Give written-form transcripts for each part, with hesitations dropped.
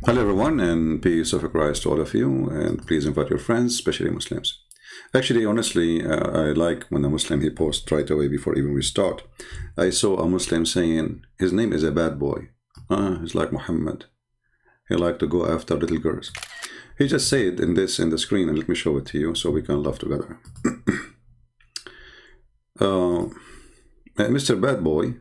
Hello everyone, and peace of Christ to all of you, and please invite your friends, especially Muslims. Actually, honestly, I like when a Muslim, he posts right away before even we start. I saw a Muslim saying his name is a bad boy. He's like Muhammad. He like to go after little girls. He just said in the screen, and let me show it to you so we can laugh together. Mr. Bad Boy,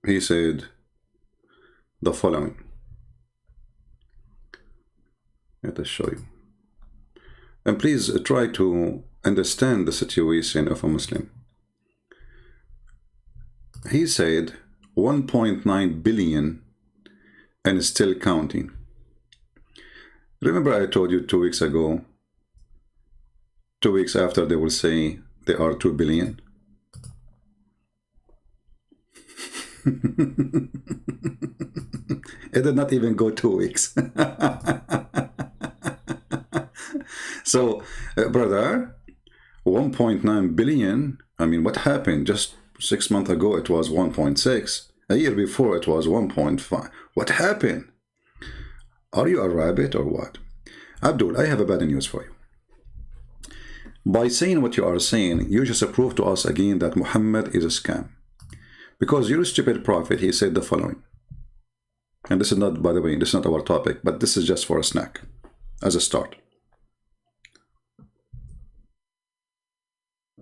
he said the following. Let us show you. And please try to understand the situation of a Muslim. He said 1.9 billion and still counting. Remember I told you 2 weeks ago, 2 weeks after they will say they are 2 billion. It did not even go 2 weeks. So, brother, 1.9 billion, I mean, what happened? Just 6 months ago, it was 1.6. A year before, it was 1.5. What happened? Are you a rabbit or what? Abdul, I have a bad news for you. By saying what you are saying, you just prove to us again that Muhammad is a scam. Because your stupid prophet, he said the following. And this is not, by the way, this is not our topic, but this is just for a snack, as a start.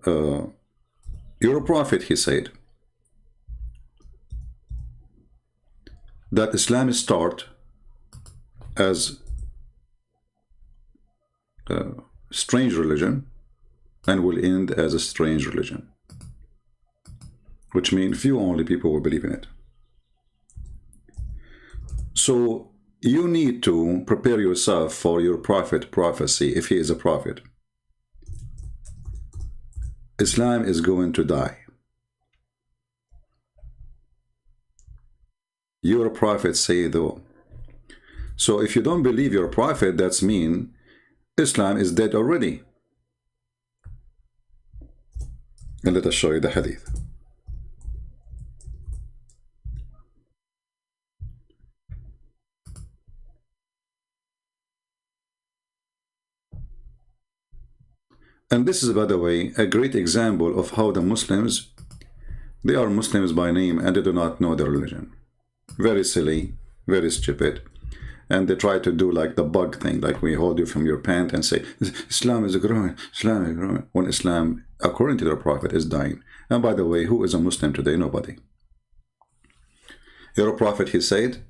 Your prophet, he said, that Islam start as a strange religion and will end as a strange religion, which means few only people will believe in it. So you need to prepare yourself for your prophet prophecy, if he is a prophet. Islam is going to die. Your prophet say though. So if you don't believe your prophet, that's mean Islam is dead already. And let us show you the hadith. And this is, by the way, a great example of how the Muslims, they are Muslims by name and they do not know their religion. Very silly, very stupid. And they try to do like the bug thing, like we hold you from your pant and say, Islam is growing, Islam is growing, when Islam, according to their prophet, is dying. And by the way, who is a Muslim today? Nobody. Your prophet, he said,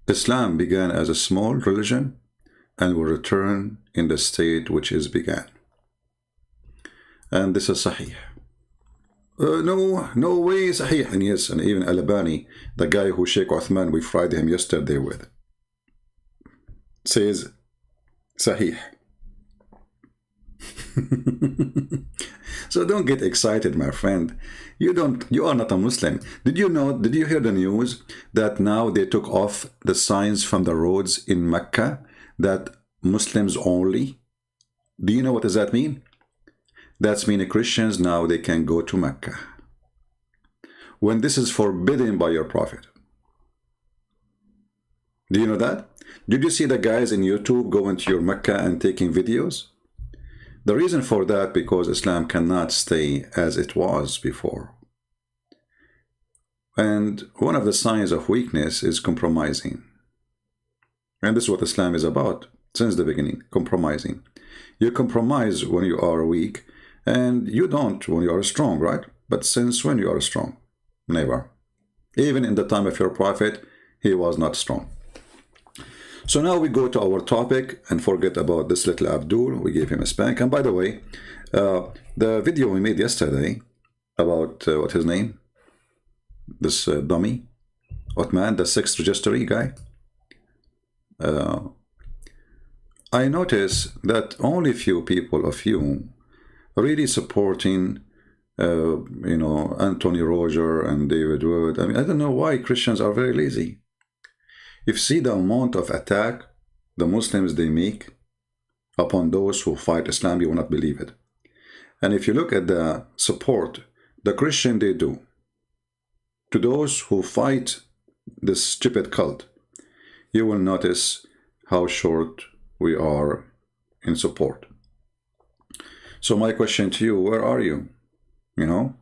Islam began as a small religion and will return in the state which is began. And this is Sahih. No way, Sahih. And yes, and even Al-Albani, the guy who Sheikh Uthman, we fried him yesterday with, says Sahih. So don't get excited, my friend. You are not a Muslim. Did you hear the news that now they took off the signs from the roads in Mecca that Muslims only? Do you know what does that mean? That's mean Christians now they can go to Mecca, when this is forbidden by your prophet. Do you know that? Did you see the guys in YouTube going to your Mecca and taking videos? The reason for that, because Islam cannot stay as it was before. And one of the signs of weakness is compromising. And this is what Islam is about since the beginning, compromising. You compromise when you are weak, and you don't when you are strong, right? But since when you are strong? Never. Even in the time of your prophet, he was not strong. So now we go to our topic and forget about this little Abdul. We gave him a spank. And by the way, the video we made yesterday about, what his name? This dummy, Uthman, the 6th registry guy. I noticed that only few people of you really supporting, Anthony Roger and David Wood. I mean, I don't know why Christians are very lazy. If you see the amount of attack the Muslims they make upon those who fight Islam, you will not believe it. And if you look at the support the Christian they do, to those who fight this stupid cult, you will notice how short we are in support. So my question to you, where are you? You know,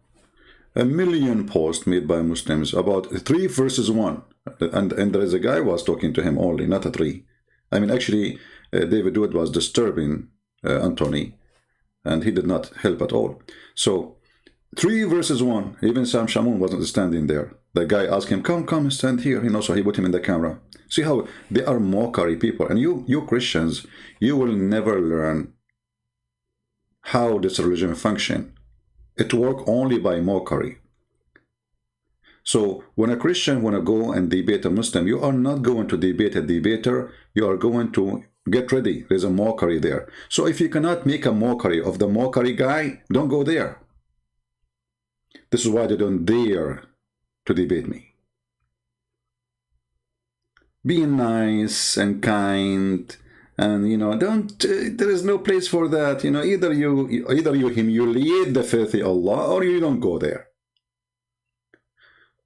a million posts made by Muslims about 3 versus 1. And there is a guy who was talking to him only, not a 3. I mean, actually, David Wood was disturbing Anthony, and he did not help at all. So 3 versus 1. Even Sam Shamoun wasn't standing there. The guy asked him, come, stand here. You know, so he put him in the camera. See how they are mockery people. And you Christians, you will never learn how this religion function. It works only by mockery. So when a Christian want to go and debate a Muslim, you are not going to debate a debater. You are going to get ready. There's a mockery there. So if you cannot make a mockery of the mockery guy, don't go there. This is why they don't dare to debate me. Be nice and kind, and you know, don't. There is no place for that. You know, either you humiliate the filthy Allah, or you don't go there.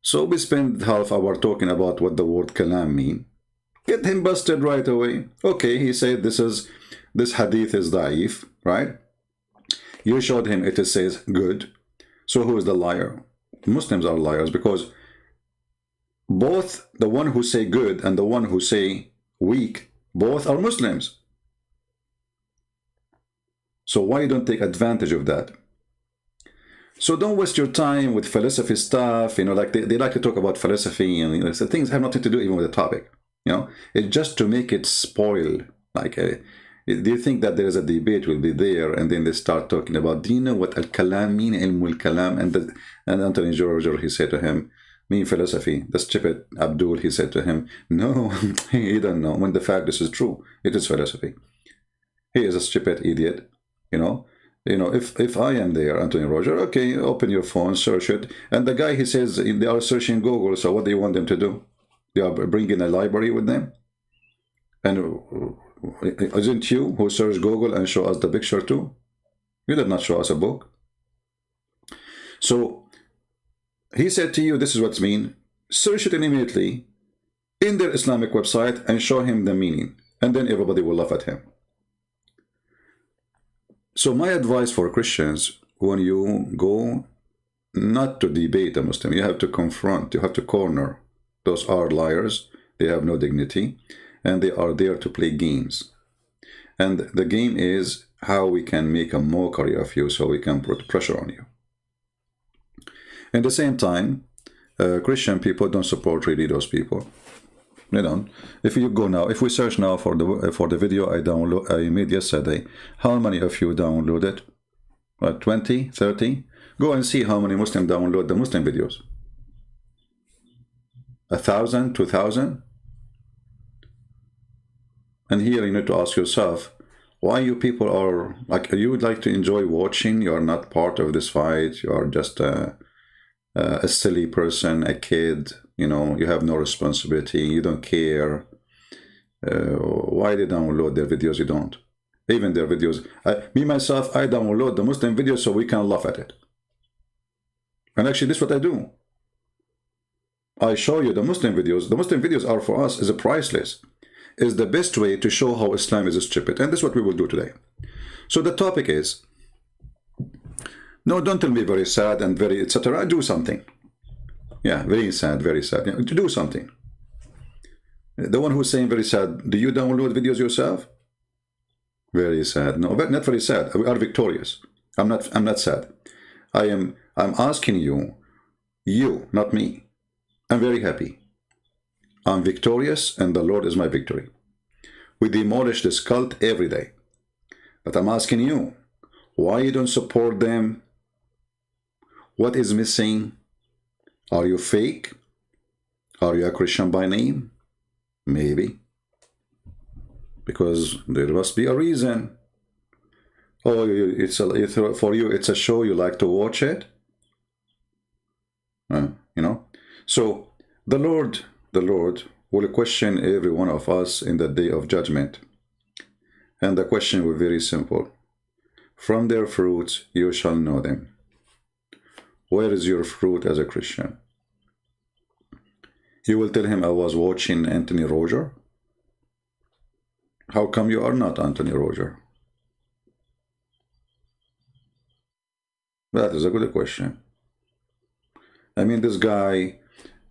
So we spend half hour talking about what the word kalam mean. Get him busted right away. Okay, he said this hadith is da'if, right? You showed him it says good. So who is the liar? Muslims are liars, because both the one who say good and the one who say weak, both are Muslims. So why you don't take advantage of that? So don't waste your time with philosophy stuff, you know, like they like to talk about philosophy, and you know, so things have nothing to do even with the topic. You know, it's just to make it spoil. Like, do you think that there is a debate will be there, and then they start talking about, do you know what al-kalam mean, ilmul kalam? And Anthony George, he said to him, mean philosophy. The stupid Abdul, he said to him, no, he don't know. When the fact this is true, it is philosophy. He is a stupid idiot, you know. You know, if I am there, Anthony Roger, okay, open your phone, search it. And the guy, he says they are searching Google, so what do you want them to do? They are bringing a library with them? And isn't you who search Google and show us the picture too? You did not show us a book. So he said to you, this is what it means. Search it immediately in their Islamic website and show him the meaning. And then everybody will laugh at him. So my advice for Christians, when you go not to debate a Muslim, you have to confront, you have to corner. Those are liars. They have no dignity. And they are there to play games. And the game is how we can make a mockery of you so we can put pressure on you. At the same time, Christian people don't support really those people. They don't. If you go now, if we search now for the video I made yesterday, how many of you downloaded? 20, 30? Go and see how many Muslims download the Muslim videos. 1,000, 2,000? And here you need to ask yourself, why you people are, like, you would like to enjoy watching, you are not part of this fight, you are just a silly person, a kid, you know, you have no responsibility, you don't care. Why they download their videos? You don't. Even their videos. Me, myself, I download the Muslim videos so we can laugh at it. And actually, this is what I do. I show you the Muslim videos. The Muslim videos are for us is a priceless. Is the best way to show how Islam is stupid. And this is what we will do today. So the topic is, no, don't tell me very sad and very etc. Do something. Yeah, very sad, very sad. Yeah, do something. The one who's saying very sad, do you download videos yourself? Very sad. No, not very sad. We are victorious. I'm not sad. I'm asking you, not me. I'm very happy. I'm victorious and the Lord is my victory. We demolish this cult every day. But I'm asking you, why you don't support them? What is missing? Are you fake? Are you a Christian by name? Maybe. Because there must be a reason. Oh, for you it's a show, you like to watch it? You know? So the Lord will question every one of us in the day of judgment. And the question will be very simple. From their fruits you shall know them. Where is your fruit as a Christian? You will tell him, I was watching Anthony Roger. How come you are not Anthony Roger? That is a good question. I mean, this guy,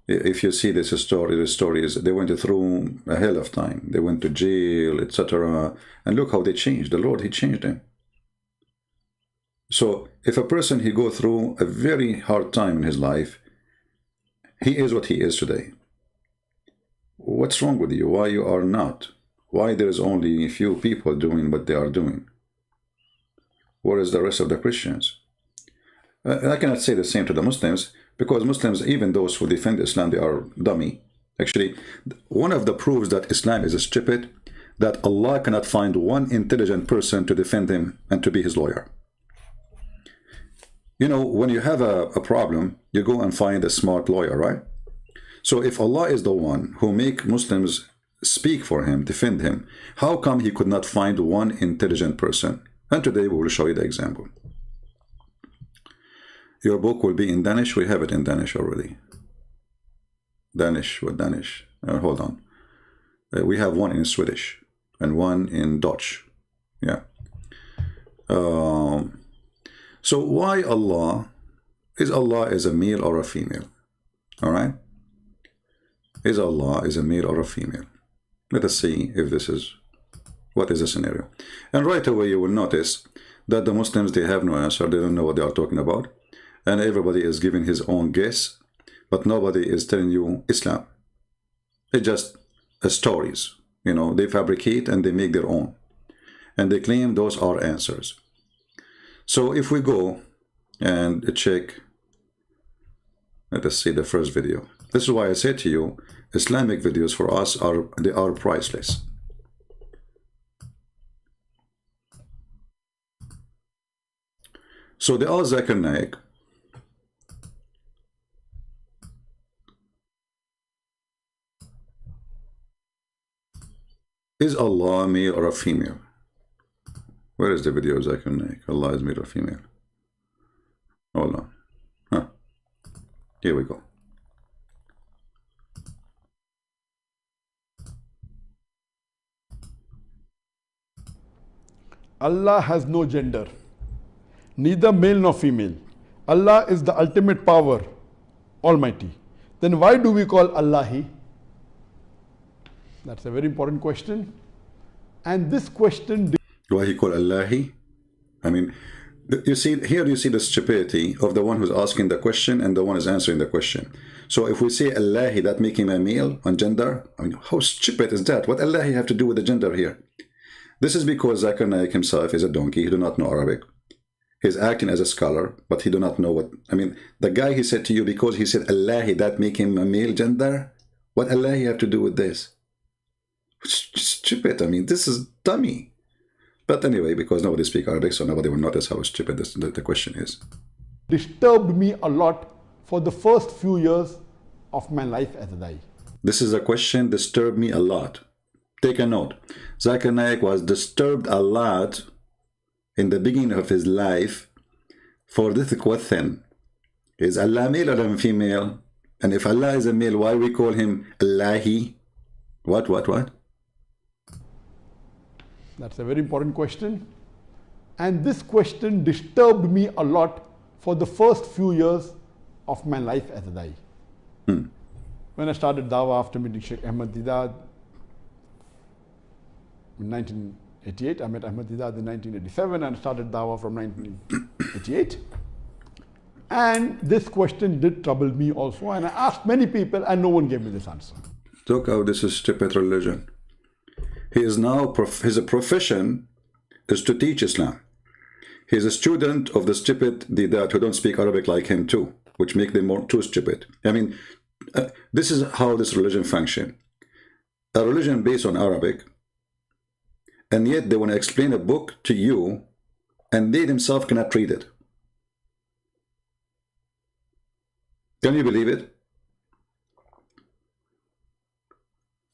if you see this stories, they went through a hell of time. They went to jail, etc. And look how they changed. The Lord, He changed them. So if a person, he go through a very hard time in his life, he is what he is today. What's wrong with you? Why you are not? Why there is only a few people doing what they are doing? Where is the rest of the Christians? I cannot say the same to the Muslims, because Muslims, even those who defend Islam, they are dummy. Actually, one of the proofs that Islam is stupid, that Allah cannot find one intelligent person to defend him and to be his lawyer. You know, when you have a problem, you go and find a smart lawyer, right? So if Allah is the one who make Muslims speak for him, defend him, how come he could not find one intelligent person? And today we will show you the example. Your book will be in Danish. We have it in Danish already. Danish, what Danish? Hold on. We have one in Swedish and one in Dutch. Yeah. So why Allah? Is Allah is a male or a female? All right. Is Allah is a male or a female? Let us see if this is, what is the scenario? And right away you will notice that the Muslims, they have no answer. They don't know what they are talking about. And everybody is giving his own guess, but nobody is telling you Islam. It's just stories. You know, they fabricate and they make their own. And they claim those are answers. So if we go and check, let us see the first video. This is why I said to you, Islamic videos for us are priceless. So the Zakir Naik, is Allah male or a female? Where is the video of Zakir Naik? Allah is male or female? Hold on. Huh. Here we go. Allah has no gender, neither male nor female. Allah is the ultimate power, Almighty. Then why do we call Allah He? That's a very important question. And this question... Why he call Allah He? I mean, you see, here you see the stupidity of the one who's asking the question and the one is answering the question. So if we say Allah He, that make him a male on gender, I mean, how stupid is that? What Allah He have to do with the gender here? This is because Zakir Naik himself is a donkey. He do not know Arabic. He's acting as a scholar, but he do not know what... I mean, the guy he said to you, because he said Allah, that make him a male gender? What Allah have to do with this? Stupid. I mean, this is dummy. But anyway, because nobody speaks Arabic, so nobody will notice how stupid the question is. Disturbed me a lot for the first few years of my life as a Dai. This is a question disturbed me a lot. Take a note. Zakir Naik was disturbed a lot in the beginning of his life for this question. Is Allah male or female? And if Allah is a male, why we call him Allahi? What? That's a very important question. And this question disturbed me a lot for the first few years of my life as a Dai. When I started Dawah after meeting Sheikh Ahmad Didat in 1988, I met Ahmad Didat in 1987 and started Dawah from 1988. And this question did trouble me also, and I asked many people and no one gave me this answer. Look how this is stupid religion. He is now, his profession is to teach Islam. He is a student of the stupid Didat who don't speak Arabic like him too, which make them more too stupid. I mean, this is how this religion functions. A religion based on Arabic, and yet they want to explain a book to you, and they themselves cannot read it. Can you believe it?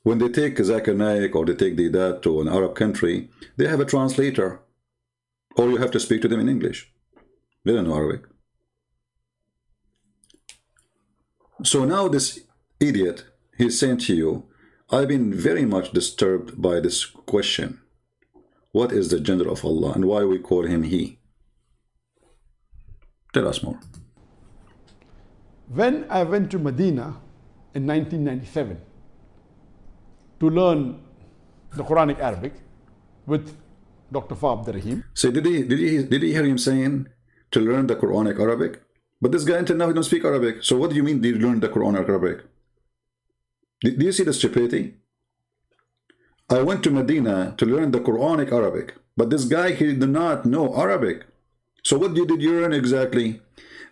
When they take Zakir Naik or they take Didat to an Arab country, they have a translator, or you have to speak to them in English. They don't know Arabic. So now this idiot, he's saying to you, I've been very much disturbed by this question. What is the gender of Allah and why we call him he? Tell us more. When I went to Medina in 1997 to learn the Quranic Arabic with Dr. Fab Rahim. So did he hear him saying to learn the Quranic Arabic? But this guy until now he don't speak Arabic. So what do you mean did you learn the Quranic Arabic? Do you see the stupidity? I went to Medina to learn the Quranic Arabic, but this guy, he did not know Arabic. So what did you learn exactly?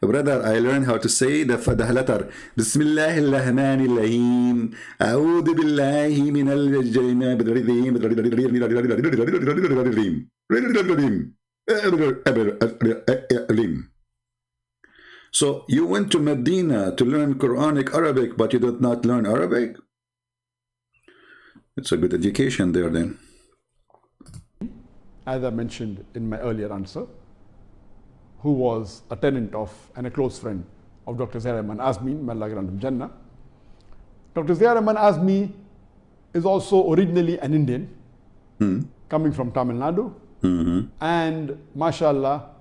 Brother, I learned how to say the letter Bismillah ar-Rahman ar-Rahim. A'udhu billahi min al-Rajim. So you went to Medina to learn Quranic Arabic, but you did not learn Arabic? It's a good education there then. As I mentioned in my earlier answer, who was a tenant of and a close friend of Dr. Zahir Ahmad Azmi, may Allah grant him Jannah. Dr. Zahir Ahmad Azmi is also originally an Indian, coming from Tamil Nadu, and mashallah,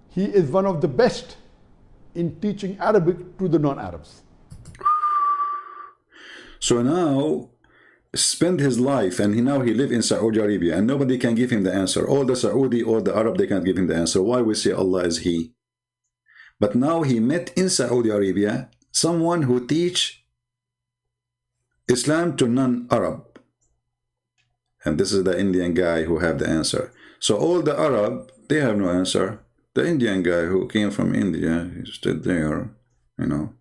he is one of the best in teaching Arabic to the non-Arabs. So now, spend his life and now he live in Saudi Arabia and nobody can give him the answer. All the Saudi or the Arab, they can't give him the answer. Why we say Allah is he? But now he met in Saudi Arabia someone who teach Islam to non-Arab. And this is the Indian guy who have the answer. So all the Arab, they have no answer. The Indian guy who came from India, he stood there, you know.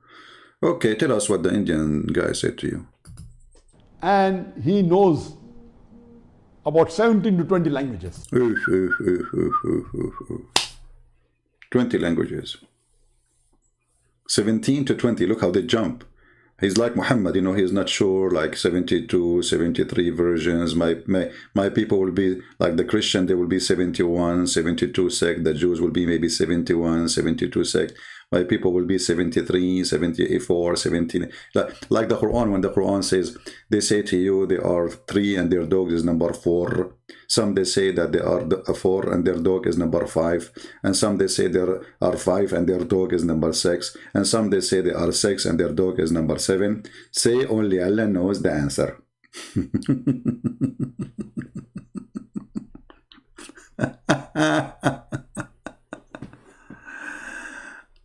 Okay, tell us what the Indian guy said to you. And he knows about 17 to 20 languages. 20 languages. 17 to 20, look how they jump. He's like Muhammad, you know, he's not sure, like 72, 73 versions. My people will be like the Christian, they will be 71, 72 sect. The Jews will be maybe 71, 72 sect. My people will be 73, 74, 17. Like the Quran, when the Quran says, they say to you, they are 3 and their dog is number 4. Some they say that they are 4 and their dog is number 5. And some they say there are 5 and their dog is number 6. And some they say they are 6 and their dog is number 7. Say only Allah knows the answer.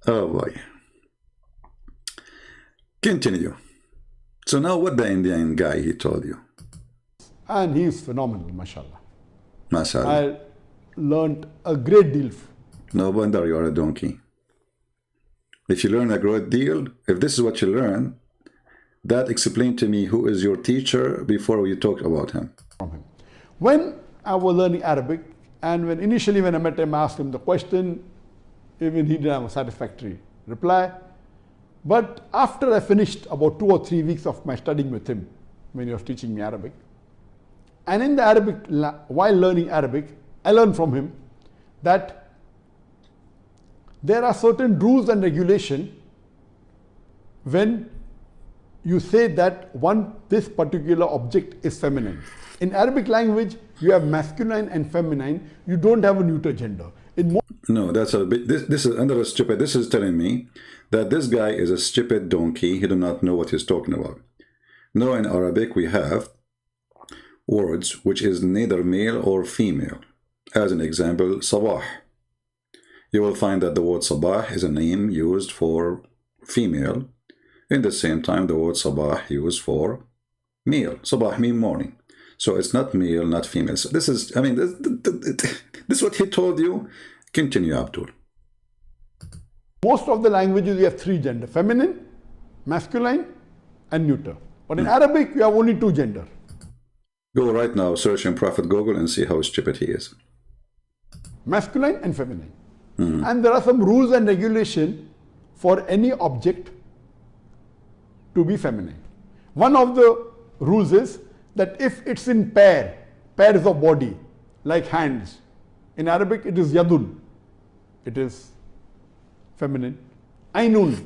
Oh boy. Continue. So now what the Indian guy he told you? And he is phenomenal, mashallah. Mashallah. I learned a great deal. No wonder you are a donkey. If you learn a great deal, if this is what you learn, that explain to me who is your teacher before you talk about him. From him. When I was learning Arabic, and initially when I met him, I asked him the question, even he didn't have a satisfactory reply. But after I finished about 2 or 3 weeks of my studying with him, when he was teaching me Arabic, and in the Arabic, while learning Arabic, I learned from him that there are certain rules and regulation when you say that this particular object is feminine. In Arabic language, you have masculine and feminine. You don't have a neuter gender. No, that's a bit. This is another stupid. This is telling me that this guy is a stupid donkey. He does not know what he's talking about. No, in Arabic we have words which is neither male or female. As an example, sabah. You will find that the word sabah is a name used for female. In the same time, the word sabah used for male. Sabah means morning. So it's not male, not female. So this is, I mean, this is what he told you. Continue, Abdul. Most of the languages you have 3 gender, feminine, masculine, and neuter. But in Arabic, you have only 2 gender. Go right now, search in Prophet Google and see how stupid he is. Masculine and feminine. And there are some rules and regulation for any object to be feminine. One of the rules is that if it's in pairs of body, like hands, in Arabic it is yadun, it is feminine. Ainun,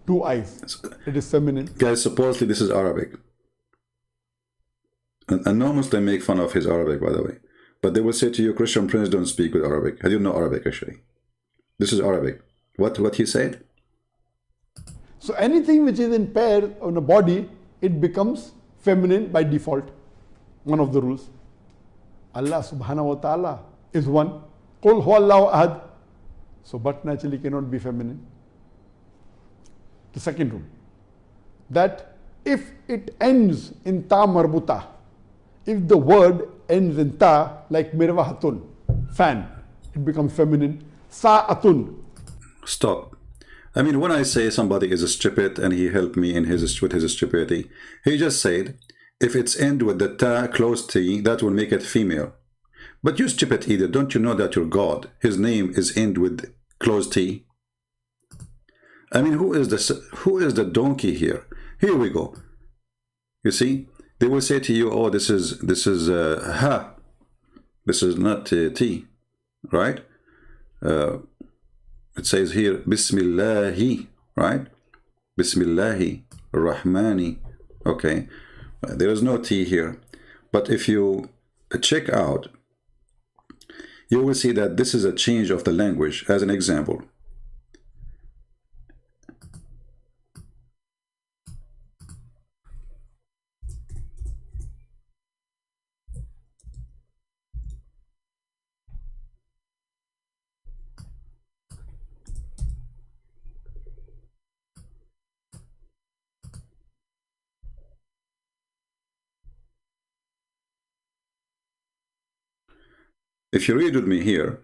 2 eyes. It is feminine. Guys, supposedly this is Arabic. And no Muslim make fun of his Arabic, by the way. But they will say to you, Christian Prince don't speak with Arabic. I didn't know Arabic, actually. This is Arabic. What he said? So anything which is in pair on a body, it becomes feminine by default. One of the rules. Allah subhanahu wa ta'ala is one. Qul huwallahu ahad. So but naturally cannot be feminine. The second rule. That if it ends in ta marbuta, if the word ends in ta, like mirwahatun, fan, it becomes feminine. Sa'atun. Stop. I mean, when I say somebody is stupid and he helped me in with his stupidity, he just said, if it's end with the ta close t, that will make it female. But you stupid idiot, don't you know that your God, his name is end with close t? I mean, who is the donkey here? Here we go. You see, they will say to you, oh, this is ha. This is not t, right? It says here, Bismillahi, right? Bismillahi, Rahmani. Okay, there is no T here. But if you check out, you will see that this is a change of the language. As an example, if you read with me here,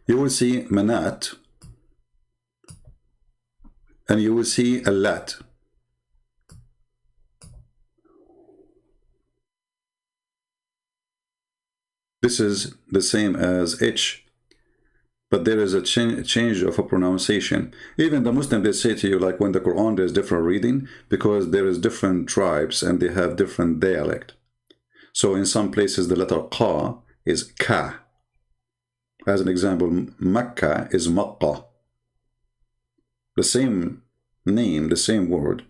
you will see manat and you will see a lat. This is the same as H, but there is a change of a pronunciation. Even the Muslim, they say to you, like when the Quran, there's different reading because there is different tribes and they have different dialect. So in some places the letter qa is ka. As an example, Makkah is Makkah. The same name, the same word,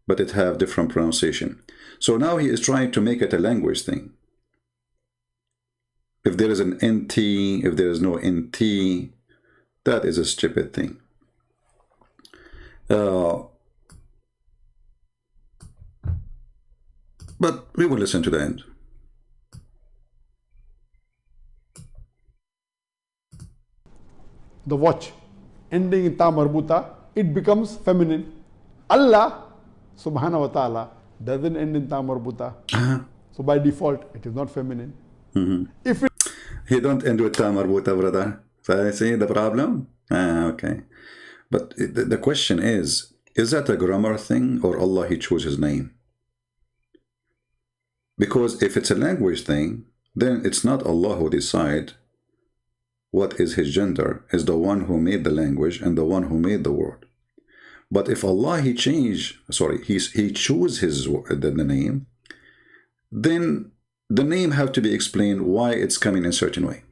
but it have different pronunciation. So now he is trying to make it a language thing. If there is an NT, if there is no NT, that is a stupid thing. But we will listen to the end. The watch, ending in ta marbuta, it becomes feminine. Allah subhanahu wa ta'ala doesn't end in ta marbuta. So by default, it is not feminine. If it He don't end with ta marbuta, brother. So I see the problem? Okay. But the question is that a grammar thing or Allah, he chose his name? Because if it's a language thing, then it's not Allah who decide what is his gender. Is the one who made the language and the one who made the word. But if Allah, he chose the name, then the name have to be explained why it's coming in a certain way.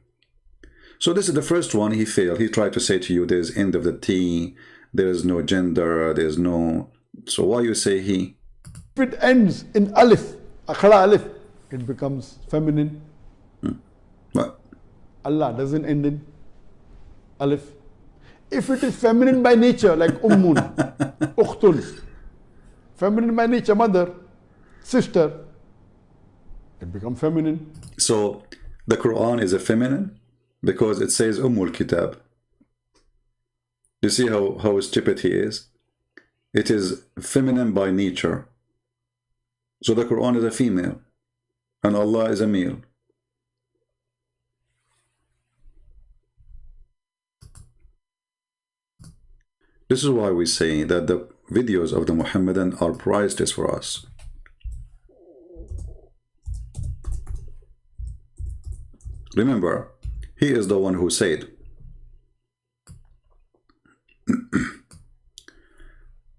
So this is the first one. He failed. He tried to say to you, there's end of the T, there is no gender, there's no. So why you say he? If it ends in alif, akhara alif, it becomes feminine. What? Allah doesn't end in alif. If it is feminine by nature, like ummun, ukhtun, feminine by nature, mother, sister, it becomes feminine. So the Quran is a feminine because it says Ummul Kitab. You see how stupid he is? It is feminine by nature. So the Quran is a female and Allah is a male. This is why we say that the videos of the Muhammadan are priceless for us. Remember, he is the one who said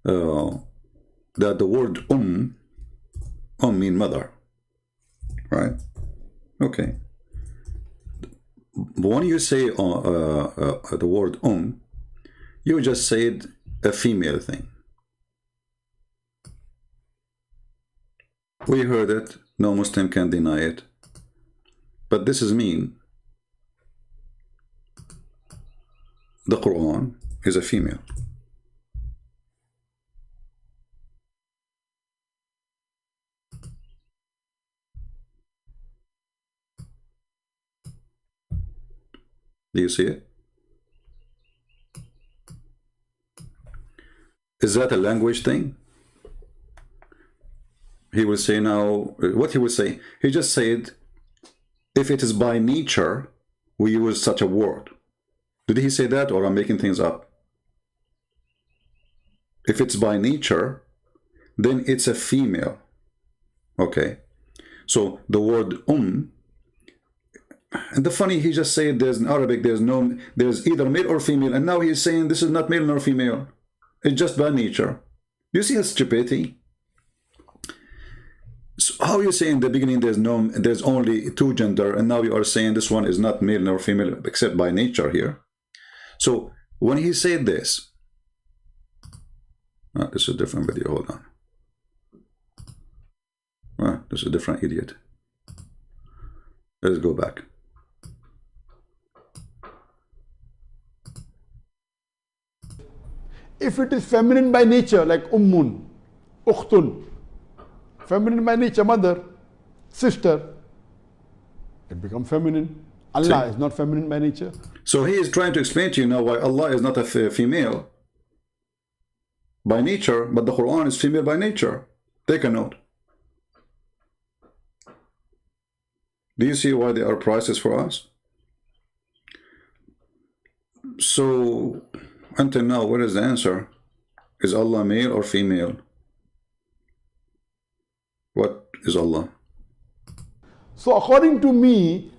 that the word mean mother, right? Okay. But when you say the word you just said a female thing. We heard it, no Muslim can deny it. But this is mean. The Quran is a female. Do you see it? Is that a language thing? He will say now, what he will say? He just said, if it is by nature, we use such a word. Did he say that, or I'm making things up? If it's by nature, then it's a female. Okay. So the word and the funny, he just said there's in Arabic, there's either male or female, and now he's saying this is not male nor female. It's just by nature. You see his stupidity? So how you say in the beginning there's only two gender, and now you are saying this one is not male nor female except by nature here. So when he said this, this is a different video, hold on. This is a different idiot. Let's go back. If it is feminine by nature, like ummun, ukhtun, feminine by nature, mother, sister, it becomes feminine. Allah is not feminine by nature. So he is trying to explain to you now why Allah is not a female by nature, but the Quran is female by nature. Take a note. Do you see why they are priceless for us? So until now, what is the answer? Is Allah male or female? What is Allah? So according to me,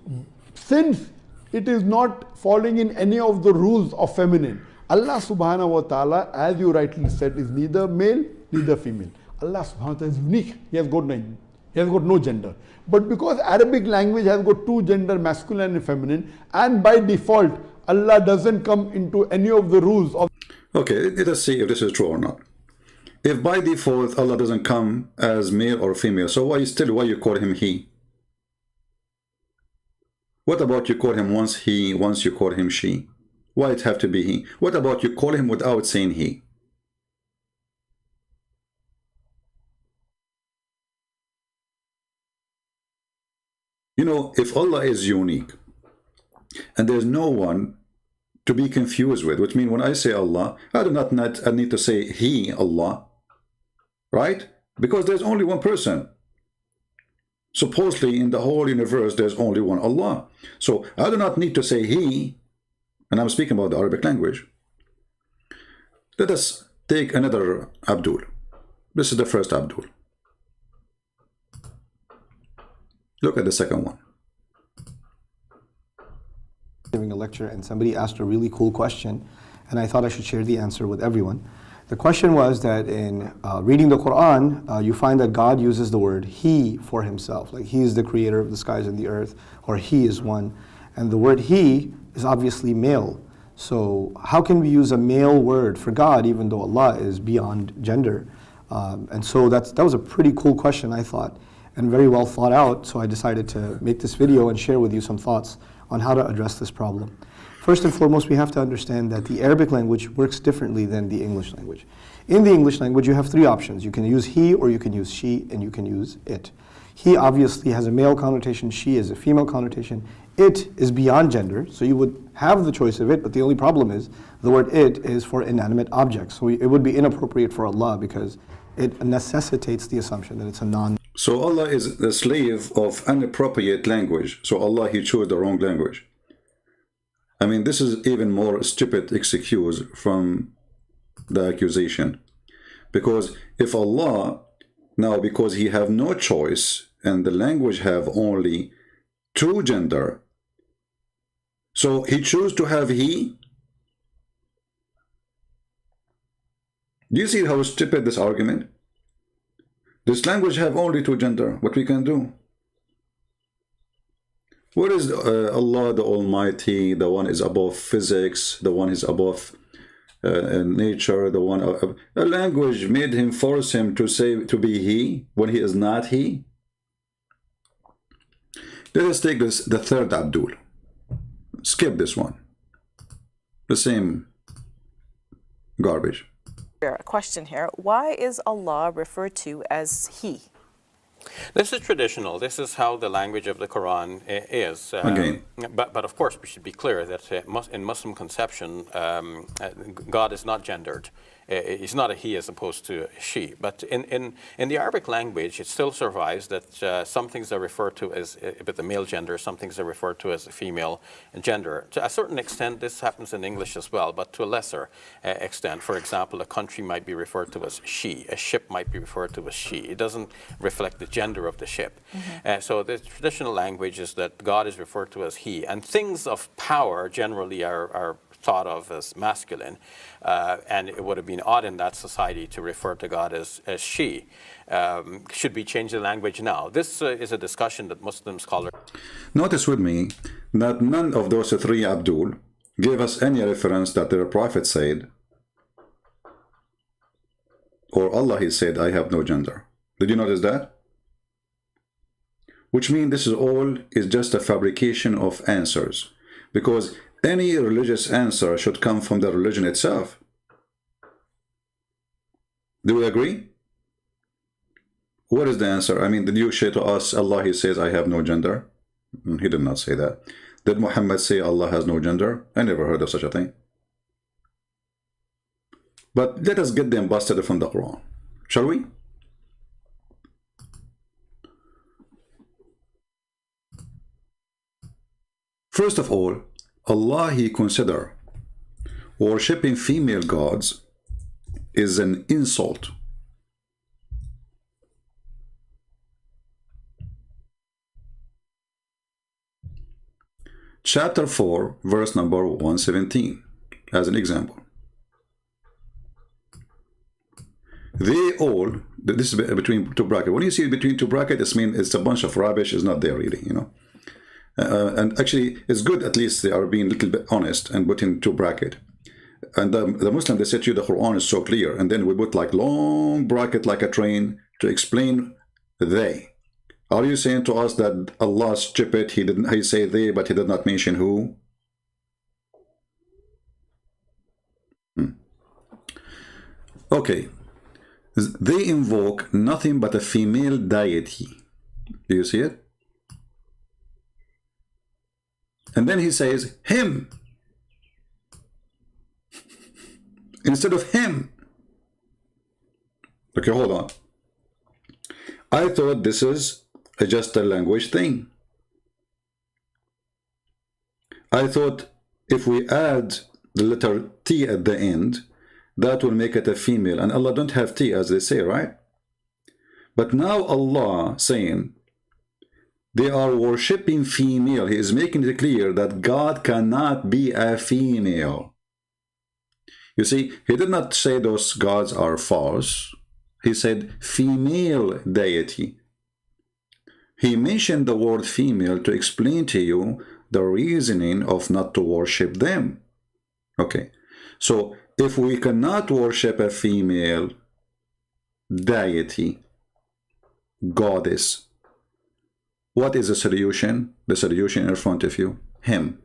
since it is not falling in any of the rules of feminine, Allah subhanahu wa ta'ala, as you rightly said, is neither male, neither female. Allah subhanahu wa ta'ala is unique. He has got no gender. But because Arabic language has got two gender, masculine and feminine, and by default, Allah doesn't come into any of the rules of... Okay, let us see if this is true or not. If by default Allah doesn't come as male or female, so why you call him he? What about you call him once he, once you call him she? Why it have to be he? What about you call him without saying he? You know, if Allah is unique and there's no one to be confused with, which means when I say Allah, I do not need to say he, Allah, right? Because there's only one person. Supposedly in the whole universe there's only one Allah. So I do not need to say he, and I'm speaking about the Arabic language. Let us take another Abdul. This is the first Abdul. Look at the second one. Giving a lecture, and somebody asked a really cool question, and I thought I should share the answer with everyone. The question was that in reading the Quran, you find that God uses the word he for himself, like he is the creator of the skies and the earth, or he is one. And the word he is obviously male. So how can we use a male word for God even though Allah is beyond gender? And so that was a pretty cool question, I thought, and very well thought out. So I decided to make this video and share with you some thoughts on how to address this problem. First and foremost, we have to understand that the Arabic language works differently than the English language. In the English language, you have three options. You can use he, or you can use she, and you can use it. He obviously has a male connotation, she is a female connotation. It is beyond gender, so you would have the choice of it, but the only problem is the word it is for inanimate objects. So it would be inappropriate for Allah because it necessitates the assumption that it's a non. So Allah is the slave of inappropriate language. So Allah, he chose the wrong language. I mean, this is even more stupid excuse from the accusation. Because if Allah, now because he have no choice and the language have only two gender, so he choose to have he. Do you see how stupid this argument? This language have only two gender. What we can do? What is Allah the Almighty? The one is above physics. The one is above nature, the one. A language made him, force him to say, to be he, when he is not he. Let us take this, the third Abdul. Skip this one. The same garbage. A question here. Why is Allah referred to as He? This is traditional. This is how the language of the Quran is. Again. But of course, we should be clear that in Muslim conception, God is not gendered. It's not a he as opposed to a she. But in the Arabic language, it still survives that some things are referred to as with the male gender, some things are referred to as a female gender. To a certain extent, this happens in English as well, but to a lesser extent. For example, a country might be referred to as she. A ship might be referred to as she. It doesn't reflect the gender of the ship. So the traditional language is that God is referred to as he. And things of power generally are thought of as masculine, and it would have been odd in that society to refer to God as she. Should we change the language now? This is a discussion that Muslim scholars... Notice with me that none of those three Abdul gave us any reference that their prophet said, or Allah, he said, I have no gender. Did you notice that? Which means this is just a fabrication of answers, because any religious answer should come from the religion itself. Do we agree? What is the answer? I mean, did you say to us, Allah, he says, I have no gender? He did not say that. Did Muhammad say Allah has no gender? I never heard of such a thing. But let us get them busted from the Quran. Shall we? First of all, Allah, he consider worshipping female gods is an insult. Chapter 4, verse number 117, as an example. They all, this is between two brackets. When you see between two brackets, it means it's a bunch of rubbish, it's not there really, you know. And actually, it's good at least they are being a little bit honest and put in two brackets. And the Muslim, they said to you, the Quran is so clear. And then we put like long bracket like a train to explain they. Are you saying to us that Allah is stupid? He say they, but he did not mention who? Okay. They invoke nothing but a female deity. Do you see it? And then he says, him. Instead of him. Okay, hold on. I thought this is just a language thing. I thought if we add the letter T at the end, that will make it a female. And Allah don't have T, as they say, right? But now Allah saying, they are worshipping female. He is making it clear that God cannot be a female. You see, he did not say those gods are false. He said female deity. He mentioned the word female to explain to you the reasoning of not to worship them. Okay, so if we cannot worship a female deity, goddess, what is the solution? The solution in front of you, him.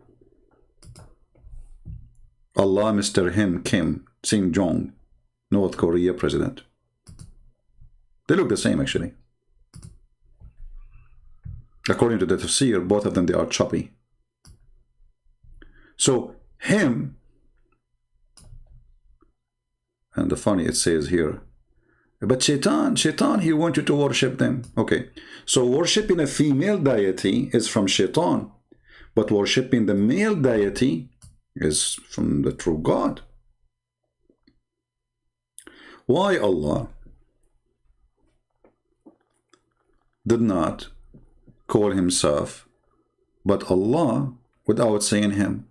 Allah, Mr. Him, Kim, Sing Jong, North Korea president. They look the same actually. According to the tafsir, both of them, they are choppy. So, him, and the funny it says here, but Shaitan, he wants you to worship them. Okay, so worshipping a female deity is from Shaitan, but worshipping the male deity is from the true God. Why Allah did not call himself but Allah without saying him?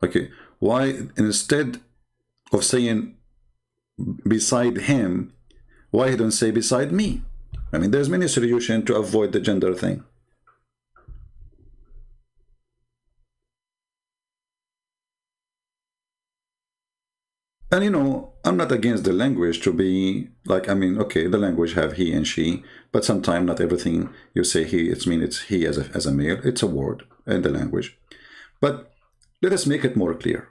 Okay, why instead of saying beside him, why he don't say beside me? I mean, there's many solutions to avoid the gender thing. And you know, I'm not against the language to be like, I mean, okay, the language have he and she, but sometimes not everything you say he, it's mean it's he as a male. It's a word in the language. But let us make it more clear.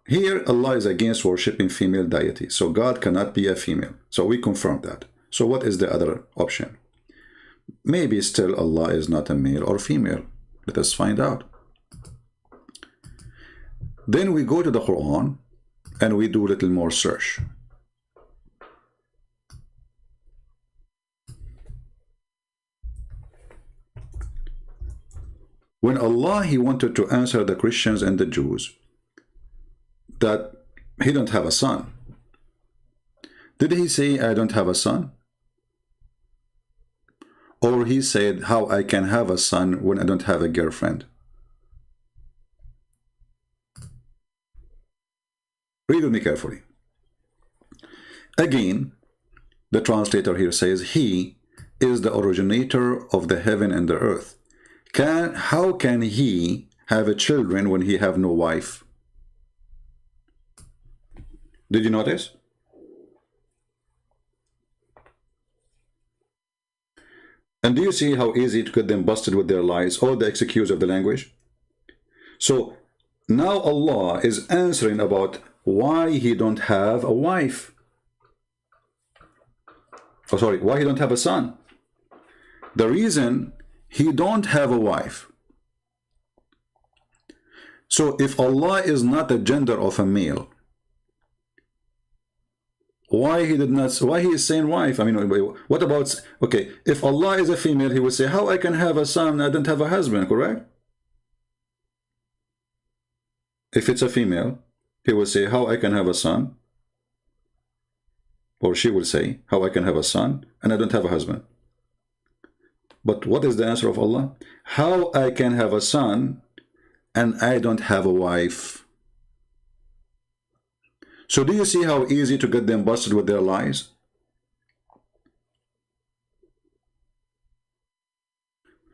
Here, Allah is against worshipping female deity. So God cannot be a female. So we confirm that. So what is the other option? Maybe still Allah is not a male or female. Let us find out. Then we go to the Quran and we do a little more search. When Allah, He wanted to answer the Christians and the Jews that He don't have a son, did He say, I don't have a son? Or He said, how I can have a son when I don't have a girlfriend? Read with me carefully. Again, the translator here says, He is the originator of the heaven and the earth. How can He have a children when He have no wife? Did you notice? And do you see how easy to get them busted with their lies, or the excuse of the language? So now Allah is answering about why He don't have a wife. Oh, sorry, why He don't have a son. The reason He don't have a wife. So if Allah is not the gender of a male, why He is saying wife? I mean, what about, okay, if Allah is a female, He would say, how I can have a son, I don't have a husband, correct? If it's a female, He will say, how I can have a son, or she will say, how I can have a son, and I don't have a husband. But what is the answer of Allah? How I can have a son, and I don't have a wife. So do you see how easy to get them busted with their lies?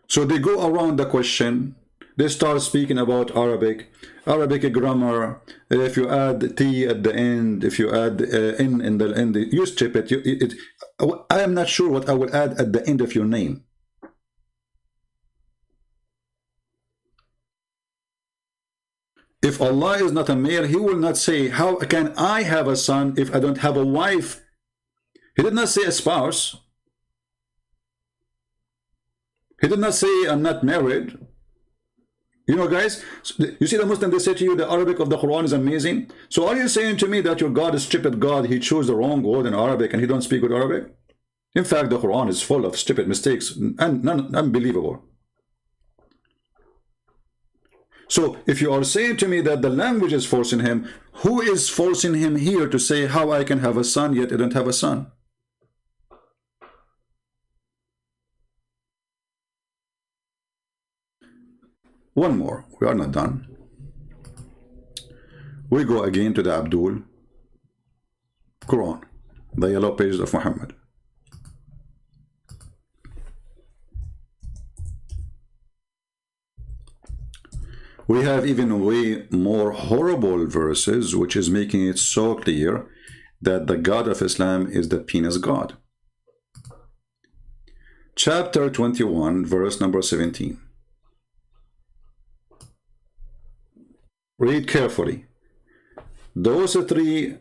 So they go around the question. They start speaking about Arabic grammar. If you add T at the end, if you add N in the end, you strip it. I am not sure what I will add at the end of your name. If Allah is not a male, He will not say, how can I have a son if I don't have a wife? He did not say a spouse. He did not say I'm not married. You know, guys, you see the Muslim, they say to you the Arabic of the Quran is amazing. So are you saying to me that your God is stupid God? He chose the wrong word in Arabic and He don't speak good Arabic? In fact, the Quran is full of stupid mistakes and unbelievable. So if you are saying to me that the language is forcing him, who is forcing him here to say how I can have a son yet I don't have a son? One more, we are not done. We go again to the Abdul Quran, the yellow pages of Muhammad. We have even way more horrible verses, which is making it so clear that the God of Islam is the penis God. Chapter 21, verse number 17. Read carefully. Those three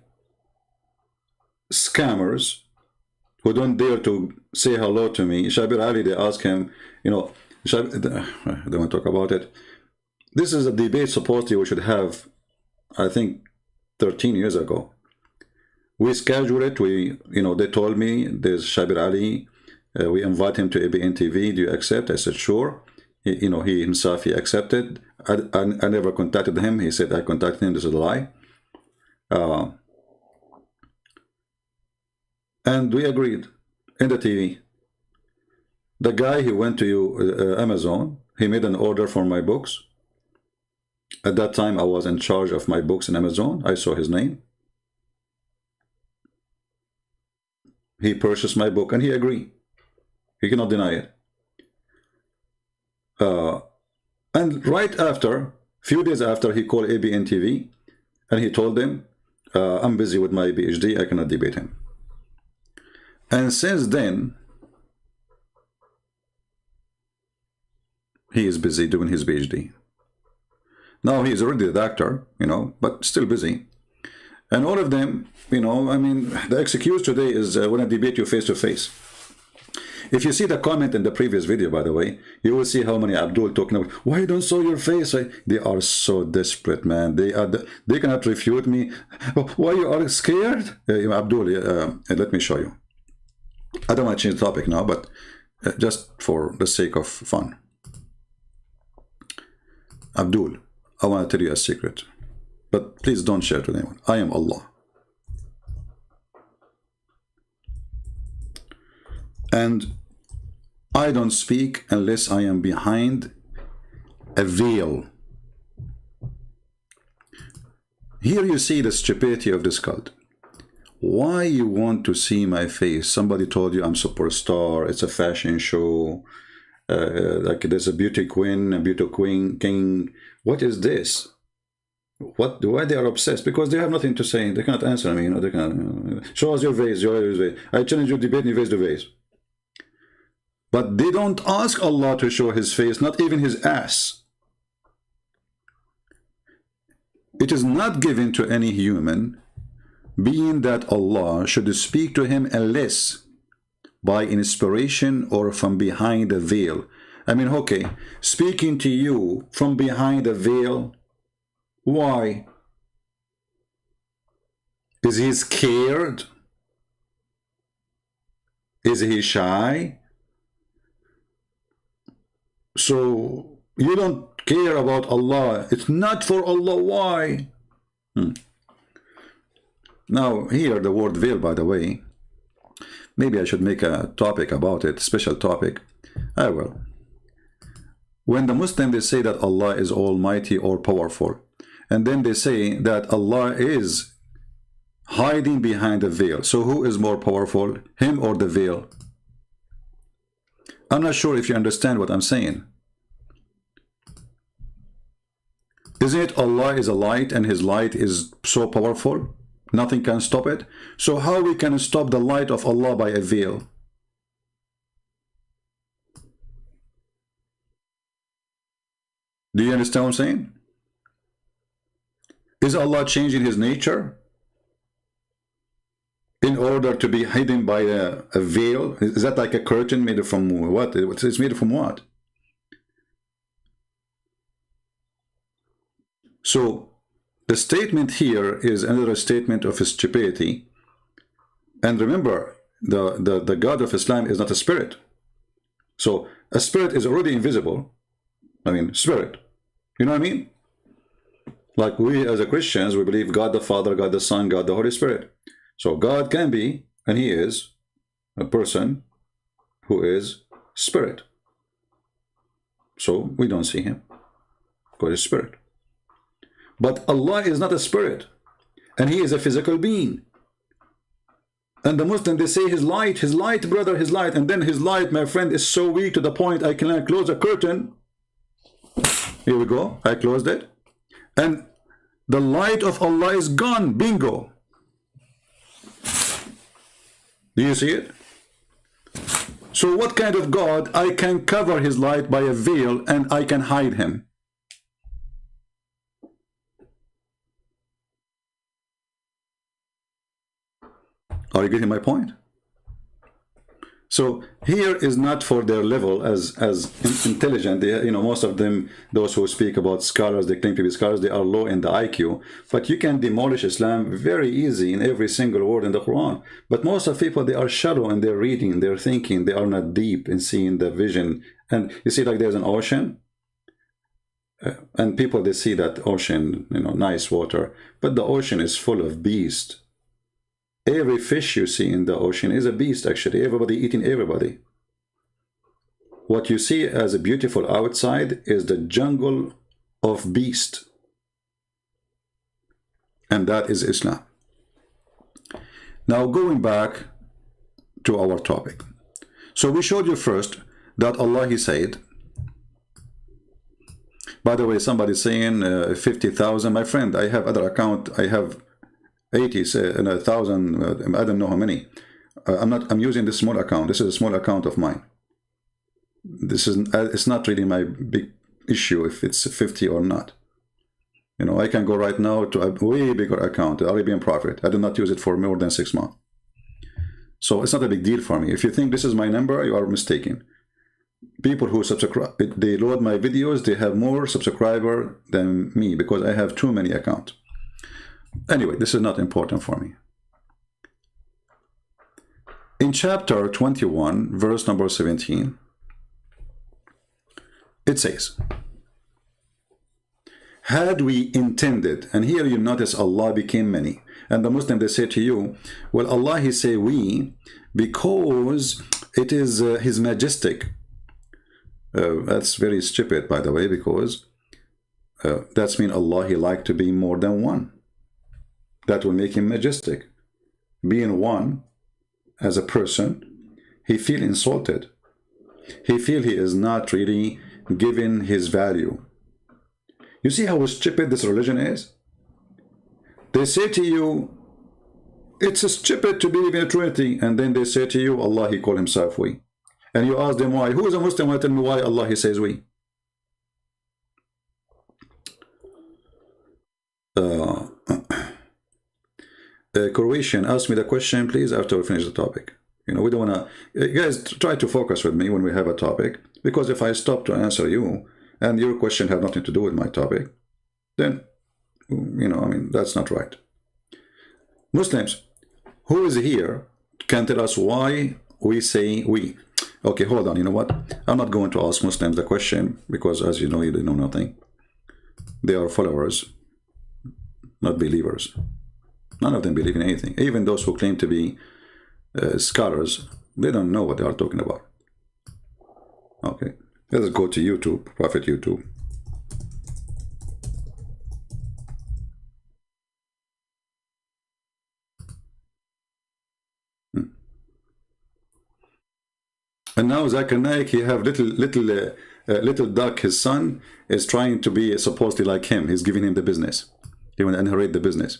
scammers who don't dare to say hello to me, Shabir Ali, they ask him, you know, they want to talk about it. This is a debate supposedly we should have, I think, 13 years ago. We scheduled it. They told me there's Shabir Ali. We invite him to ABN TV. Do you accept? I said, sure. He himself, he accepted. I never contacted him. He said, I contacted him. This is a lie. And we agreed in the TV. The guy, he went to Amazon. He made an order for my books. At that time, I was in charge of my books in Amazon. I saw his name. He purchased my book and he agreed. He cannot deny it. And right after, few days after, he called ABN TV And he told them, I'm busy with my PhD, I cannot debate him. And since then, he is busy doing his PhD. Now he is already a doctor, you know, but still busy. And all of them, you know, I mean, the excuse today is when I debate you face to face. If you see the comment in the previous video, by the way, you will see how many Abdul talking about, why you don't show your face? They are so desperate, man. They cannot refute me. Why you are scared? Abdul, let me show you. I don't want to change the topic now, but just for the sake of fun. Abdul, I want to tell you a secret, but please don't share it with anyone. I am Allah. And I don't speak unless I am behind a veil. Here you see the stupidity of this cult. Why you want to see my face? Somebody told you I'm superstar, it's a fashion show, like there's a beauty queen, a beauty queen king. What is this? Why they are obsessed? Because they have nothing to say. They cannot answer me, you know, they cannot, show us your face, I challenge you to debate me face to face. But they don't ask Allah to show his face, not even his ass. It is not given to any human being that Allah should speak to him unless by inspiration or from behind a veil. I mean, okay, speaking to you from behind a veil, why? Is he scared? Is he shy? So you don't care about Allah. It's not for Allah. Why? Now here the word veil, by the way, maybe I should make a topic about it, special topic. I will. When the Muslims, they say that Allah is almighty or powerful, and then they say that Allah is hiding behind a veil. So who is more powerful, him or the veil? I'm not sure if you understand what I'm saying. Isn't it Allah is a light and his light is so powerful? Nothing can stop it. So how we can stop the light of Allah by a veil? Do you understand what I'm saying? Is Allah changing his nature in order to be hidden by a veil? Is that like a curtain made from what? It's made from what? So the statement here is another statement of stupidity. And remember, the God of Islam is not a spirit. So a spirit is already invisible. I mean, spirit. You know what I mean? Like we as a Christians, we believe God the Father, God the Son, God the Holy Spirit. So God can be, and he is, a person who is spirit. So we don't see him because he's spirit. But Allah is not a spirit, and he is a physical being. And the Muslims, they say his light, brother, his light. And then his light, my friend, is so weak to the point I cannot close a curtain. Here we go, I closed it. And the light of Allah is gone, bingo. Do you see it? So what kind of God I can cover his light by a veil and I can hide him? Are you getting my point? So here is not for their level as intelligent. They, you know, most of them, those who speak about scholars, they claim to be scholars, they are low in the IQ. But you can demolish Islam very easy in every single word in the Quran. But most of people, they are shallow in their reading, their thinking. They are not deep in seeing the vision. And you see, like there's an ocean, and people, they see that ocean, you know, nice water, but the ocean is full of beasts. Every fish you see in the ocean is a beast, actually. Everybody eating everybody. What you see as a beautiful outside is the jungle of beasts. And that is Islam. Now going back to our topic. So we showed you first that Allah, he said, By the way, somebody's saying 50,000. My friend, I have other account. I have 80,000. I don't know how many. I'm using this small account. This is a small account of mine. This is it's not really my big issue if it's 50 or not. You know, I can go right now to a way bigger account, the Arabian Prophet. I do not use it for more than 6 months. So it's not a big deal for me. If you think this is my number, you are mistaken. People who subscribe, they load my videos, they have more subscriber than me because I have too many accounts. Anyway, this is not important for me. In chapter 21, verse number 17, it says, had we intended, and here you notice Allah became many, and the Muslim, they say to you, well, Allah, he say we, because it is his majestic. That's very stupid, by the way, because that's mean Allah, he like to be more than one. That will make him majestic. Being one as a person, he feel insulted. He feel he is not really given his value. You see how stupid this religion is? They say to you, it's stupid to believe in a Trinity, and then they say to you, Allah, he call himself we. And you ask them why. Who is a Muslim? Tell me why Allah, he says we. Croatian, ask me the question, please, after we finish the topic. You know, we don't want to... guys, try to focus with me when we have a topic, because if I stop to answer you, and your question have nothing to do with my topic, then, you know, I mean, that's not right. Muslims, who is here can tell us why we say we? Okay, hold on, you know what? I'm not going to ask Muslims the question, because as you know, they know nothing. They are followers, not believers. None of them believe in anything. Even those who claim to be scholars, they don't know what they are talking about. Okay, let's go to YouTube, Prophet YouTube. And now Zakir Naik, he have little duck, his son, is trying to be supposedly like him. He's giving him the business. He will inherit the business.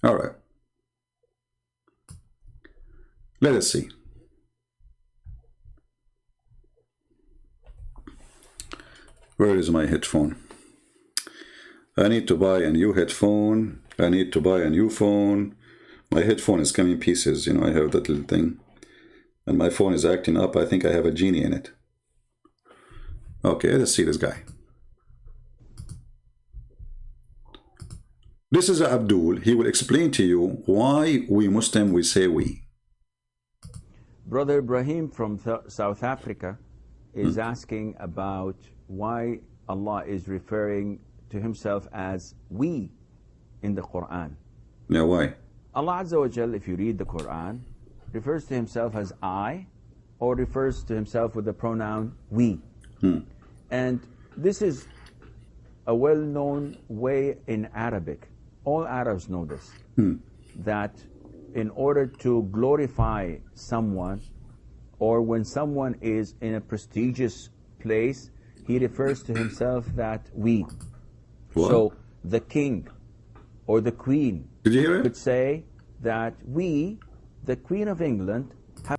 All right. Let us see. Where is my headphone? I need to buy a new headphone. I need to buy a new phone. My headphone is coming in pieces. You know, I have that little thing. And my phone is acting up. I think I have a genie in it. Okay, let's see this guy. This is Abdul. He will explain to you why we Muslim, we say we. Brother Ibrahim from South Africa is asking about why Allah is referring to himself as we in the Quran. Yeah, why? Allah Azza wa Jal, if you read the Quran, refers to himself as I, or refers to himself with the pronoun we. And this is a well-known way in Arabic. All Arabs know this, that in order to glorify someone, or when someone is in a prestigious place, he refers to himself that we. What? So the king or the queen Did you hear it? could say that we, the Queen of England, have...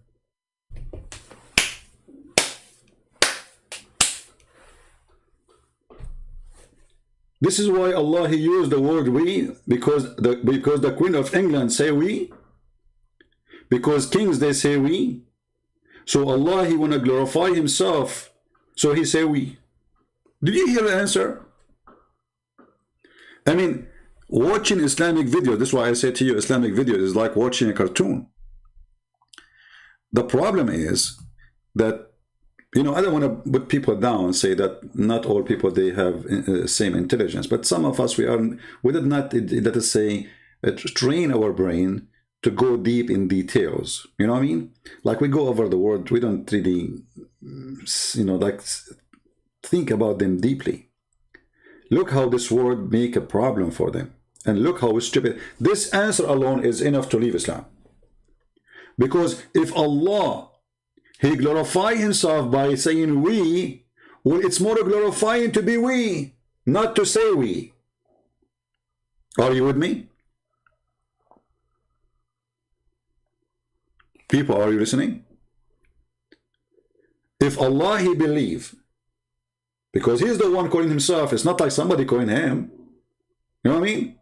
This is why Allah, he used the word we, because the Queen of England say we, because kings, they say we. So Allah, he want to glorify himself, so he say we. Did you hear the answer? I mean, watching Islamic video, this is why I say to you, Islamic video is like watching a cartoon. The problem is that, you know, I don't want to put people down and say that not all people, they have same intelligence, but some of us, we did not, let us say, train our brain to go deep in details. You know what I mean? Like we go over the word, we don't really, you know, like think about them deeply. Look how this word make a problem for them. And look how stupid. This answer alone is enough to leave Islam. Because if Allah, he glorify himself by saying we, Well, it's more glorifying to be we, not to say we. Are you with me? People, are you listening? If Allah he believe, because he's the one calling himself, it's not like somebody calling him. You know what I mean?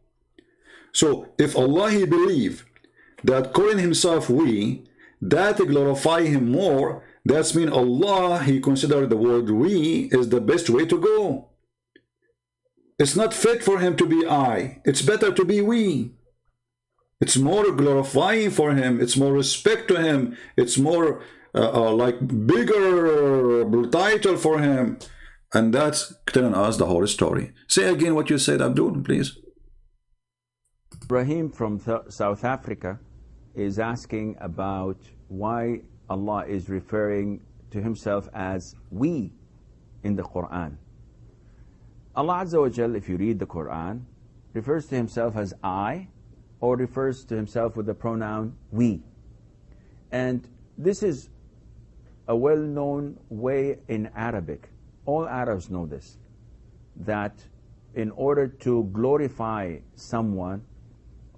So if Allah he believe that calling himself we, that glorify him more, that's mean Allah he considered the word we is the best way to go. It's not fit for him to be I. It's better to be we. It's more glorifying for him. It's more respect to him. It's more like bigger title for him. And that's telling us the whole story. Say again what you said, Abdul, please. Ibrahim from South Africa is asking about why Allah is referring to himself as we in the Quran. Allah Azza wa Jal, if you read the Quran, refers to himself as I, or refers to himself with the pronoun we. And this is a well-known way in Arabic. All Arabs know this, that in order to glorify someone,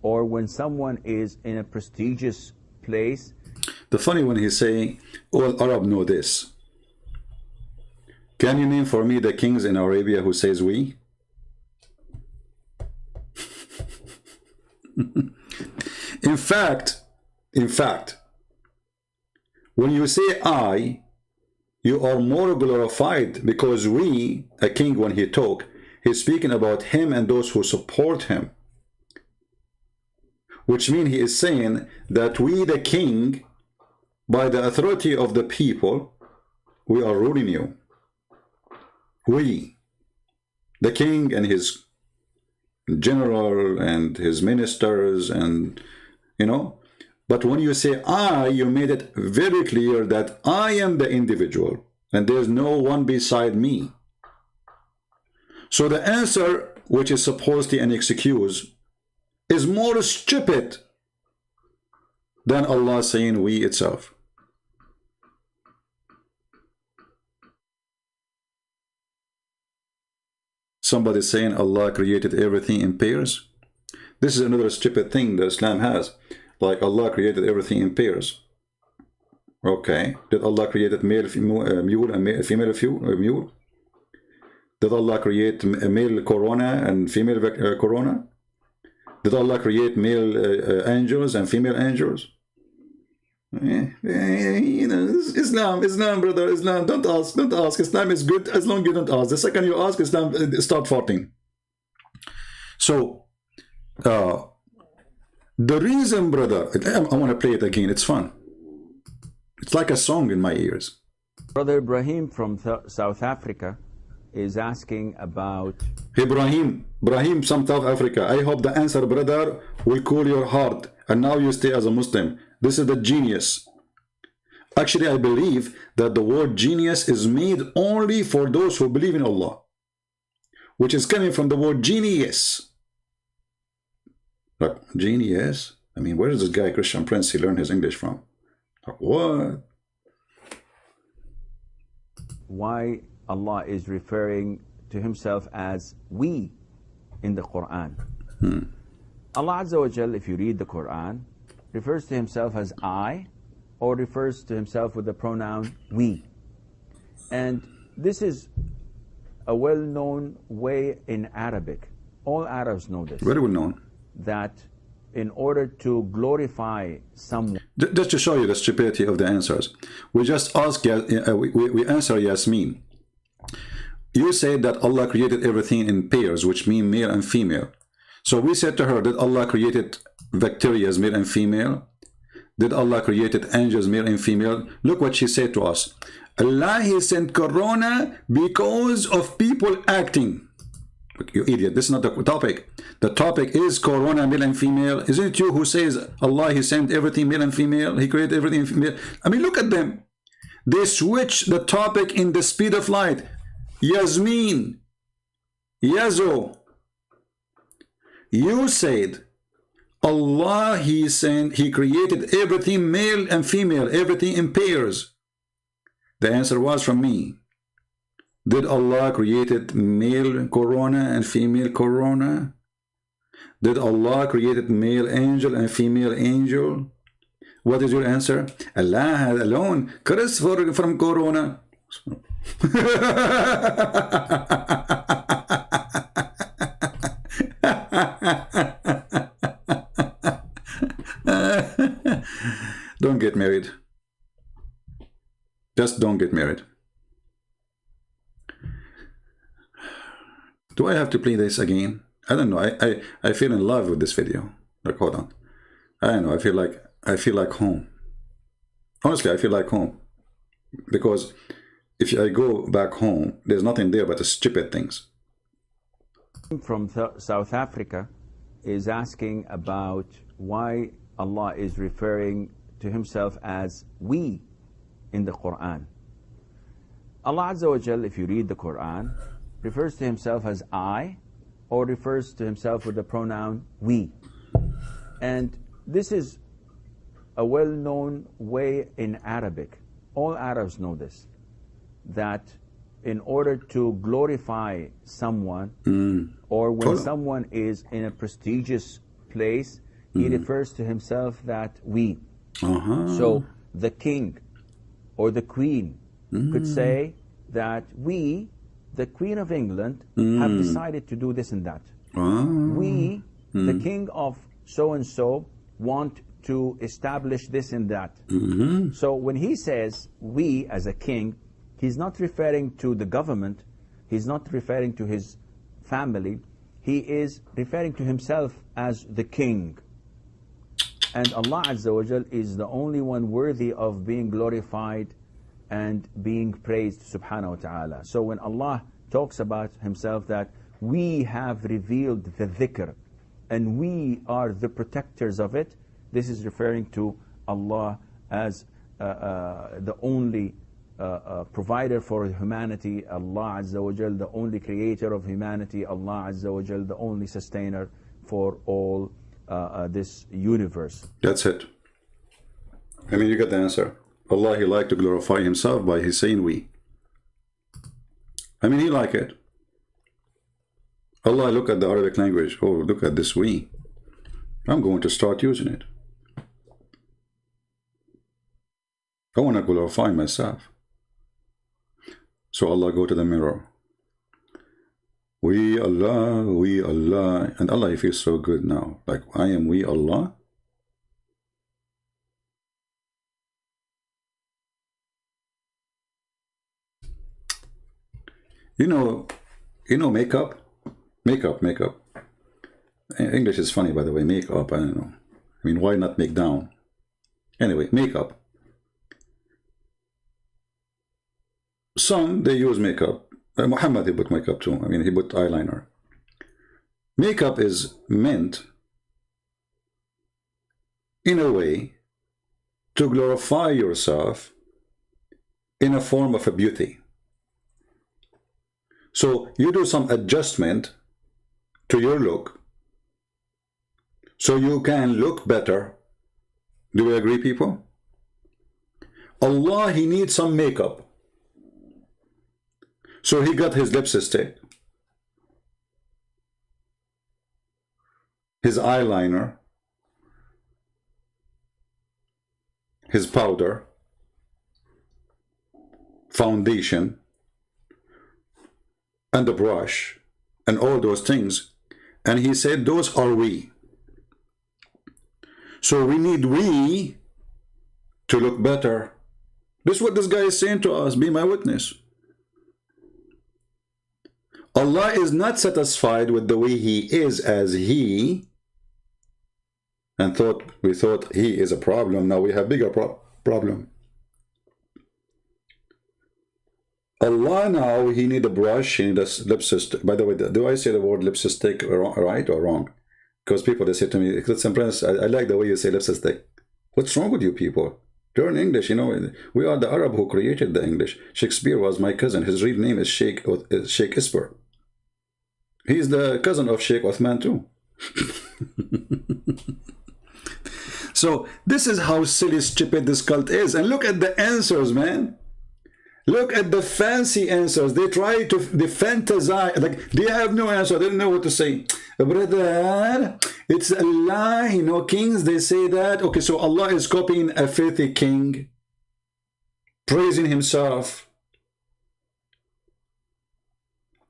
or when someone is in a prestigious place. The funny one he's saying, all Arab know this. Can you name for me the kings in Arabia who says we? In fact, when you say I, you are more glorified, because we, a king when he talk, he's speaking about him and those who support him. Which means he is saying that we, the king, by the authority of the people, we are ruling you. We, the king and his general and his ministers, and you know. But when you say I, you made it very clear that I am the individual and there's no one beside me. So the answer, which is supposedly an excuse, is more stupid than Allah saying we itself. Somebody saying Allah created everything in pairs. This is another stupid thing that Islam has. Like Allah created everything in pairs. Okay. Did Allah create male, mule, and female mule? Did Allah create a male corona and female corona? Did Allah create male angels and female angels? You know, Islam, brother, Islam. Don't ask. Islam is good as long as you don't ask. The second you ask, Islam start farting. So, the reason, brother, I want to play it again. It's fun. It's like a song in my ears. Brother Ibrahim from South Africa is asking about... Ibrahim from South Africa. I hope the answer, brother, will cool your heart. And now you stay as a Muslim. This is the genius. Actually, I believe that the word genius is made only for those who believe in Allah, which is coming from the word genius. Like, genius? I mean, where is this guy, Christian Prince, he learned his English from? Like, what? Why Allah is referring to himself as we in the Quran. Allah Azza wa Jal, if you read the Quran, refers to himself as I, or refers to himself with the pronoun we. And this is a well-known way in Arabic. All Arabs know this. Very well known. That in order to glorify someone... Just to show you the stupidity of the answers, we just ask, we answer Yasmin. You said that Allah created everything in pairs, which mean male and female. So we said to her, did Allah created bacteria as male and female? Did Allah created angels male and female? Look what she said to us. Allah he sent Corona because of people acting. You idiot, this is not the topic. The topic is Corona male and female. Isn't it you who says Allah he sent everything male and female? He created everything female. I mean, look at them. They switch the topic in the speed of light. Yasmin, Yazo, you said Allah he sent, he created everything male and female, everything in pairs. The answer was from me. Did Allah created male corona and female corona? Did Allah created male angel and female angel? What is your answer? Allah alone cursed from corona. Don't get married. Just don't get married. Do I have to play this again? I don't know. I feel in love with this video. Like, hold on. I don't know. I feel like home. Honestly, I feel like home. Because if I go back home, there's nothing there but the stupid things. From South Africa is asking about why Allah is referring to himself as we in the Quran. Allah Azza wa Jal, if you read the Quran, refers to himself as I, or refers to himself with the pronoun we. And this is a well-known way in Arabic. All Arabs know this, that in order to glorify someone, or when someone is in a prestigious place, he refers to himself that we. So the king or the queen could say that we, the Queen of England, have decided to do this and that. We, the king of so-and-so, want to establish this and that. So when he says we as a king, he's not referring to the government, he's not referring to his family, he is referring to himself as the king. And Allah Azza wa Jal is the only one worthy of being glorified and being praised, subhanahu wa ta'ala. So when Allah talks about himself that we have revealed the dhikr and we are the protectors of it, this is referring to Allah as the only provider for humanity, Allah Azza wa Jal, the only creator of humanity, Allah Azza wa Jal, the only sustainer for all this universe. That's it. I mean, you get the answer. Allah, he liked to glorify himself by his saying we. I mean, he like it. Allah, look at the Arabic language. Oh, look at this we. I'm going to start using it. I want to glorify myself. So Allah, go to the mirror. We Allah, and Allah, he feels so good now. Like, I am we Allah. You know makeup? Makeup. English is funny, by the way. Makeup, I don't know. I mean, why not make down? Anyway, makeup. Some, they use makeup. Muhammad, he put makeup too. I mean, he put eyeliner. Makeup is meant, in a way, to glorify yourself in a form of a beauty. So you do some adjustment to your look so you can look better. Do we agree, people? Allah, he needs some makeup. So he got his lipstick, his eyeliner, his powder, foundation, and the brush, and all those things. And he said, those are we. So we need we to look better. This is what this guy is saying to us. Be my witness. Allah is not satisfied with the way he is as he, and we thought he is a problem. Now we have bigger problem. Allah now, he need a brush, he need a lipstick. By the way, do I say the word lipstick right or wrong? Because people, they say to me, I like the way you say lipstick. What's wrong with you people? Learn English, you know. We are the Arab who created the English. Shakespeare was my cousin. His real name is Sheikh Isper. He's the cousin of Sheikh Uthman too. So this is how silly, stupid this cult is. And look at the answers, man. Look at the fancy answers. They try to fantasize, like they have no answer. They don't know what to say. Brother, it's a lie. You know, kings, they say that. Okay, so Allah is copying a filthy king, praising himself.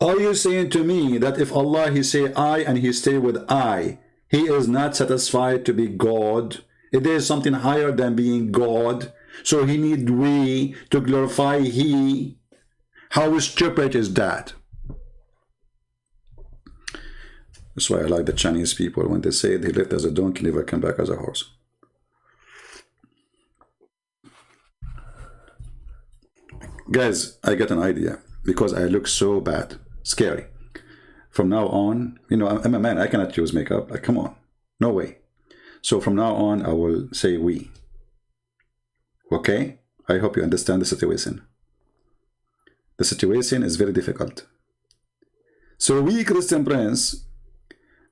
Are you saying to me that if Allah, he say I and he stay with I, he is not satisfied to be God? If there is something higher than being God, so he need we to glorify he? How stupid is that? That's why I like the Chinese people when they say they lived as a donkey, never come back as a horse. Guys, I got an idea because I look so bad, scary. From now on, you know, I'm a man, I cannot use makeup. Like, come on, no way. So from now on, I will say we. Okay? I hope you understand the situation. The situation is very difficult. So we Christian Prince,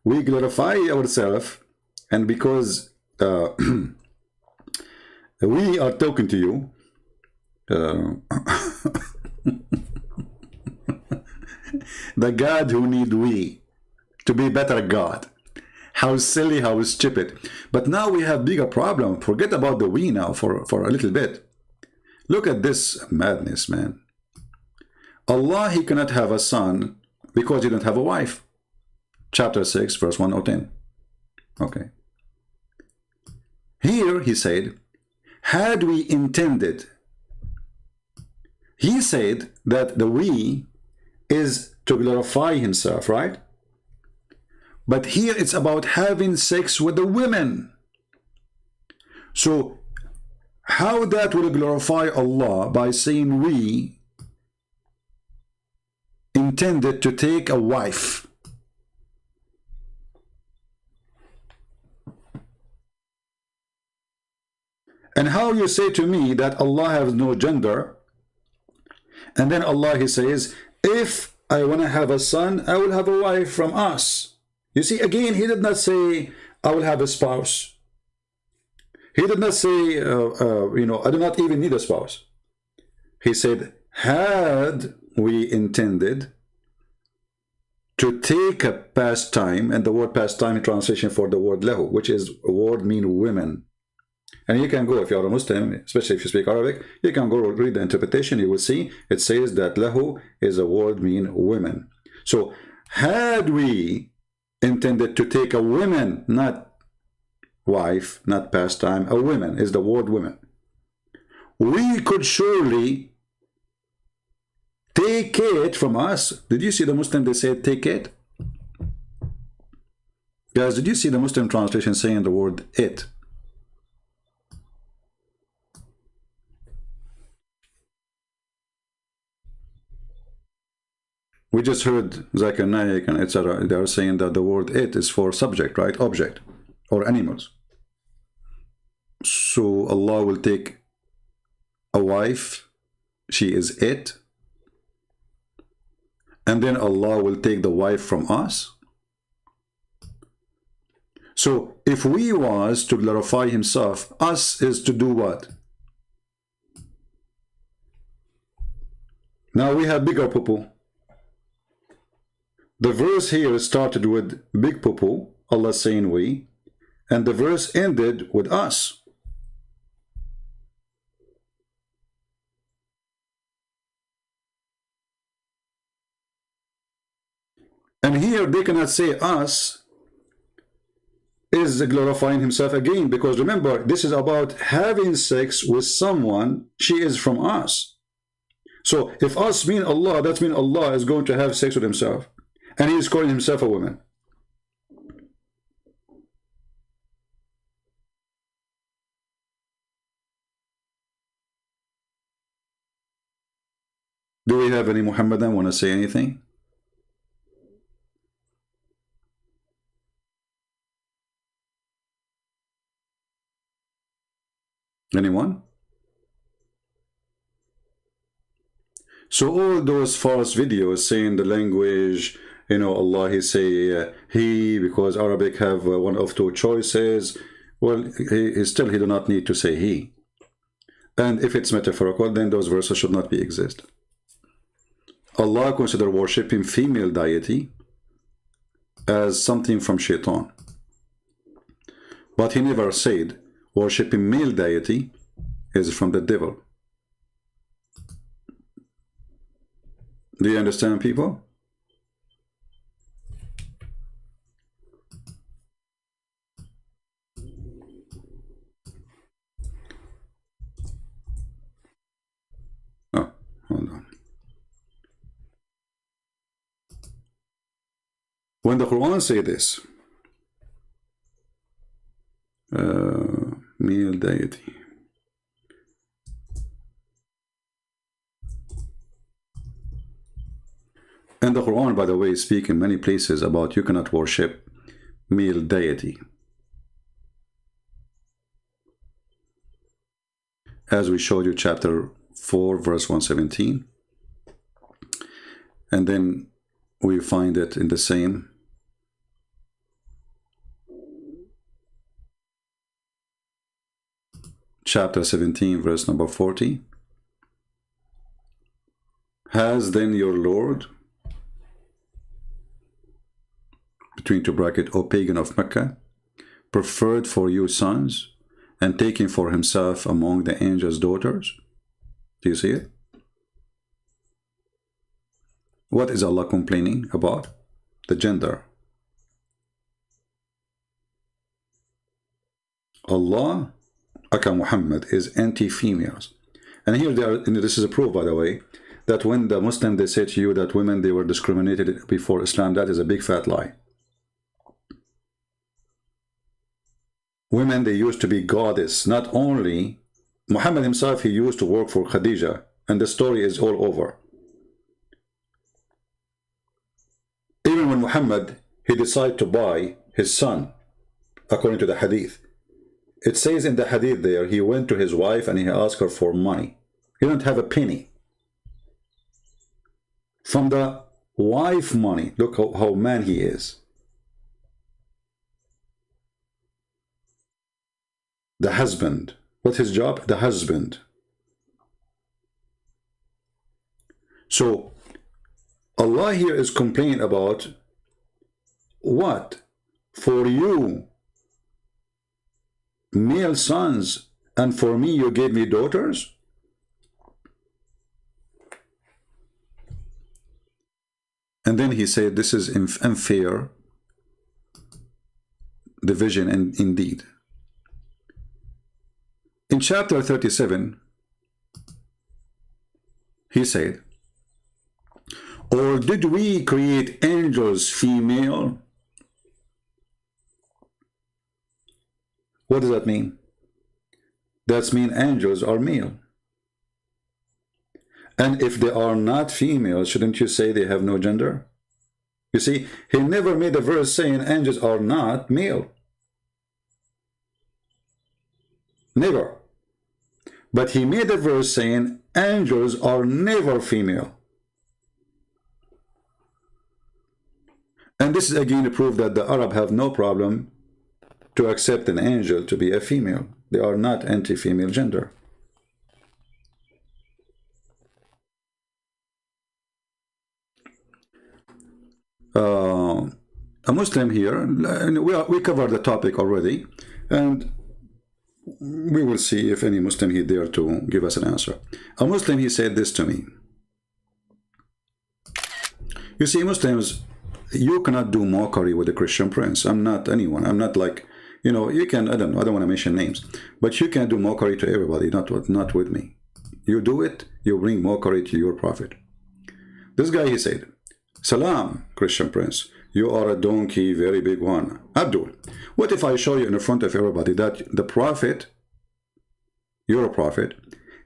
we glorify ourselves, and because we are talking to you, the God who need we to be better God. How silly, how stupid. But now we have bigger problem. Forget about the we now for a little bit. Look at this madness, man. Allah, he cannot have a son because he don't have a wife. Chapter 6, verse 1 or 10. Okay. Here he said, had we intended, he said that the we is to glorify himself, right? But here it's about having sex with the women. So how that will glorify Allah by saying we intended to take a wife? And how you say to me that Allah has no gender, and then Allah, he says, if I want to have a son, I will have a wife from us. You see, again, he did not say, I will have a spouse. He did not say, you know, I do not even need a spouse. He said, had we intended to take a pastime, and the word pastime in translation for the word lahu, which is a word mean women. And you can go, if you are a Muslim, especially if you speak Arabic, you can go read the interpretation. You will see it says that lahu is a word mean women. So had we intended to take a woman, not wife, not pastime, a woman is the word women, we could surely take it from us. Did you see the Muslim, they said take it? Guys, did you see the Muslim translation saying the word it? We just heard Zakir, Naik, and etc. They are saying that the word it is for subject, right? Object or animals. So Allah will take a wife, she is it, and then Allah will take the wife from us. So if we was to glorify himself, us is to do what? Now we have bigger poo-poo. The verse here started with big poo-poo, Allah saying we, and the verse ended with us. And here they cannot say us is glorifying himself again, because remember, this is about having sex with someone, she is from us. So if us mean Allah, that means Allah is going to have sex with himself. And he is calling himself a woman. Do we have any Muhammadan want to say anything? Anyone? So all those false videos saying the language, you know, Allah, he say he, because Arabic have one of two choices. Well, he do not need to say he. And if it's metaphorical, then those verses should not be exist. Allah considered worshipping female deity as something from shaitan. But he never said worshipping male deity is from the devil. Do you understand, people? Oh, hold on. When the Quran say this, male deity, and the Quran, by the way, speaks in many places about you cannot worship male deity. As we showed you, chapter 4, verse 117. And then we find it in the same chapter 17, verse number 40. Has then your Lord, between two brackets, O pagan of Mecca, preferred for you sons and taken for himself among the angels' daughters? Do you see it? What is Allah complaining about? The gender. Allah, aka Muhammad, is anti-females. And here they are, and this is a proof, by the way, that when the Muslims, they say to you that women, they were discriminated before Islam, that is a big fat lie. Women, they used to be goddess. Not only Muhammad himself, he used to work for Khadija, and the story is all over. Even when Muhammad, he decided to buy his son, according to the hadith, it says in the hadith there, he went to his wife and he asked her for money. He didn't have a penny. From the wife money, look how man he is. The husband. What's his job? The husband. So, Allah here is complaining about what? For you, male sons, and for me you gave me daughters? And then he said this is unfair division, and indeed. In chapter 37, he said, or did we create angels female? What does that mean? That means angels are male. And if they are not female, shouldn't you say they have no gender? You see, he never made a verse saying angels are not male. Never. But he made a verse saying angels are never female. And this is again a proof that the Arab have no problem to accept an angel to be a female. They are not anti-female gender. A Muslim here, we covered the topic already, and we will see if any Muslim here dare to give us an answer. A Muslim, he said this to me. You see, Muslims, you cannot do mockery with a Christian prince. I'm not anyone. I'm not like, you know, you can, I don't want to mention names, but you can do mockery to everybody, not with me. You do it, you bring mockery to your prophet. This guy, he said, Salam, Christian prince, you are a donkey, very big one. Abdul, what if I show you in front of everybody that the prophet, you're a prophet,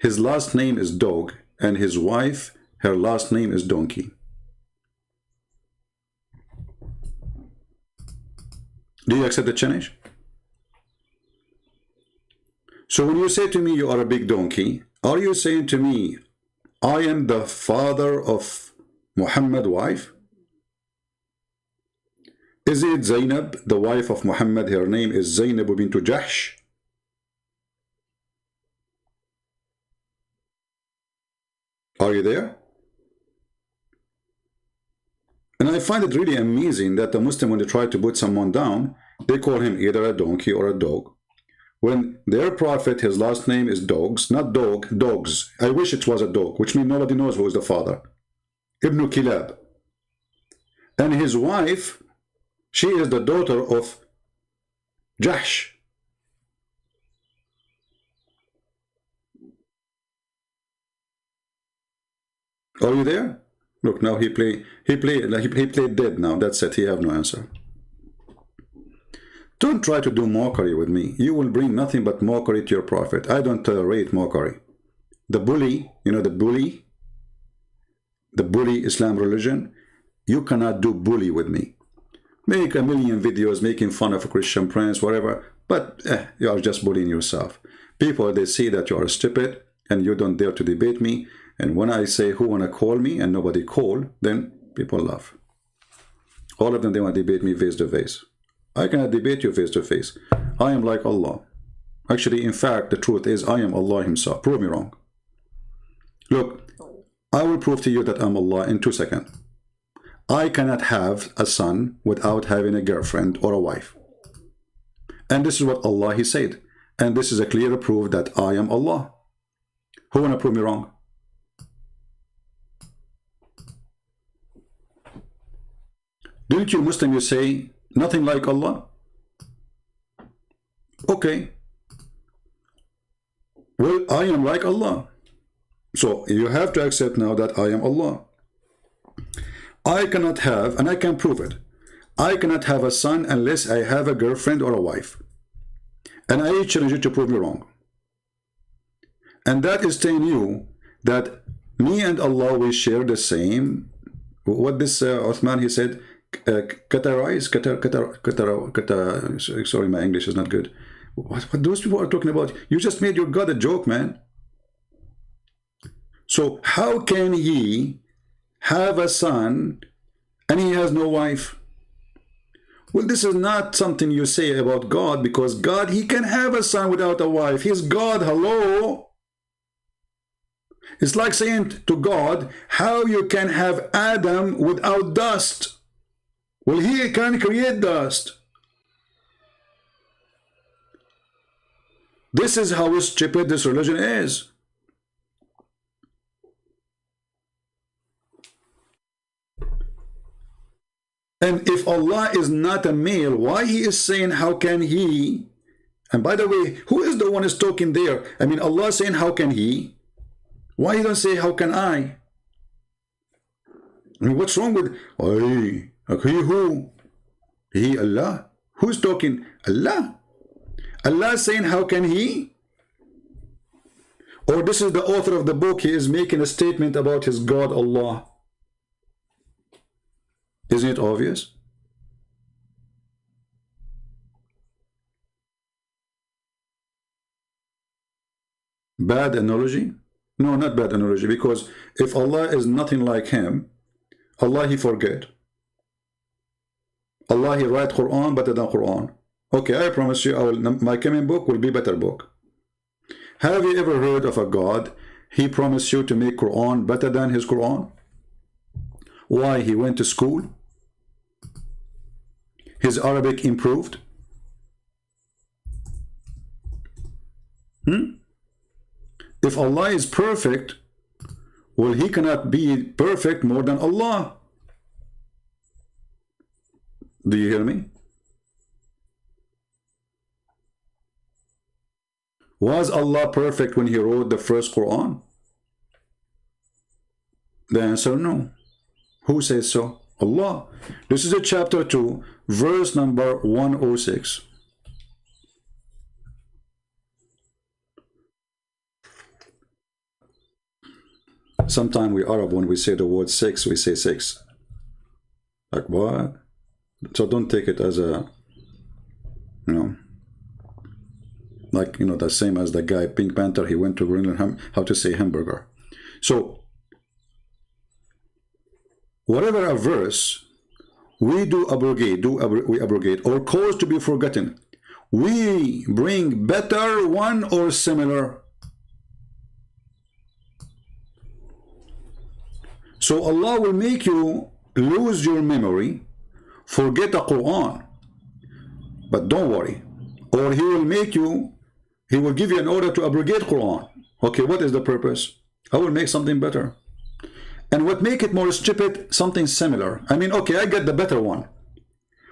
his last name is dog, and his wife, her last name is donkey? Do you accept the challenge? So when you say to me you are a big donkey, are you saying to me, I am the father of Muhammad's wife? Is it Zainab, the wife of Muhammad, her name is Zainab bint Jahsh? Are you there? And I find it really amazing that the Muslim, when they try to put someone down, they call him either a donkey or a dog. When their prophet, his last name is Dogs, not dog, dogs. I wish it was a dog, which means nobody knows who is the father. Ibn Kilab. And his wife, she is the daughter of Jahsh. Are you there? Look, now he played dead now. That's it. He have no answer. Don't try to do mockery with me. You will bring nothing but mockery to your prophet. I don't tolerate mockery. The bully, you know, the bully Islam religion, you cannot do bully with me. Make a million videos making fun of a Christian prince, whatever, but you are just bullying yourself. People, they see that you are stupid and you don't dare to debate me. And when I say who wanna call me and nobody call, then people laugh. All of them, they want to debate me face to face. I cannot debate you face to face. I am like Allah. Actually, in fact, the truth is I am Allah himself. Prove me wrong. Look, I will prove to you that I'm Allah in 2 seconds. I cannot have a son without having a girlfriend or a wife. And this is what Allah, he said. And this is a clear proof that I am Allah. Who wanna prove me wrong? Didn't you Muslim, you say nothing like Allah? Okay. Well, I am like Allah. So you have to accept now that I am Allah. I cannot have, and I can prove it, I cannot have a son unless I have a girlfriend or a wife. And I challenge you to prove me wrong. And that is telling you that me and Allah, we share the same, what this Uthman, he said, sorry, my English is not good. What those people are talking about? You just made your God a joke, man. So how can he have a son and he has no wife? Well, this is not something you say about God, because God, he can have a son without a wife. He's God, hello. It's like saying to God, how you can have Adam without dust? Well, he can create dust. This is how stupid this religion is. And if Allah is not a male, why he is saying how can he? And by the way, who is the one who's talking there? I mean, Allah saying how can he? Why he don't say how can I? I mean, what's wrong with he who? He, Allah. Who's talking? Allah. Allah saying how can he? Or this is the author of the book, he is making a statement about his God Allah. Isn't it obvious? Bad analogy? No, not bad analogy, because if Allah is nothing like him, Allah he forget. Allah he write Quran better than Quran. Okay, I promise you, my coming book will be better book. Have you ever heard of a God, he promised you to make Quran better than his Quran? Why? He went to school? His Arabic improved? If Allah is perfect, well, he cannot be perfect more than Allah. Do you hear me? Was Allah perfect when he wrote the first Quran? The answer, no. Who says so? Allah. This is a chapter 2, verse number 106. Sometimes we Arab, when we say the word six, we say six. Like what? So don't take it as a, you know, like, you know, the same as the guy, Pink Panther, he went to learn how to say hamburger. So, whatever a verse, we do abrogate, we abrogate, or cause to be forgotten. We bring better one or similar. So Allah will make you lose your memory, forget the Quran. But don't worry. Or He will make you, He will give you an order to abrogate Quran. Okay, what is the purpose? I will make something better. And what make it more stupid? Something similar. I mean, okay, I get the better one.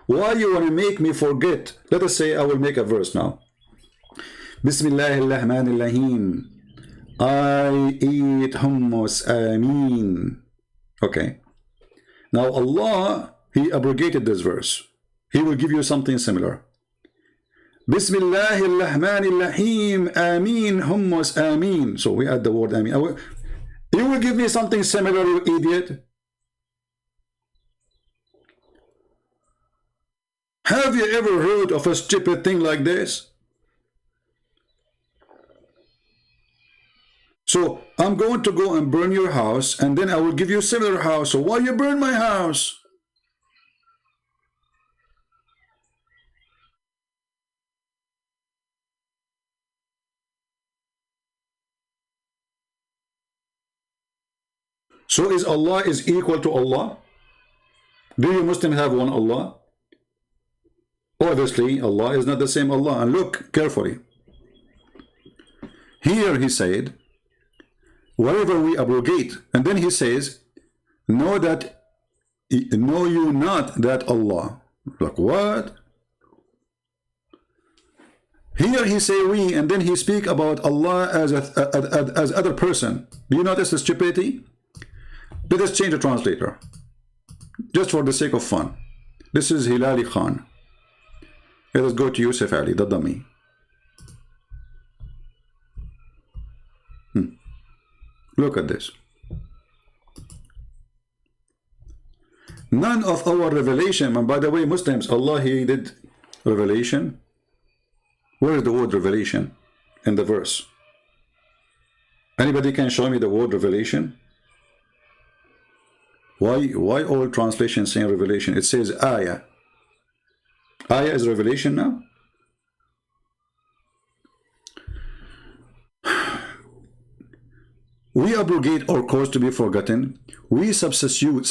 Why you want to make me forget? Let us say I will make a verse now. Bismillahirrahmanirrahim. I eat hummus. Ameen. Okay. Now Allah, He abrogated this verse. He will give you something similar. Bismillahirrahmanirrahim. Ameen. Hummus. Ameen. So we add the word Ameen. You will give me something similar, you idiot. Have you ever heard of a stupid thing like this? So I'm going to go and burn your house, and then I will give you a similar house. So why you burn my house? So is Allah is equal to Allah? Do you Muslims have one Allah? Obviously, Allah is not the same Allah. And look carefully. Here He said, wherever we abrogate, and then He says, know you not that Allah. Like what? Here He say we, and then He speak about Allah as other person. Do you notice the stupidity? Let us change the translator, just for the sake of fun. This is AliKhan. Let us go to Yusuf Ali, the dummy. Look at this. None of our revelation, and by the way, Muslims, Allah, He did revelation. Where is the word revelation in the verse? Anybody can show me the word revelation? Why all translations saying revelation? It says ayah. Ayah is revelation now? We abrogate or cause to be forgotten. We substitute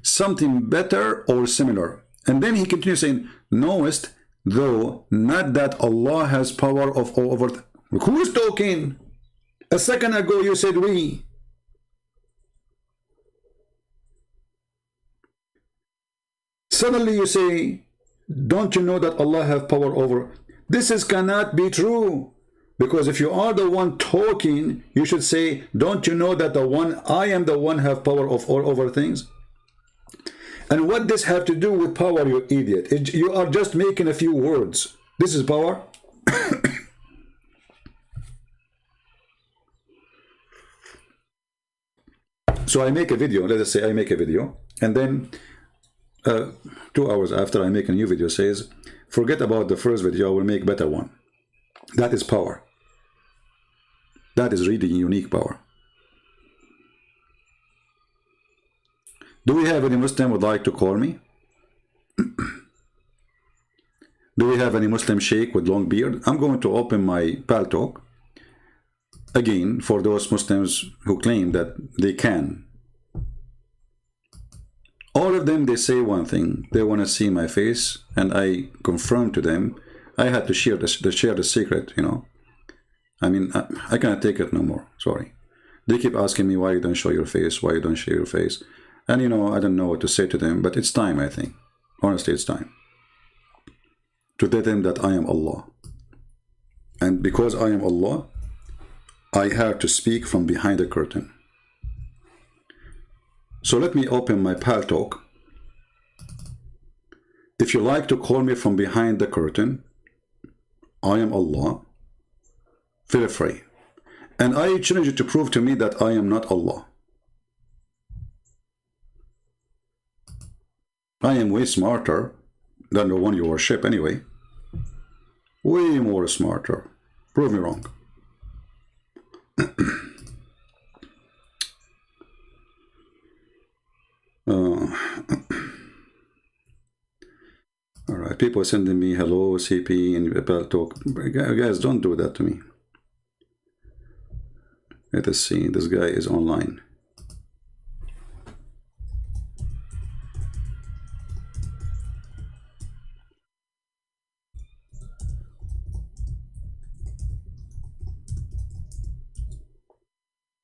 something better or similar. And then He continues saying, knowest though not that Allah has power of over. Who is talking? A second ago you said we. Suddenly you say, don't you know that Allah have power over? This cannot be true. Because if you are the one talking, you should say, don't you know that I am the one have power of all over things? And what this have to do with power, you idiot? You are just making a few words. This is power. So I make a video, let us say I make a video, and then 2 hours after I make a new video says, forget about the first video, I will make better one. That is power. That is really unique power. Do we have any Muslim would like to call me? Do we have any Muslim sheikh with long beard? I'm going to open my Pal Talk. Again, for those Muslims who claim that they can. All of them, they say one thing. They want to see my face, and I confirm to them. I had to share the secret, you know. I mean, I cannot take it no more. Sorry. They keep asking me why you don't show your face, why you don't share your face. And, you know, I don't know what to say to them, but it's time, I think. Honestly, it's time to tell them that I am Allah. And because I am Allah, I have to speak from behind the curtain. So let me open my Pal Talk. If you like to call me from behind the curtain, I am Allah. Feel free. And I challenge you to prove to me that I am not Allah. I am way smarter than the one you worship anyway. Way more smarter. Prove me wrong. Alright, people are sending me hello, CP, and Pal Talk. Guys, don't do that to me. Let us see, this guy is online.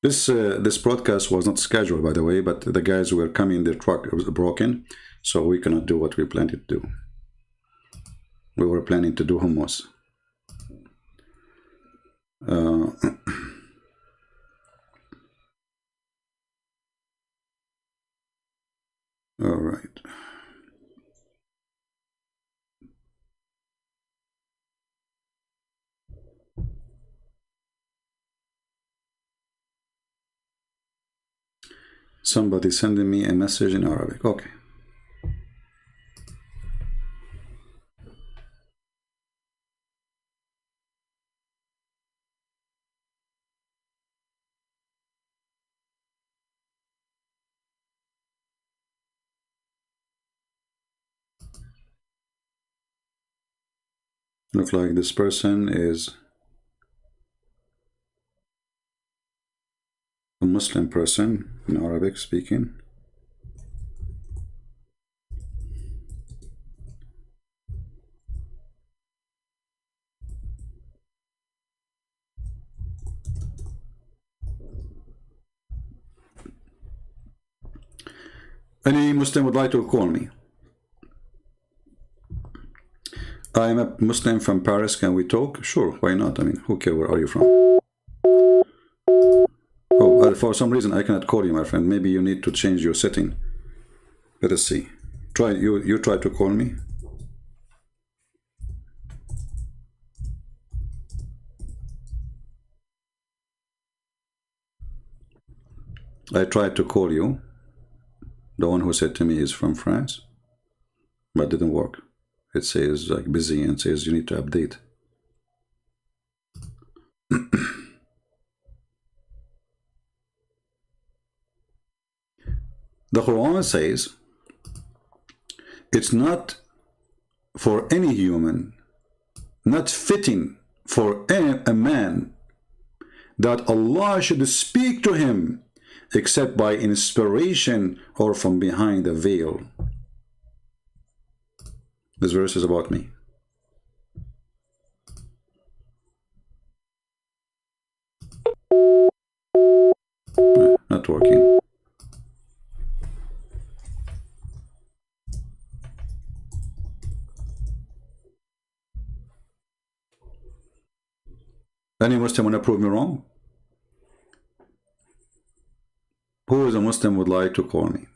This broadcast was not scheduled, by the way, but the guys who were coming, their truck was broken, so we cannot do what we planned to do. We were planning to do hummus. All right. Somebody sending me a message in Arabic. Okay. Look like this person is a Muslim person in Arabic speaking. Any Muslim would like to call me? I am a Muslim from Paris. Can we talk? Sure, why not? I mean, who cares? Where are you from? Oh, for some reason I cannot call you, my friend. Maybe you need to change your setting. Let us see. Try you try to call me. I tried to call you. The one who said to me is from France, but it didn't work. It says like busy and says you need to update. The Quran says it's not for any human, not fitting for a man that Allah should speak to him except by inspiration or from behind a veil. This verse is about me. Not working. Any Muslim want to prove me wrong? Who is a Muslim would like to call me?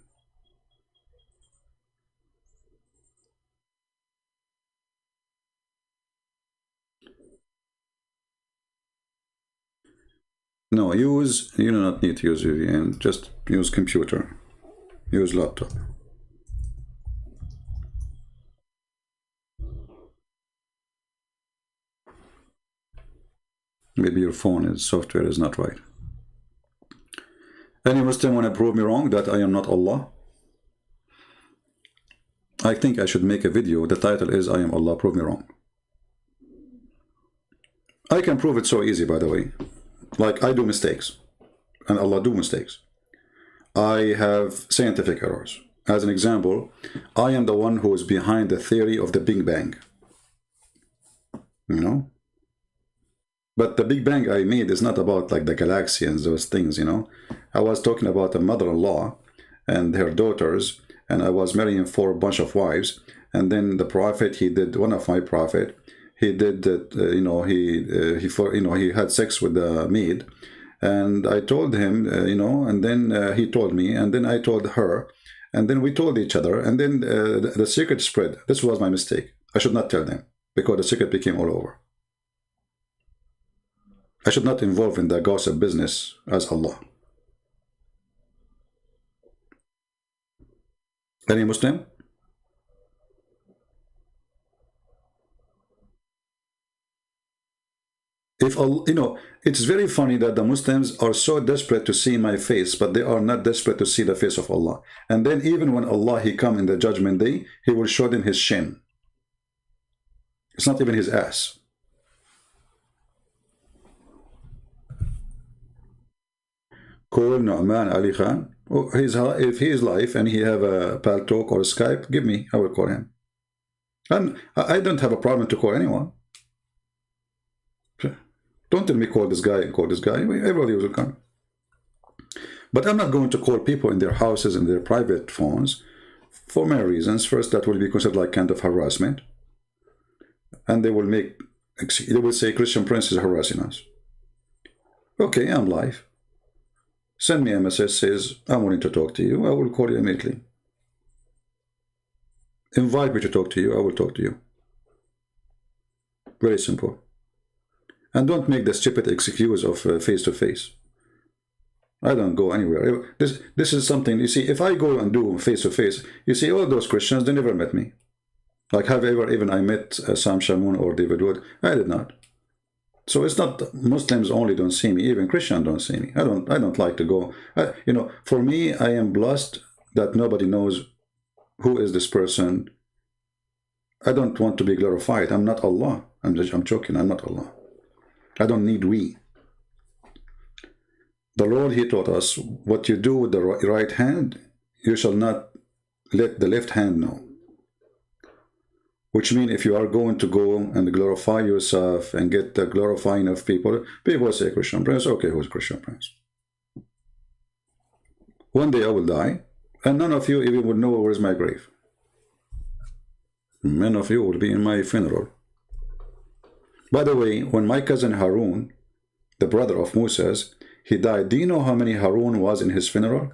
No, you do not need to use VPN, just use computer, use laptop. Maybe your software is not right. Any Muslim want to prove me wrong that I am not Allah? I think I should make a video. The title is I am Allah, prove me wrong. I can prove it so easy, by the way. Like I do mistakes and Allah do mistakes. I have scientific errors. As an example, I am the one who is behind the theory of the Big Bang. You know? But the Big Bang I made is not about like the galaxy and those things, you know. I was talking about a mother-in-law and her daughters, and I was marrying for a bunch of wives, and then the prophet, he did, one of my prophet, he did that, he had sex with the maid, and I told him, and then he told me, and then I told her, and then we told each other, and then the secret spread. This was my mistake. I should not tell them, because the secret became all over. I should not involve in the gossip business as Allah. Any Muslim? If it's very funny that the Muslims are so desperate to see my face, but they are not desperate to see the face of Allah. And then even when Allah, he come in the judgment day, he will show them his shin. It's not even his ass. Call Nu'man AliKhan. Oh, if he is live and he have a Paltalk or a Skype, give me, I will call him. And I don't have a problem to call anyone. Don't tell me call this guy and call this guy. Everybody will come. But I'm not going to call people in their houses and their private phones for many reasons. First, that will be considered like kind of harassment. And they will say Christian Prince is harassing us. Okay, I'm live. Send me a message, says, I'm willing to talk to you. I will call you immediately. Invite me to talk to you. I will talk to you. Very simple. And don't make the stupid excuse of face-to-face. I don't go anywhere. This is something, you see, if I go and do face-to-face, you see, all those Christians, they never met me. Like, have ever even I met Sam Shamoun or David Wood? I did not. So it's not Muslims only don't see me, even Christians don't see me. I don't like to go. You know, for me, I am blessed that nobody knows who is this person. I don't want to be glorified. I'm not Allah. I'm joking. I'm not Allah. I don't need we. The Lord, He taught us, what you do with the right hand, you shall not let the left hand know. Which means if you are going to go and glorify yourself and get the glorifying of people, people say Christian Prince, okay, who's Christian Prince? One day I will die, and none of you even would know where is my grave. None of you will be in my funeral. By the way, when my cousin Harun, the brother of Moses, he died, do you know how many Harun was in his funeral?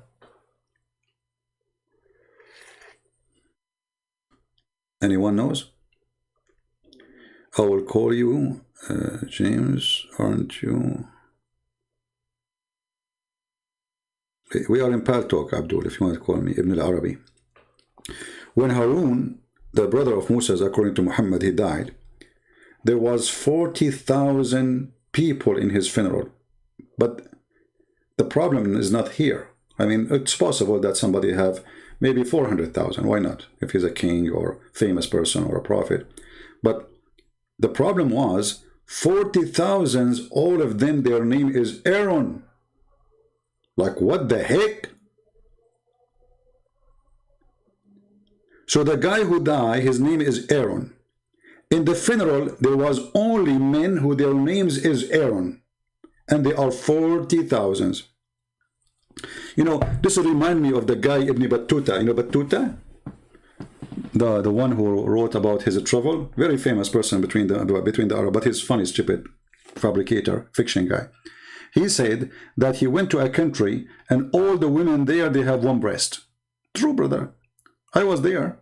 Anyone knows? I will call you, James, aren't you? We are in Pal Talk, Abdul, if you want to call me, Ibn al-Arabi. When Harun, the brother of Moses, according to Muhammad, he died, there was 40,000 people in his funeral. But the problem is not here. I mean, it's possible that somebody have maybe 400,000. Why not? If he's a king or famous person or a prophet. But the problem was 40,000, all of them, their name is Aaron. Like, what the heck? So the guy who died, his name is Aaron. In the funeral, there was only men who their names is Aaron. And they are 40,000. You know, this will remind me of the guy Ibn Battuta. You know Battuta? The one who wrote about his travel. Very famous person between the Arab, but he's funny, stupid fabricator, fiction guy. He said that he went to a country and all the women there, they have one breast. True, brother. I was there.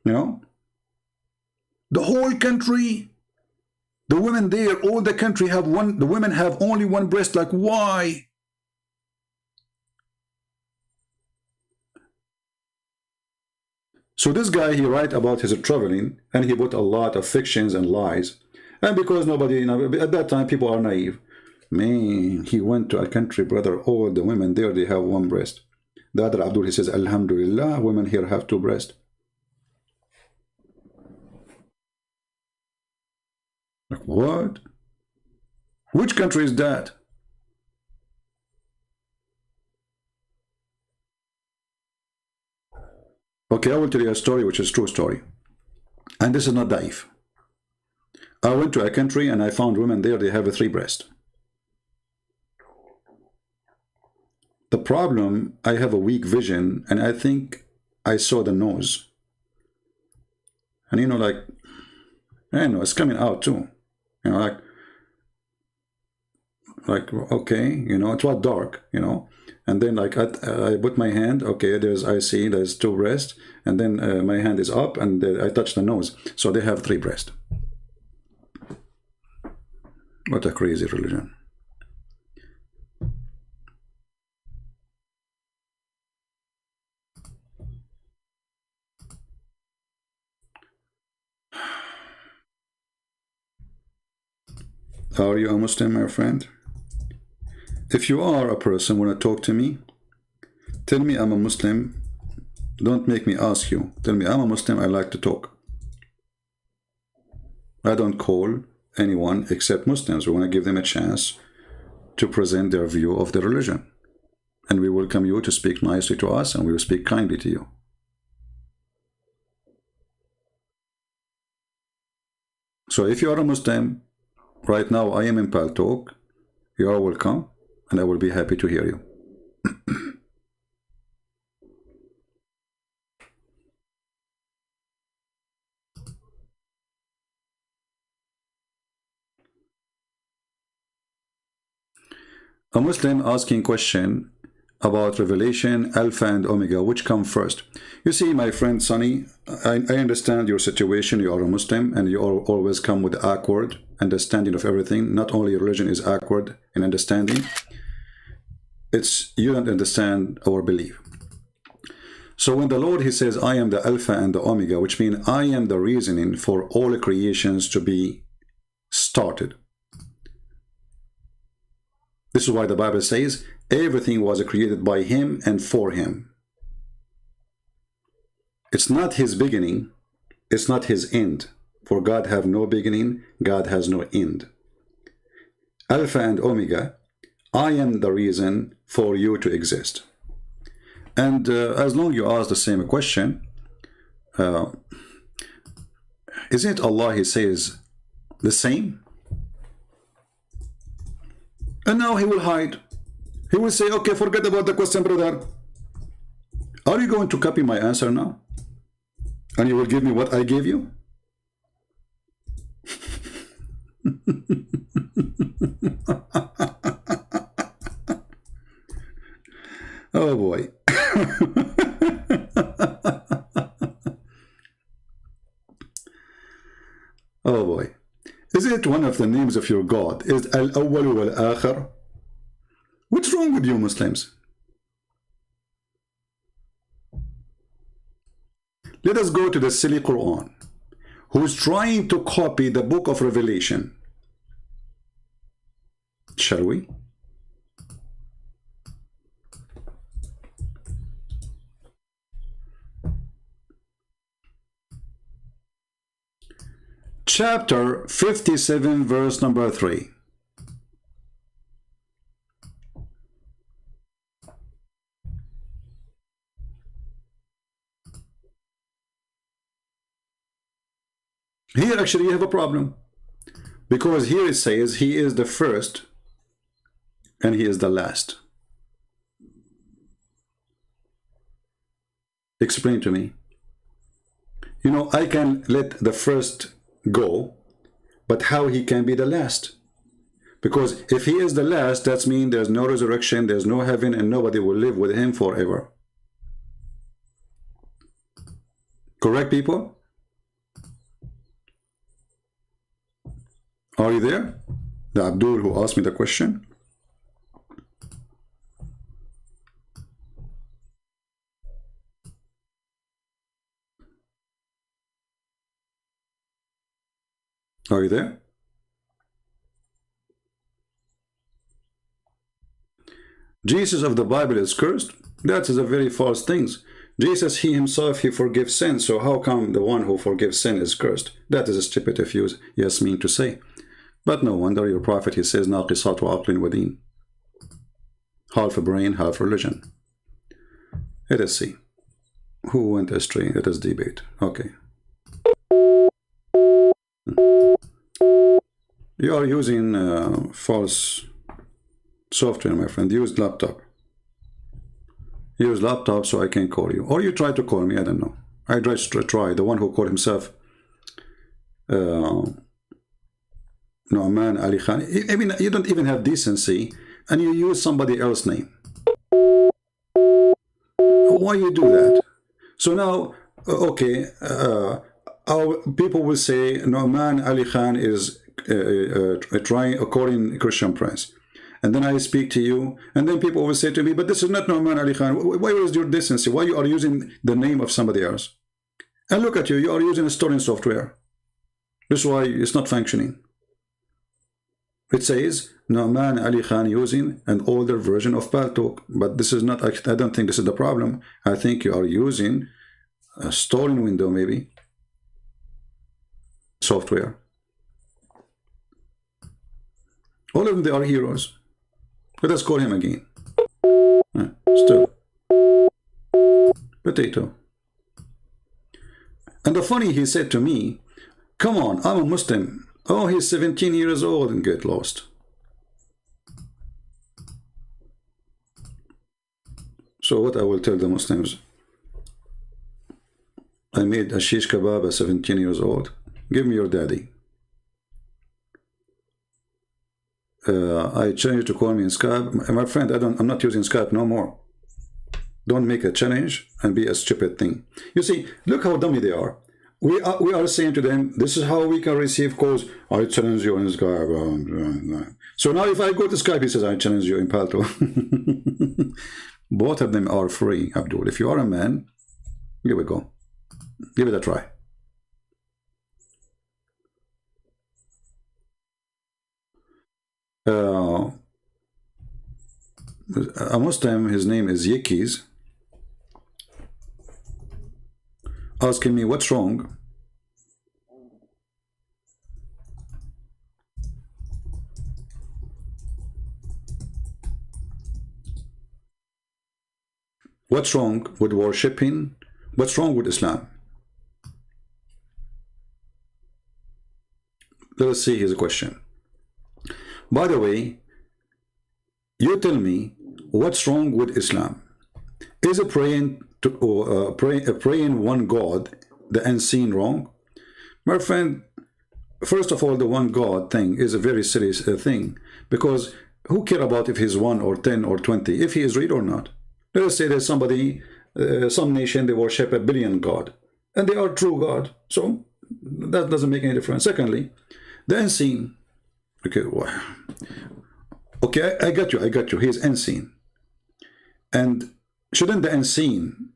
You know? The whole country, the women there, all the country have one, the women have only one breast. Like, why? So this guy, he write about his traveling, and he put a lot of fictions and lies. And because nobody, you know, at that time, people are naive. Man, he went to a country, brother, all the women there, they have one breast. The other Abdul, he says, Alhamdulillah, women here have two breasts. Like, what? Which country is that? Okay, I will tell you a story which is a true story. And this is not daif. I went to a country and I found women there, they have a 3 breast. The problem, I have a weak vision and I think I saw the nose. And you know, like, I know, it's coming out too. You know, like, okay, you know, it was dark, you know. And then like I put my hand, okay, I see there's 2 breasts, and then my hand is up and I touch the nose. So they have 3 breasts. What a crazy religion. Are you a Muslim, my friend? If you are a person want to talk to me, tell me I'm a Muslim. Don't make me ask you. Tell me I'm a Muslim, I like to talk. I don't call anyone except Muslims. We want to give them a chance to present their view of the religion. And we welcome you to speak nicely to us, and we will speak kindly to you. So if you are a Muslim, right now I am in Pal Talk, you are welcome. and I will be happy to hear you. A Muslim asking question about revelation, Alpha and Omega, which come first? You see, my friend Sonny, I understand your situation. You are a Muslim and you always come with awkward understanding of everything. Not only religion is awkward in understanding, it's you don't understand our belief. So when the Lord, he says, I am the Alpha and the Omega, which means I am the reasoning for all creations to be started. This is why the Bible says everything was created by him and for him. It's not his beginning, it's not his end. For God have no beginning, God has no end. Alpha and Omega, I am the reason for you to exist. And as long as you ask the same question, isn't Allah, he says, the same? And now he will hide. He will say, okay, forget about the question, brother. Are you going to copy my answer now? And you will give me what I gave you? Oh boy. Oh boy. Is it one of the names of your God? Is Al-Awwal wal-Akhir? What's wrong with you Muslims? Let us go to the silly Quran, who's trying to copy the book of Revelation. Shall we? Chapter 57, verse number 3. Here actually you have a problem, because here it says he is the first and he is the last. Explain to me. You know, I can let the first go, but how he can be the last? Because if he is the last, that means there's no resurrection, there's no heaven, and nobody will live with him forever. Correct, people? Are you there? The Abdul who asked me the question. Are you there? Jesus of the Bible is cursed? That is a very false thing. Jesus, he himself, he forgives sin. So how come the one who forgives sin is cursed? That is stupid if you yes mean to say. But no wonder your prophet, he says, ناقصات وعقل ودين. Half a brain, half religion. Let us see. Who went astray? Let us debate. Okay. You are using false software, my friend. Use laptop. Use laptop so I can call you. Or you try to call me, I don't know. I just try. The one who called himself Nu'man AliKhan. I mean, you don't even have decency and you use somebody else's name. Why you do that? So now, okay, our people will say Nu'man AliKhan is trying according Christian Prince. And then I speak to you, and then people will say to me, but this is not Nu'man AliKhan. Why is your decency? Why you are using the name of somebody else? And look at you, you are using a storing software. This is why it's not functioning. It says Nu'man AliKhan using an older version of Paltalk, but this is not, I don't think this is the problem. I think you are using a stolen window, maybe, software. All of them, they are heroes. Let us call him again. Still. Potato. And the funny, he said to me, come on, I'm a Muslim. Oh, he's 17 years old and get lost. So what I will tell the Muslims, I made a shish kebab at 17 years old. Give me your daddy. I challenge you to call me in Skype. My friend, I'm not using Skype no more. Don't make a challenge and be a stupid thing. You see, look how dummy they are. We are saying to them, this is how we can receive calls. I challenge you in Skype. So now if I go to Skype, he says, I challenge you in Palto. Both of them are free, Abdul. If you are a man, here we go. Give it a try. A Muslim, his name is Yekis, asking me what's wrong. What's wrong with worshipping? What's wrong with Islam? Let us see his question. By the way, you tell me what's wrong with Islam. Is a praying one God, the unseen, wrong? My friend, first of all, the one God thing is a very serious thing, because who care about if he's 1 or 10 or 20, if he is real or not? Let us say there's somebody, some nation, they worship 1 billion God, and they are true God, so that doesn't make any difference. Secondly, the unseen. Okay, okay, I got you. He is unseen. And shouldn't the unseen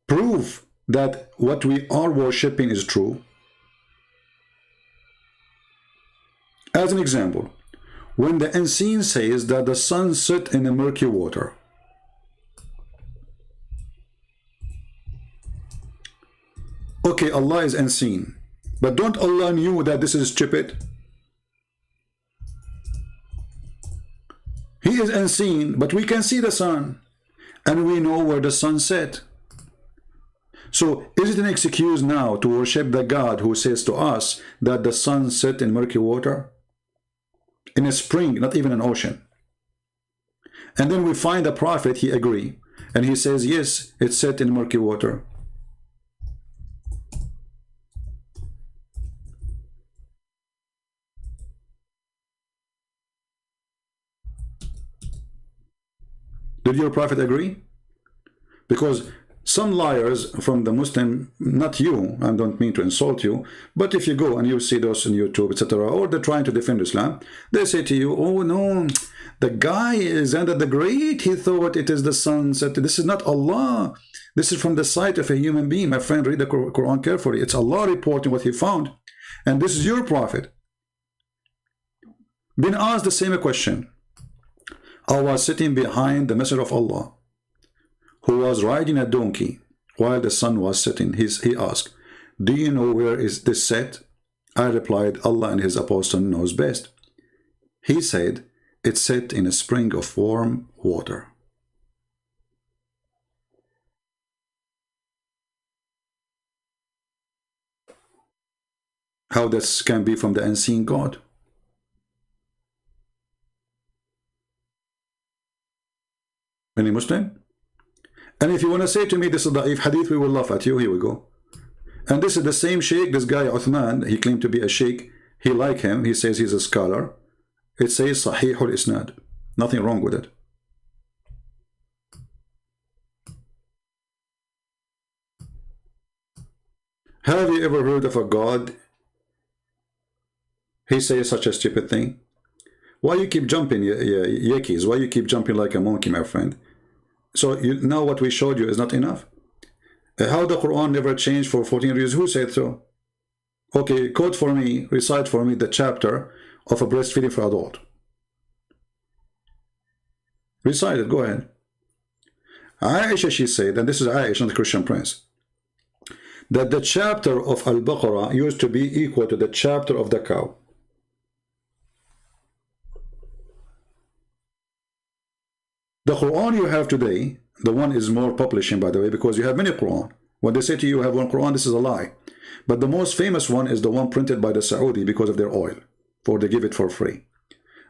prove that what we are worshipping is true? As an example, when the unseen says that the sun set in the murky water, okay, Allah is unseen, but don't Allah knew that this is stupid? He is unseen, but we can see the sun, and we know where the sun set. So is it an excuse now to worship the God who says to us that the sun set in murky water? In a spring, not even an ocean. And then we find a prophet, he agrees, and he says, yes, it's set in murky water. Did your prophet agree? Because some liars from the Muslim, not you, I don't mean to insult you, but if you go and you see those on YouTube, etc., or they're trying to defend Islam, they say to you, oh no, the guy is under the Great, he thought it is the sunset. This is not Allah. This is from the sight of a human being. My friend, read the Quran carefully. It's Allah reporting what he found. And this is your prophet. Been asked the same question. I was sitting behind the Messenger of Allah, who was riding a donkey while the sun was setting. He asked, do you know where is this set? I replied, Allah and his apostle knows best. He said, it's set in a spring of warm water. How this can be from the unseen God? Any Muslim? And if you want to say to me this is da'if hadith, we will laugh at you. Here we go. And this is the same sheikh, this guy Uthman, he claimed to be a sheikh. He like him, he says he's a scholar. It says Sahih al-Isnad. Nothing wrong with it. Have you ever heard of a God? He says such a stupid thing. Why you keep jumping, Yekis? Why you keep jumping like a monkey, my friend? So now what we showed you is not enough? How the Quran never changed for 14 years? Who said so? Okay, quote for me, recite for me the chapter of a breastfeeding for adult. Recite it, go ahead. Aisha, she said, and this is Aisha, not the Christian prince, that the chapter of Al-Baqarah used to be equal to the chapter of the cow. The Quran you have today, the one is more publishing, by the way, because you have many Quran. When they say to you have one Quran, this is a lie. But the most famous one is the one printed by the Saudi because of their oil, for they give it for free.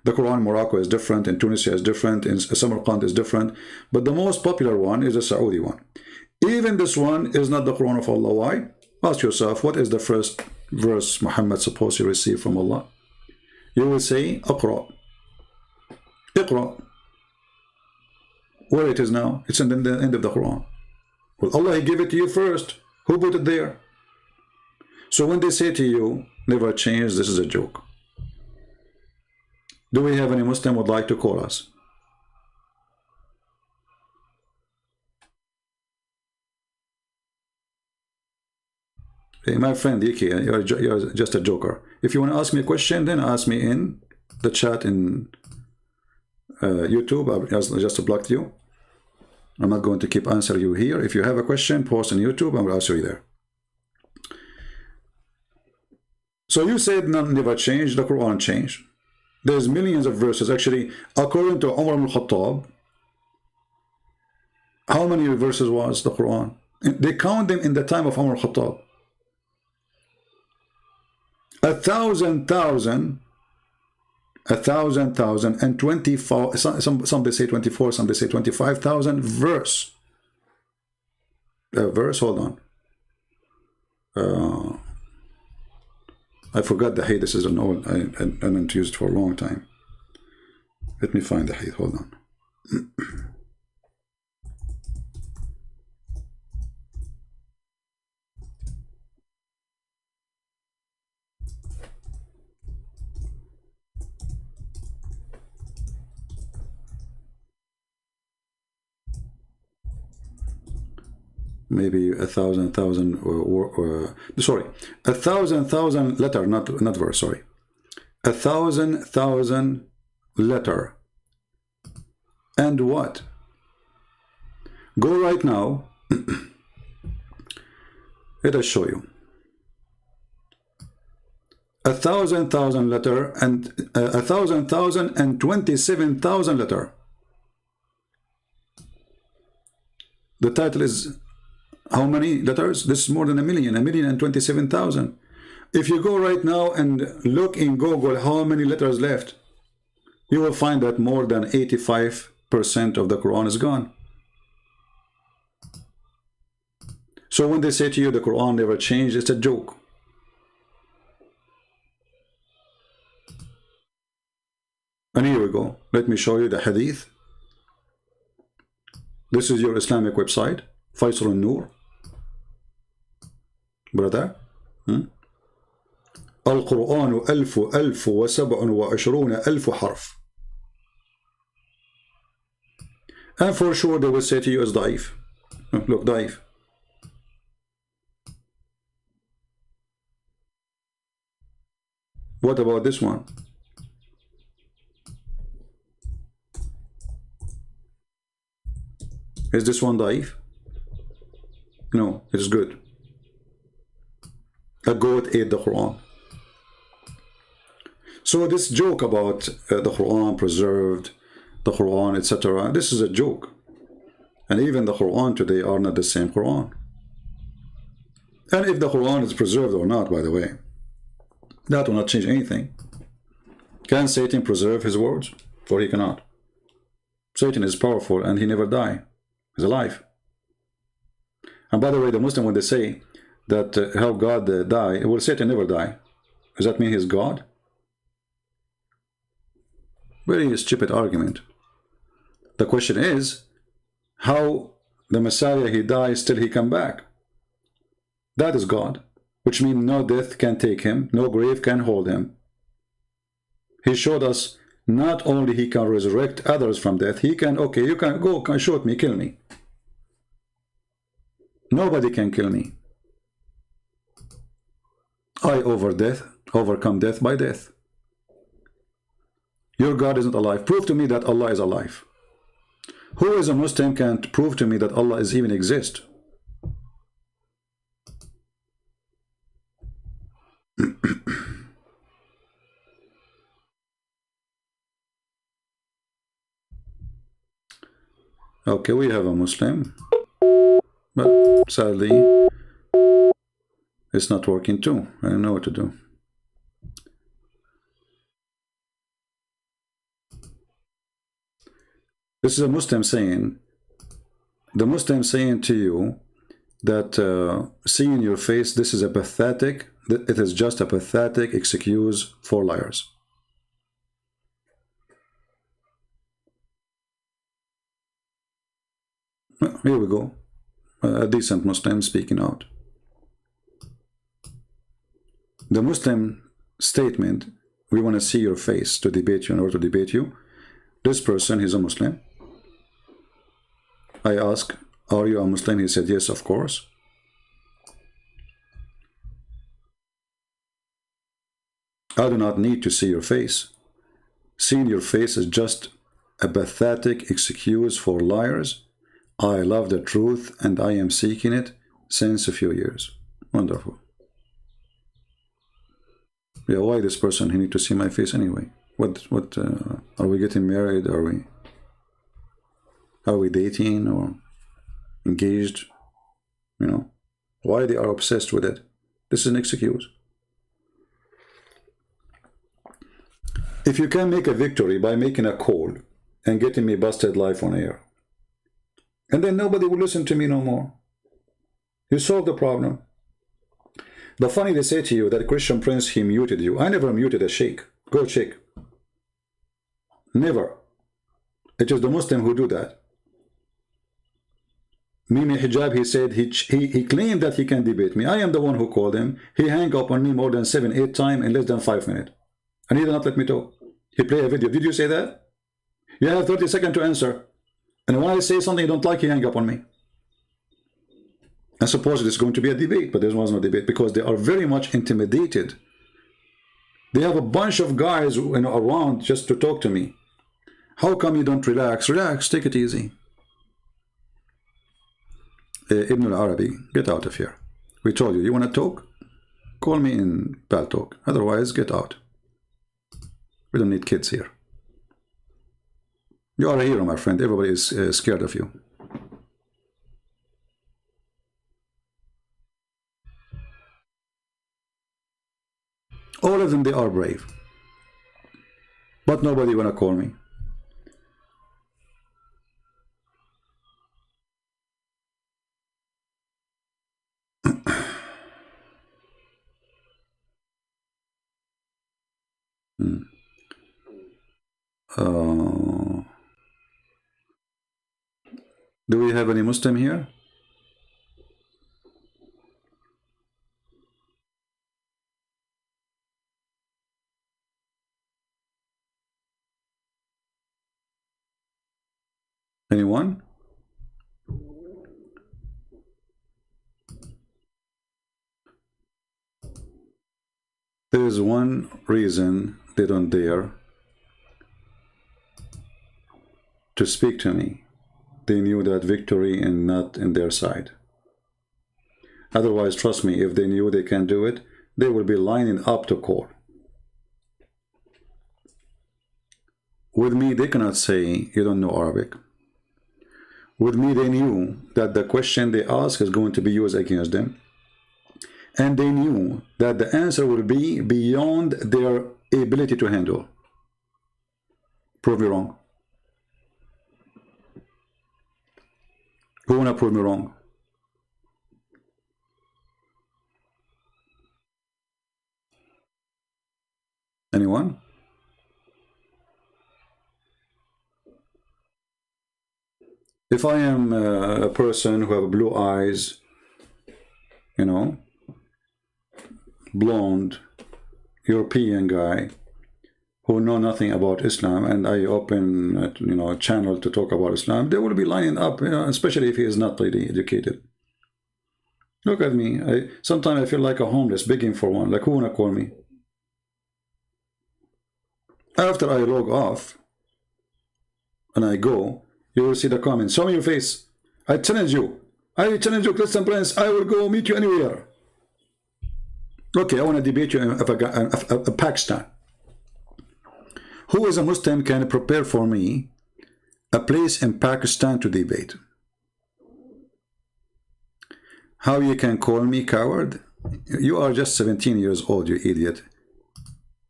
The Quran in Morocco is different, in Tunisia is different, in Samarkand is different, but the most popular one is the Saudi one. Even this one is not the Quran of Allah. Why? Ask yourself, what is the first verse Muhammad supposed to receive from Allah? You will say, Iqra. Iqra. Where it is now? It's in the end of the Quran. Well, Allah, He gave it to you first. Who put it there? So when they say to you, never change, this is a joke. Do we have any Muslim would like to call us? Hey, my friend Yiki, you're just a joker. If you want to ask me a question, then ask me in the chat in YouTube. I just blocked you. I'm not going to keep answering you here. If you have a question, post on YouTube, I will answer you there. So you said none never changed, the Quran changed. There's millions of verses. Actually, according to Umar ibn al-Khattab, how many verses was the Quran? They count them in the time of Umar al-Khattab. 1,000,000 and 24, some they say 24, some they say 25,000 verse. Hold on. I forgot the hadith. This is an old, I haven't used it for a long time. Let me find the hadith, hold on. Maybe 1,000 sorry, 1,000 letter, not verse, sorry. 1,000 letter. And what? Go right now. Let us show you. 1,000 letter and 1,000 and 27,000 letter. The title is how many letters? This is more than 1,027,000. If you go right now and look in Google how many letters left, you will find that more than 85% of the Quran is gone. So when they say to you the Quran never changed, it's a joke. And here we go. Let me show you the hadith. This is your Islamic website, Faisal al-Nur. Brother, القرآن 1,027 حرف. And for sure they will say to you it's ضعيف. Look, ضعيف. What about this one? Is this one ضعيف? No, it's good. A goat ate the Quran. So this joke about the Quran preserved, the Quran, etc., this is a joke. And even the Quran today are not the same Quran. And if the Quran is preserved or not, by the way, that will not change anything. Can Satan preserve his words? For he cannot. Satan is powerful and he never dies. He's alive. And by the way, the Muslim, when they say that how God die, will Satan never die? Does that mean he's God? Very stupid argument. The question is, how the Messiah, he dies, still he come back? That is God, which means no death can take him, no grave can hold him. He showed us not only he can resurrect others from death, he can, okay, you can go, can shoot me, kill me. Nobody can kill me. I overcome death by death. Your God isn't alive. Prove to me that Allah is alive. Who is a Muslim can't prove to me that Allah is even exist? Okay, we have a Muslim, but sadly it's not working too. I don't know what to do. This is a Muslim saying, the Muslim saying to you that seeing your face, this is a pathetic, it is just a pathetic excuse for liars. Here we go. A decent Muslim speaking out. The Muslim statement, we want to see your face to debate you, in order to debate you. This person, he's a Muslim. I ask, are you a Muslim? He said, yes, of course. I do not need to see your face. Seeing your face is just a pathetic excuse for liars. I love the truth and I am seeking it since a few years. Wonderful. Yeah, why this person? He need to see my face anyway. What are we getting married? Are we dating or engaged? You know, why they are obsessed with it? This is an excuse. If you can make a victory by making a call and getting me busted live on air, and then nobody will listen to me no more, you solve the problem. The funny, they say to you that Christian Prince, he muted you. I never muted a sheikh. Go check. Never. It is the Muslim who do that. Mimi Hijab, he said, he claimed that he can debate me. I am the one who called him. He hung up on me more than 7-8 times in less than 5 minutes. And he did not let me talk. He played a video. Did you say that? You have 30 seconds to answer. And when I say something you don't like, he hang up on me. I suppose it is going to be a debate, but there was no debate because they are very much intimidated. They have a bunch of guys, you know, around just to talk to me. How come you don't relax? Relax, take it easy. Ibn al-Arabi, get out of here. We told you, you want to talk? Call me in Pal Talk. Otherwise, get out. We don't need kids here. You are a hero, my friend. Everybody is scared of you. All of them, they are brave. But nobody wanna call me. Do we have any Muslim here? Anyone? There is one reason they don't dare to speak to me. They knew that victory is not in their side. Otherwise, trust me, if they knew they can do it, they will be lining up to call. With me, they cannot say, you don't know Arabic. With me, they knew that the question they ask is going to be used against them. And they knew that the answer will be beyond their ability to handle. Prove me wrong. Who wanna prove me wrong? Anyone? If I am a person who have blue eyes, you know, blonde, European guy, who know nothing about Islam, and I open a channel to talk about Islam, they will be lining up, especially if he is not really educated. Look at me. Sometimes I feel like a homeless begging for one. Like, who wanna call me? After I log off and I go, you will see the comments. Show me your face. I challenge you. I challenge you, Christian Prince. I will go meet you anywhere. Okay, I want to debate you in Pakistan. Who is a Muslim can prepare for me a place in Pakistan to debate? How you can call me coward? You are just 17 years old, you idiot.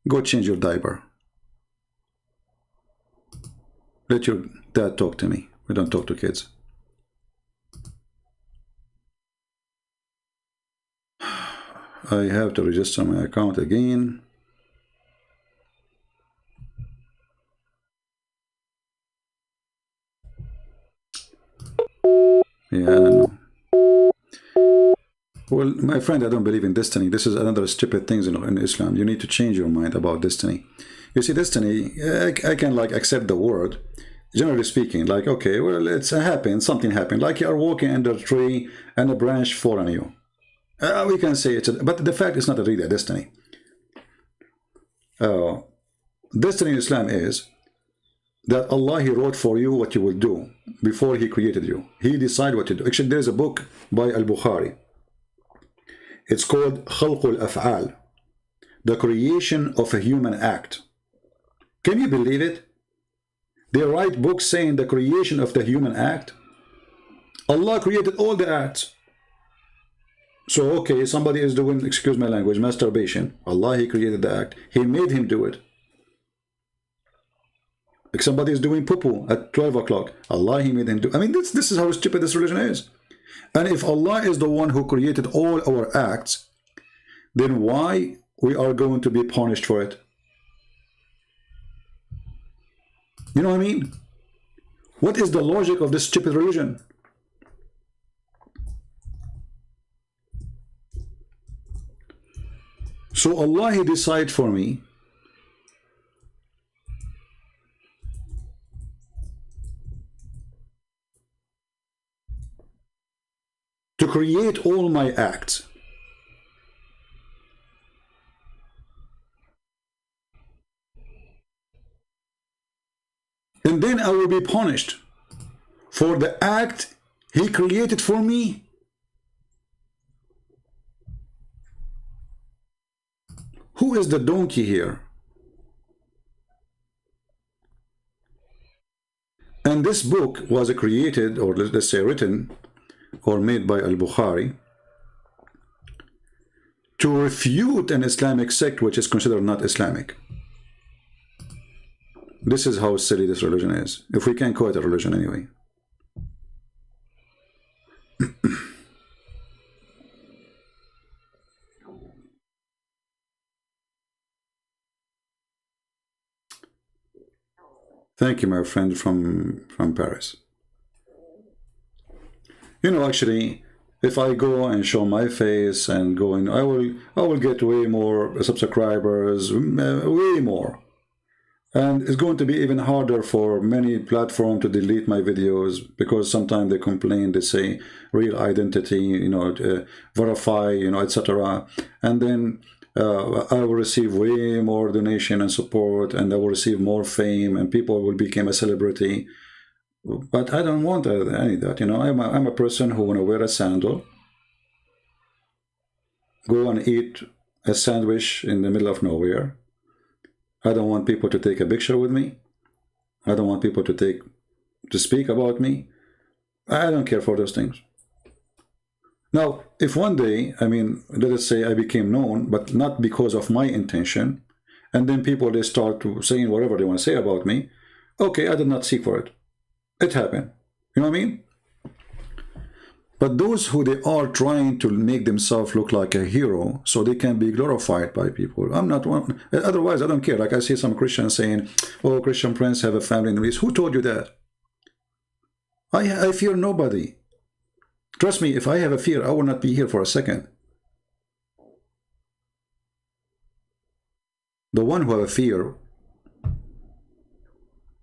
Go change your diaper. Let your dad talk to me. We don't talk to kids. I have to register my account again. Yeah, I don't know. Well, my friend, I don't believe in destiny. This is another stupid thing in Islam. You need to change your mind about destiny. You see, destiny, I can like accept the word, generally speaking, like, okay, well, it's happened, something happened. Like you are walking under a tree and a branch fall on you. We can say it's, but the fact is not really a destiny. Destiny in Islam is that Allah, He wrote for you what you will do before He created you. He decided what to do. Actually, there's a book by Al-Bukhari. It's called خلق الأفعال, the creation of a human act. Can you believe it? They write books saying the creation of the human act. Allah created all the acts. So, okay, somebody is doing, excuse my language, masturbation. Allah, He created the act. He made him do it. Like somebody is doing poo-poo at 12 o'clock. Allah, He made him do it. I mean, this is how stupid this religion is. And if Allah is the one who created all our acts, then why we are going to be punished for it? You know what I mean? What is the logic of this stupid religion? So Allah, He decided for me to create all my acts. And then I will be punished for the act He created for me. Who is the donkey here? And this book was created, or let's say written, or made by Al-Bukhari to refute an Islamic sect which is considered not Islamic. This is how silly this religion is, if we can call it a religion anyway. Thank you, my friend from Paris. You know, actually, if I go and show my face and go in, I will get way more subscribers, way more. And it's going to be even harder for many platforms to delete my videos, because sometimes they complain, they say real identity, you know, verify, you know, etc. And then I will receive way more donation and support, and I will receive more fame, and people will become a celebrity. But I don't want any of that, you know. I'm a person who want to wear a sandal, go and eat a sandwich in the middle of nowhere. I don't want people to take a picture with me. I don't want people to speak about me. I don't care for those things. Now, if one day, I mean, let us say I became known, but not because of my intention, and then people, they start to saying whatever they want to say about me, okay, I did not seek for it. It happened. You know what I mean? But those who they are trying to make themselves look like a hero so they can be glorified by people. I'm not one. Otherwise, I don't care. Like I see some Christians saying, oh, Christian Prince have a family in the East. Who told you that? I fear nobody. Trust me, if I have a fear, I will not be here for a second. The one who have a fear,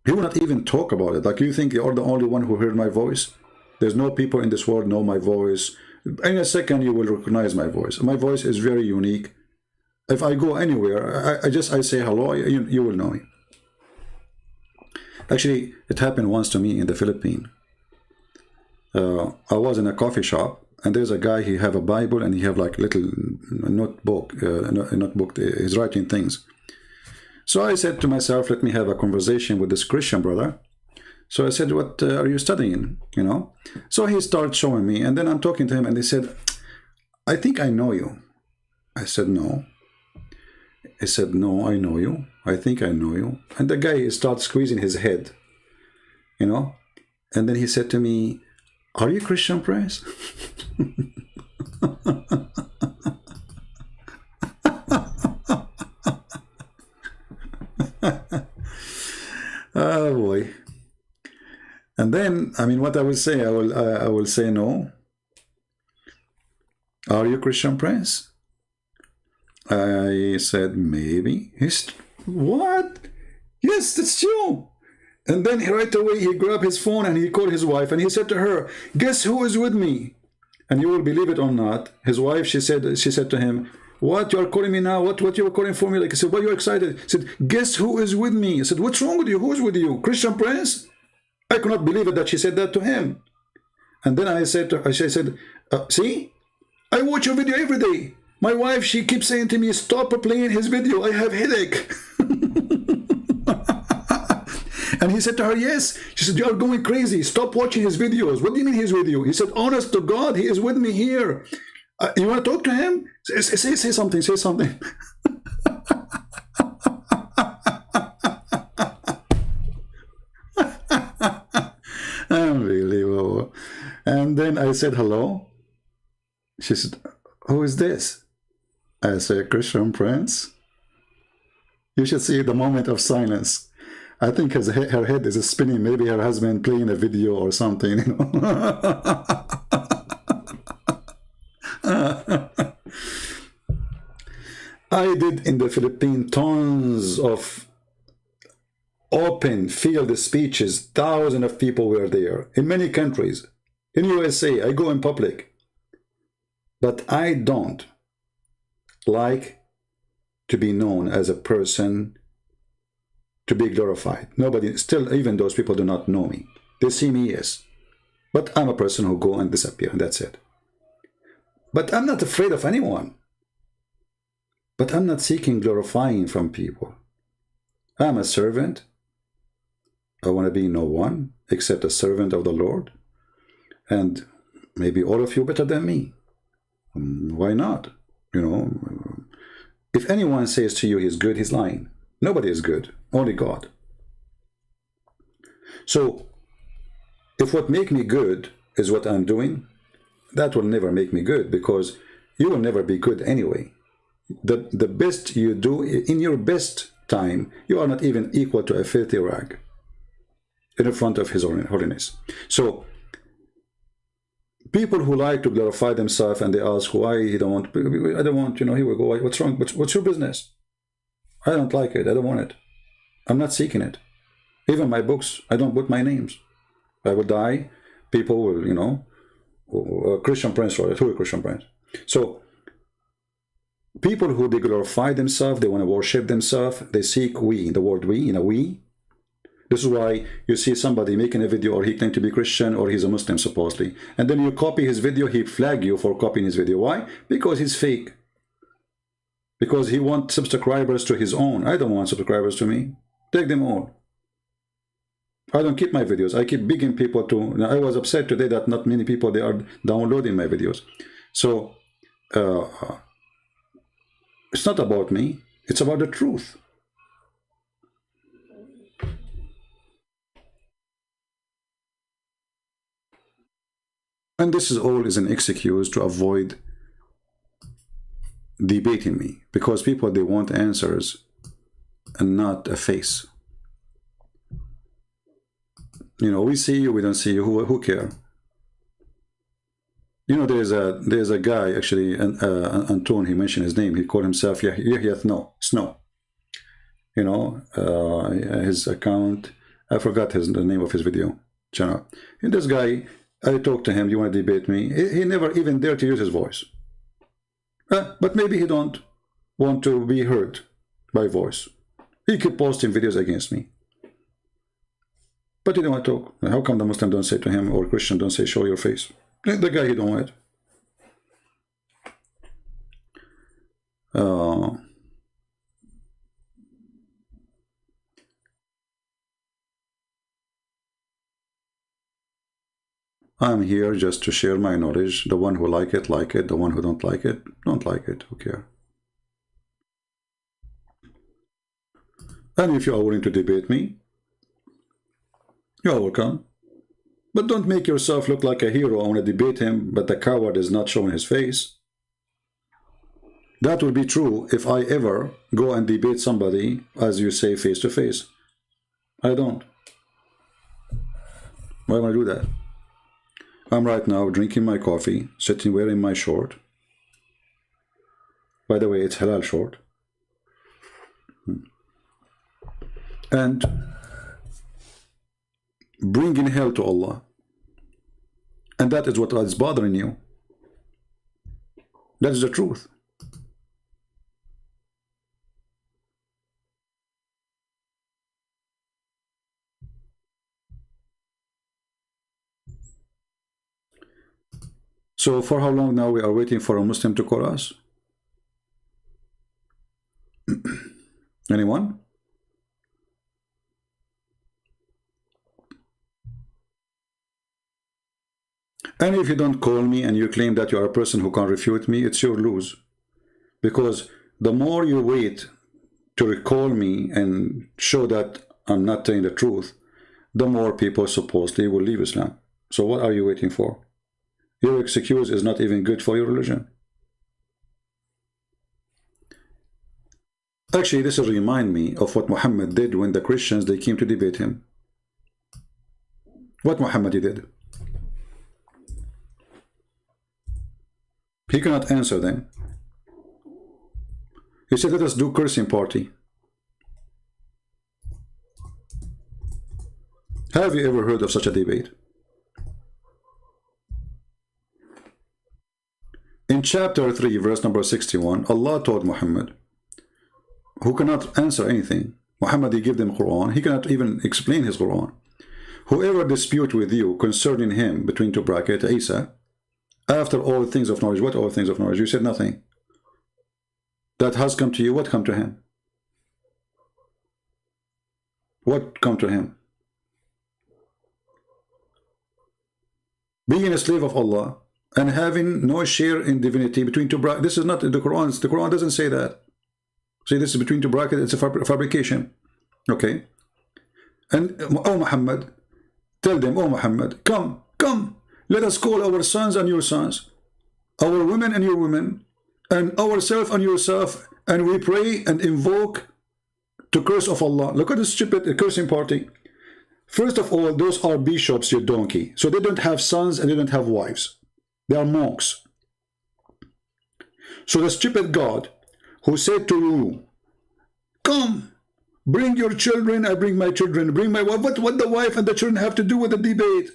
he will not even talk about it. Like, you think you're the only one who heard my voice? There's no people in this world know my voice. In a second, you will recognize my voice. My voice is very unique. If I go anywhere, I say hello, you will know me. Actually, it happened once to me in the Philippines. I was in a coffee shop, and there's a guy, he have a Bible, and he have like little notebook, he's writing things. So I said to myself, let me have a conversation with this Christian brother. So I said, what are you studying, you know? So he started showing me, and then I'm talking to him, and he said, I think I know you. I said, no. He said, no, I know you. I think I know you. And the guy starts squeezing his head. you know. And then he said to me, "Are you Christian, Prince?" Oh boy. And then, I mean, what I will say, I will say no. "Are you Christian, Prince?" I said, "Maybe." He's, "What? Yes, that's you." And then right away he grabbed his phone and he called his wife and he said to her, "Guess who is with me?" And you will believe it or not, his wife, she said to him, "What, you are calling me now? What you are calling for me?" Like, I said, "Why are you excited?" He said, "Guess who is with me?" I said, "What's wrong with you? Who is with you? Christian Prince?" I could not believe it that she said that to him. And then I said to her, she said, "See, I watch your video every day. My wife, she keeps saying to me, stop playing his video. I have headache." And he said to her, "Yes." She said, "You are going crazy. Stop watching his videos." "What do you mean he's with you?" He said, "Honest to God, he is with me here. You want to talk to him? Say something, say something." Unbelievable. And then I said, "Hello?" She said, "Who is this?" I said, "Christian Prince." You should see the moment of silence. I think her head is spinning. Maybe her husband playing a video or something, you know. I did in the Philippines tons of open field speeches. Thousands of people were there in many countries. In USA, I go in public. But I don't like to be known as a person to be glorified. Nobody, still, even those people do not know me. They see me, yes. But I'm a person who go and disappear, and that's it. But I'm not afraid of anyone. But I'm not seeking glorifying from people. I'm a servant. I want to be no one except a servant of the Lord. And maybe all of you better than me. Why not? You know, if anyone says to you he's good, he's lying. Nobody is good, only God. So, if what makes me good is what I'm doing, that will never make me good, because you will never be good anyway. The best you do, in your best time, you are not even equal to a filthy rag in front of His holiness. So, people who like to glorify themselves and they ask why he don't want, I don't want, you know, here we go, what's wrong? What's your business? I don't like it. I don't want it. I'm not seeking it. Even my books, I don't put my names. I will die. People will, you know, Christian Prince wrote it. Who is Christian Prince? So, people who they glorify themselves, they want to worship themselves, they seek we, the word we, in a we. This is why you see somebody making a video, or he claims to be Christian, or he's a Muslim supposedly, and then you copy his video, he flag you for copying his video. Why? Because he's fake. Because he wants subscribers to his own. I don't want subscribers to me. Take them all. I don't keep my videos. I keep begging people to. Now, I was upset today that not many people, they are downloading my videos. So it's not about me. It's about the truth. And this is all is an excuse to avoid debating me, because people, they want answers and not a face. You know, we see you, we don't see you, who care? You know, there's a guy, actually, Anton, he mentioned his name, he called himself Yahya Snow. You know, his account, I forgot the name of his video channel. And this guy, I talked to him, you want to debate me? He never even dared to use his voice. But maybe he don't want to be heard by voice. He keep posting videos against me. But he don't want to talk. How come the Muslim don't say to him, or Christian don't say, show your face? The guy, he don't want it. I'm here just to share my knowledge. The one who like it, like it. The one who don't like it, don't like it. Who care? And if you are willing to debate me, You're welcome. But don't make yourself look like a hero. I want to debate him, but the coward is not showing his face. That would be true if I ever go and debate somebody, as you say, face to face. I don't. Why would I do that? I'm right now drinking my coffee, sitting wearing my short. By the way, it's halal short. And bringing hell to Allah. And that is what is bothering you. That is the truth. So for how long now we are waiting for a Muslim to call us? Anyone? And if you don't call me and you claim that you are a person who can refute me, it's your lose. Because the more you wait to recall me and show that I'm not telling the truth, the more people supposedly will leave Islam. So what are you waiting for? Your excuse is not even good for your religion. Actually, this will remind me of what Muhammad did when the Christians, they came to debate him. What Muhammad did? He cannot answer them. He said, let us do cursing party. Have you ever heard of such a debate? In chapter 3, verse number 61, Allah told Muhammad, who cannot answer anything. Muhammad, he gave them Quran. He cannot even explain his Quran. Whoever dispute with you concerning him, between two brackets, Isa, after all things of knowledge, what all things of knowledge? You said nothing. That has come to you, what come to him? What come to him? Being a slave of Allah and having no share in divinity between two brackets. This is not in the Quran. The Quran doesn't say that. See, this is between two brackets. It's a fabrication. Okay. And, oh Muhammad, tell them, oh Muhammad, come, come. Let us call our sons and your sons, our women and your women, and ourselves and yourself, and we pray and invoke to curse of Allah. Look at this stupid cursing party. First of all, those are bishops, you donkey. So they don't have sons and they don't have wives. They are monks. So the stupid God who said to you, come, bring your children, I bring my children, bring my wife. What the wife and the children have to do with the debate?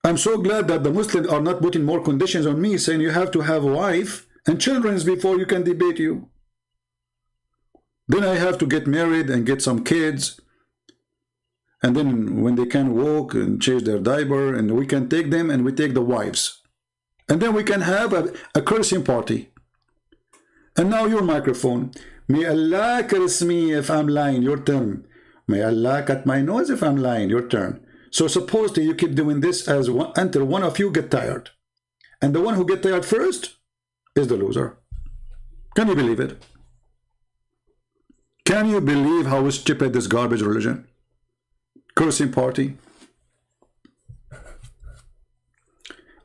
I'm so glad that the Muslims are not putting more conditions on me, saying you have to have a wife and children before you can debate you. Then I have to get married and get some kids. And then when they can walk and change their diaper, and we can take them and we take the wives. And then we can have a cursing party. And now your microphone. May Allah curse me if I'm lying, your turn. May Allah cut my nose if I'm lying, your turn. So supposedly you keep doing this until one of you get tired. And the one who get tired first is the loser. Can you believe it? Can you believe how stupid this garbage religion? Cursing party.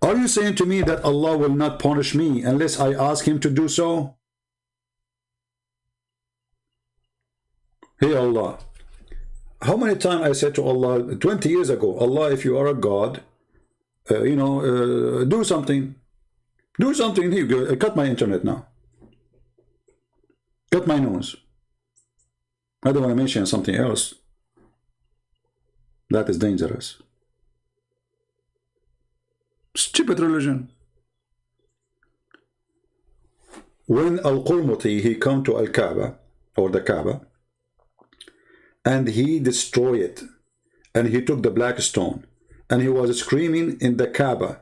Are you saying to me that Allah will not punish me unless I ask him to do so? Hey Allah, how many times I said to Allah 20 years ago, Allah, if you are a God, do something. Do something. Here, cut my internet now. Cut my nose. I don't want to mention something else. That is dangerous. Stupid religion. When Al-Qurmuti, he come to Al-Kaaba, or the Kaaba, and he destroyed it, and he took the black stone, and he was screaming in the Kaaba,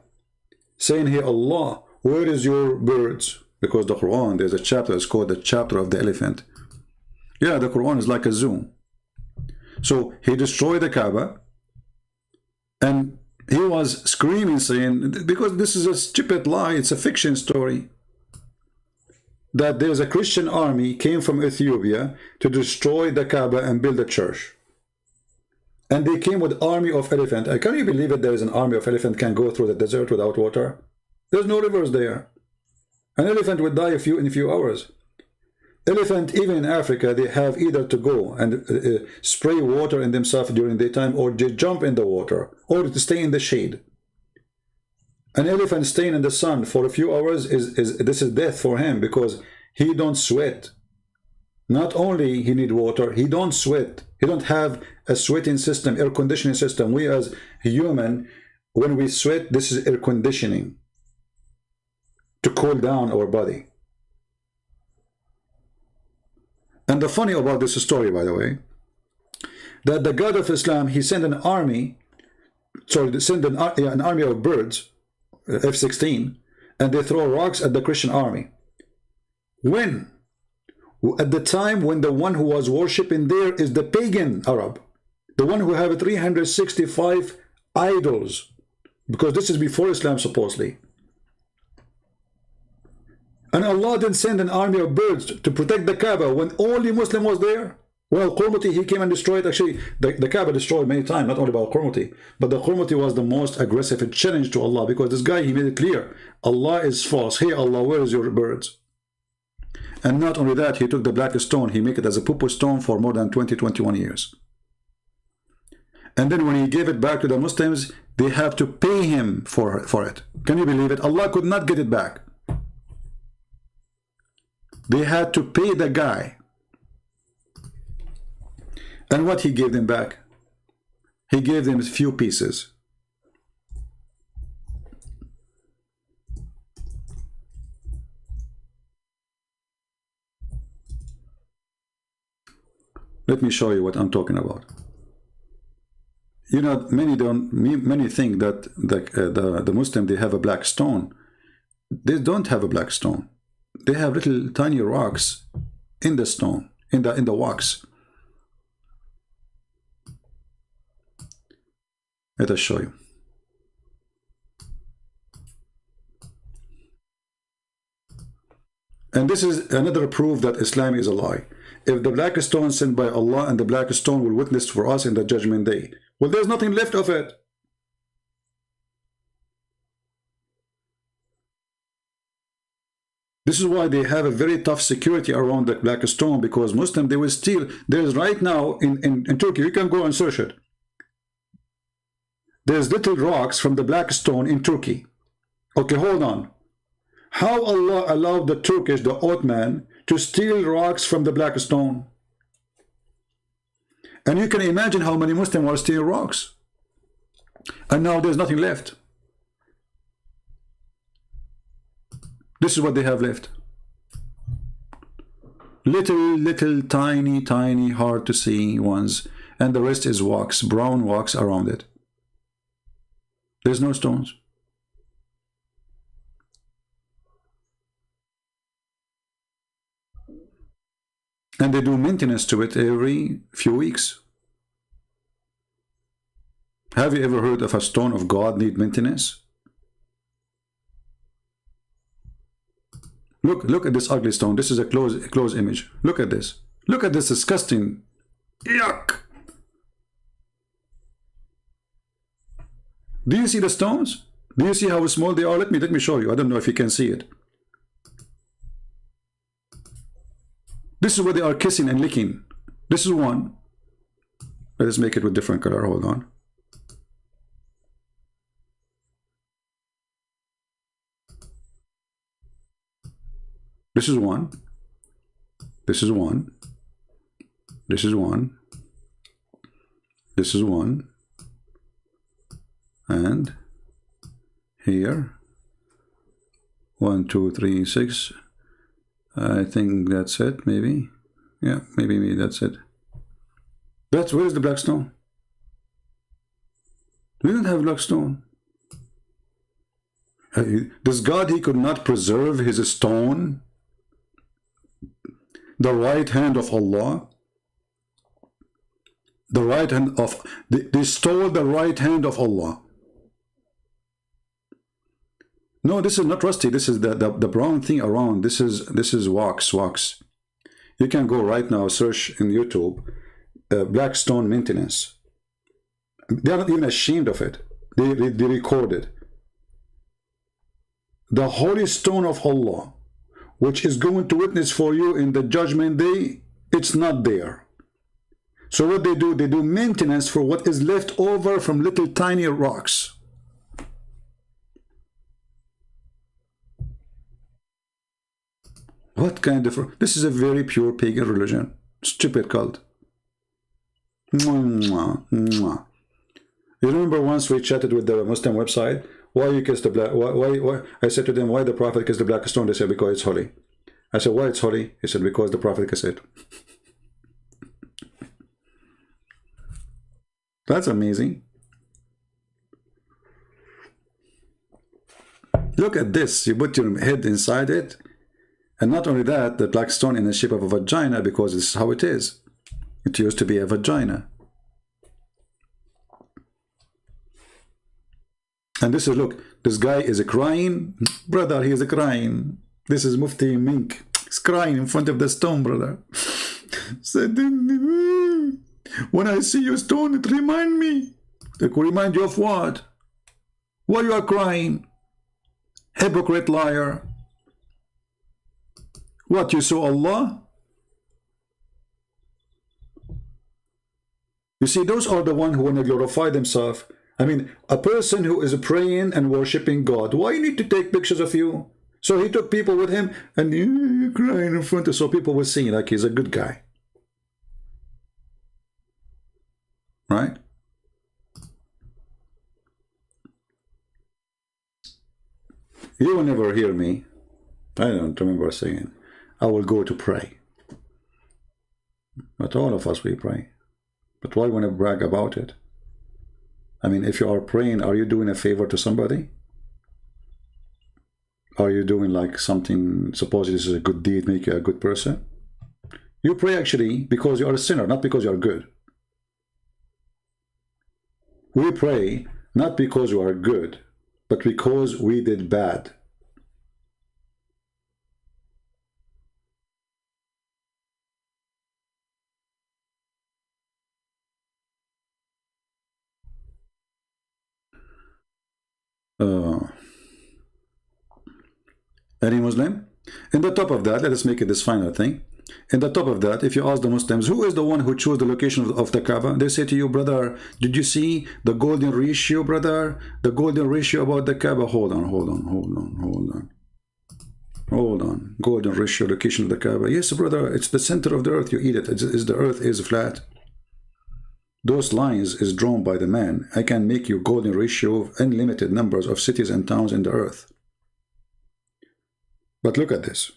saying, hey Allah, where is your birds? Because the Quran, there's a chapter, it's called the chapter of the elephant. Yeah, the Quran is like a zoo. So he destroyed the Kaaba, and he was screaming, saying, because this is a stupid lie, it's a fiction story, that there's a Christian army came from Ethiopia to destroy the Kaaba and build a church. And they came with army of elephant. Can you believe it? There is an army of elephant can go through the desert without water? There's no rivers there. An elephant would die in a few hours. Elephant, even in Africa, they have either to go and spray water in themselves during daytime, or they jump in the water, or to stay in the shade. An elephant staying in the sun for a few hours this is death for him, because he don't sweat. Not only he need water, he don't sweat. He don't have a sweating system, air conditioning system. We as human, when we sweat, this is air conditioning to cool down our body. And the funny about this story, by the way, that the God of Islam, he sent an army, an army of birds, F-16, and they throw rocks at the Christian army. When? At the time when the one who was worshipping there is the pagan Arab, the one who have 365 idols, because this is before Islam supposedly. And Allah didn't send an army of birds to protect the Kaaba when only Muslim was there. Well, Qurmuti, he came and destroyed. Actually, the Kaaba destroyed many times, not only by Qurmuti, but the Qurmuti was the most aggressive challenge to Allah, because this guy, he made it clear, Allah is false. Hey Allah, where is your birds? And not only that, he took the black stone, he made it as a pupu stone for more than 21 years. And then when he gave it back to the Muslims, they have to pay him for it. Can you believe it? Allah could not get it back. They had to pay the guy. And what he gave them back? He gave them a few pieces. Let me show you what I'm talking about. You know, many think that the Muslim, they have a black stone. They don't have a black stone. They have little tiny rocks in the stone, in the wax. Let us show you. And this is another proof that Islam is a lie. If the black stone sent by Allah and the black stone will witness for us in the judgment day, well, there's nothing left of it. This is why they have a very tough security around the black stone, because Muslim, they will steal. There's right now in Turkey, you can go and search it. There's little rocks from the black stone in Turkey. Okay, hold on. How Allah allowed the Turkish, the Ottoman, to steal rocks from the black stone? And you can imagine how many Muslims were stealing rocks. And now there's nothing left. This is what they have left. Little, tiny, hard to see ones. And the rest is wax, brown wax around it. There's no stones. And they do maintenance to it every few weeks. Have you ever heard of a stone of God need maintenance? Look at this ugly stone. This is a close image. Look at this. Look at this disgusting. Yuck! Do you see the stones? Do you see how small they are? Let me show you. I don't know if you can see it. This is what they are kissing and licking. This is one. Let us make it with different color. Hold on. This is one. This is one. This is one. This is one. And here. 1, 2, 3, 6. I think that's it, maybe. Yeah, maybe that's it. Where is the black stone? We don't have black stone. Does God, he could not preserve his stone? The right hand of Allah? The right hand of... They stole the right hand of Allah. No, this is not rusty. This is the brown thing around. This is wax. You can go right now, search in YouTube, black stone maintenance. They are not even ashamed of it. They record it. The holy stone of Allah, which is going to witness for you in the judgment day, it's not there. So what they do maintenance for what is left over from little tiny rocks. What kind of... This is a very pure pagan religion. Stupid cult. Mwah, mwah. You remember once we chatted with the Muslim website? Why you kiss the black... Why? I said to them, why the Prophet kissed the black stone? They said, because it's holy. I said, why it's holy? He said, because the Prophet kissed it. That's amazing. Look at this. You put your head inside it. And not only that, the black stone in the shape of a vagina, because this is how it is. It used to be a vagina. And this is, look, this guy is crying. Brother, he is crying. This is Mufti Mink. He's crying in front of the stone, brother. Said, when I see your stone, it remind me. It will remind you of what? Why you are crying? Hypocrite, liar. What, you saw Allah? You see, those are the ones who want to glorify themselves. I mean, a person who is praying and worshipping God, why you need to take pictures of you? So he took people with him and crying in front of, so people will see like he's a good guy. Right? You will never hear me. I don't remember saying, I will go to pray. But all of us, we pray. But why want to brag about it? I mean, if you are praying, are you doing a favor to somebody? Are you doing like something, suppose this is a good deed, make you a good person? You pray actually because you are a sinner, not because you are good. We pray not because you are good, but because we did bad. Any Muslim? In the top of that, let us make it this final thing. In the top of that, if you ask the Muslims, who is the one who chose the location of the Kaaba? They say to you, brother, did you see the golden ratio, brother? The golden ratio about the Kaaba? Hold on. Golden ratio, location of the Kaaba. Yes, brother, it's the center of the earth. You eat it. The earth is flat. Those lines is drawn by the man. I can make you golden ratio of unlimited numbers of cities and towns in the earth. But look at this.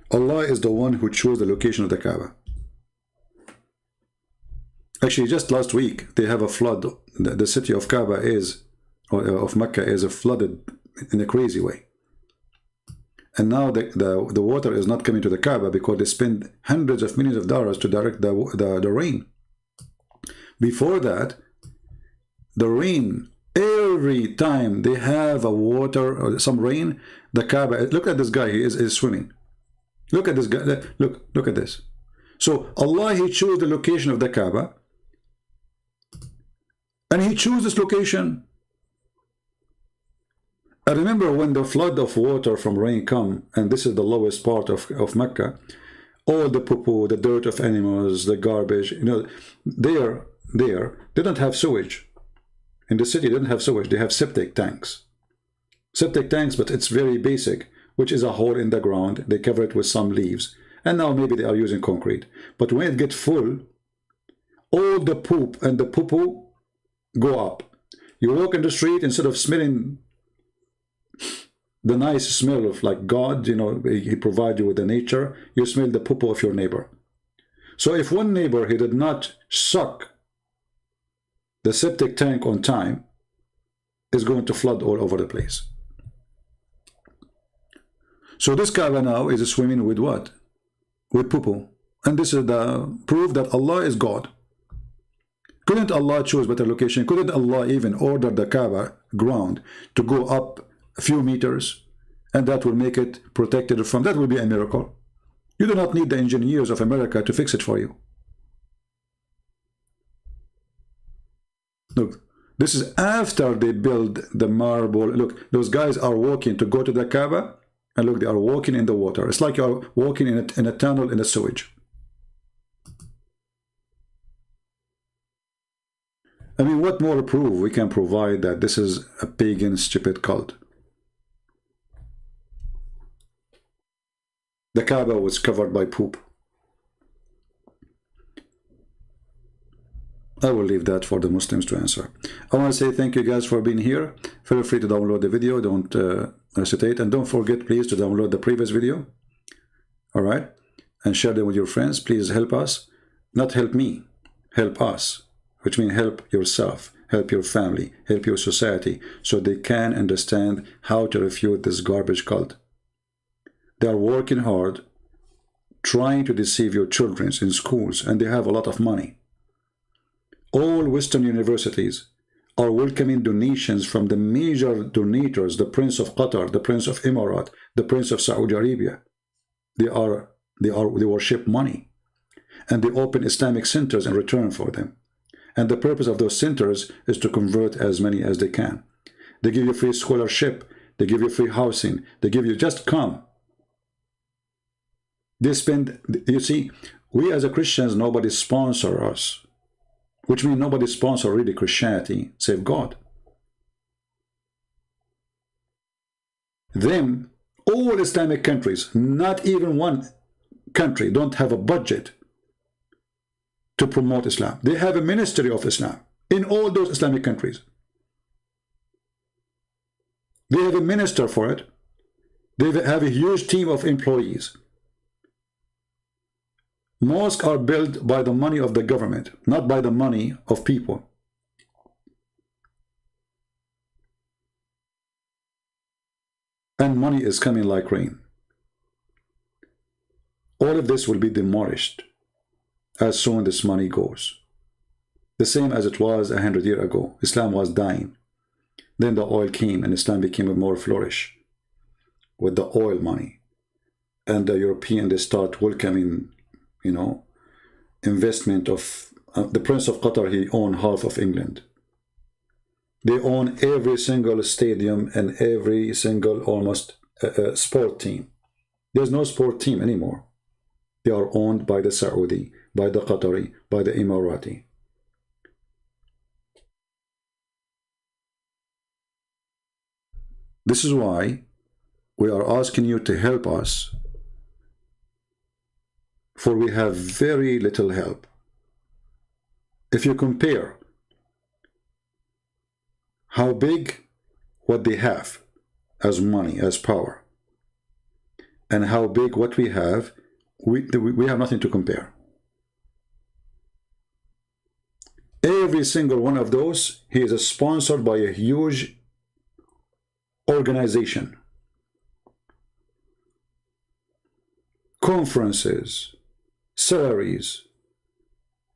Allah is the one who chose the location of the Kaaba. Actually, just last week, they have a flood. The city of Kaaba is, or of Mecca is flooded in a crazy way. And now the water is not coming to the Kaaba because they spend hundreds of millions of dollars to direct the rain. Before that, the rain, every time they have a water or some rain, the Kaaba, look at this guy, he is swimming. Look at this guy, look at this. So Allah, he chose the location of the Kaaba, and he chose this location. I remember when the flood of water from rain come, and this is the lowest part of Mecca, all the poo-poo, the dirt of animals, the garbage, you know, they don't have sewage. In the city, they don't have sewage, they have septic tanks. Septic tanks, but it's very basic, which is a hole in the ground. They cover it with some leaves. And now maybe they are using concrete. But when it gets full, all the poop and the poo-poo go up. You walk in the street, instead of smelling the nice smell of like God, you know, he provides you with the nature, you smell the poo-poo of your neighbor. So if one neighbor, he did not suck the septic tank on time, is going to flood all over the place. So this Kaaba now is swimming with what? With poo-poo. And this is the proof that Allah is God. Couldn't Allah choose better location? Couldn't Allah even order the Kaaba ground to go up a few meters, and that will make it protected from, that will be a miracle. You do not need the engineers of America to fix it for you. Look, this is after they build the marble. Look, those guys are walking to go to the Kaaba, and look, they are walking in the water. It's like you're walking in a tunnel in a sewage. I mean, what more proof we can provide that this is a pagan, stupid cult? The Kaaba was covered by poop. I will leave that for the Muslims to answer. I want to say thank you guys for being here. Feel free to download the video. Don't hesitate. And don't forget, please, to download the previous video. All right? And share them with your friends. Please help us. Not help me. Help us. Which means help yourself. Help your family. Help your society. So they can understand how to refute this garbage cult. They are working hard, trying to deceive your children in schools. And they have a lot of money. All Western universities are welcoming donations from the major donators, the Prince of Qatar, the Prince of Emirat, the Prince of Saudi Arabia. They worship money, and they open Islamic centers in return for them. And the purpose of those centers is to convert as many as they can. They give you free scholarship, they give you free housing, they give you just come. They spend, you see, we as a Christians, nobody sponsor us. Which means nobody sponsors really Christianity, save God. Them, all Islamic countries, not even one country, don't have a budget to promote Islam. They have a ministry of Islam in all those Islamic countries. They have a minister for it. They have a huge team of employees. Mosques are built by the money of the government, not by the money of people. And money is coming like rain. All of this will be demolished as soon as this money goes. The same as it was 100 years ago. Islam was dying. Then the oil came and Islam became more flourish with the oil money. And the European, they start welcoming, you know, investment of the Prince of Qatar. He owned half of England. They own every single stadium and every single almost sport team. There's no sport team anymore. They are owned by the Saudi, by the Qatari, by the Emirati. This is why we are asking you to help us, for we have very little help. If you compare how big what they have as money, as power, and how big what we have nothing to compare. Every single one of those, he is sponsored by a huge organization. Conferences, salaries,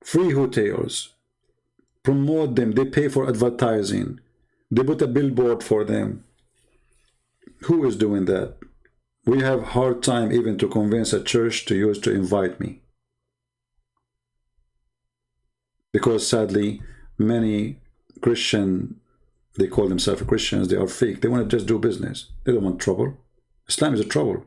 free hotels, promote them, they pay for advertising, they put a billboard for them. Who is doing that? We have a hard time even to convince a church to invite me. Because sadly, many Christian, they call themselves Christians, they are fake. They want to just do business. They don't want trouble. Islam is a trouble.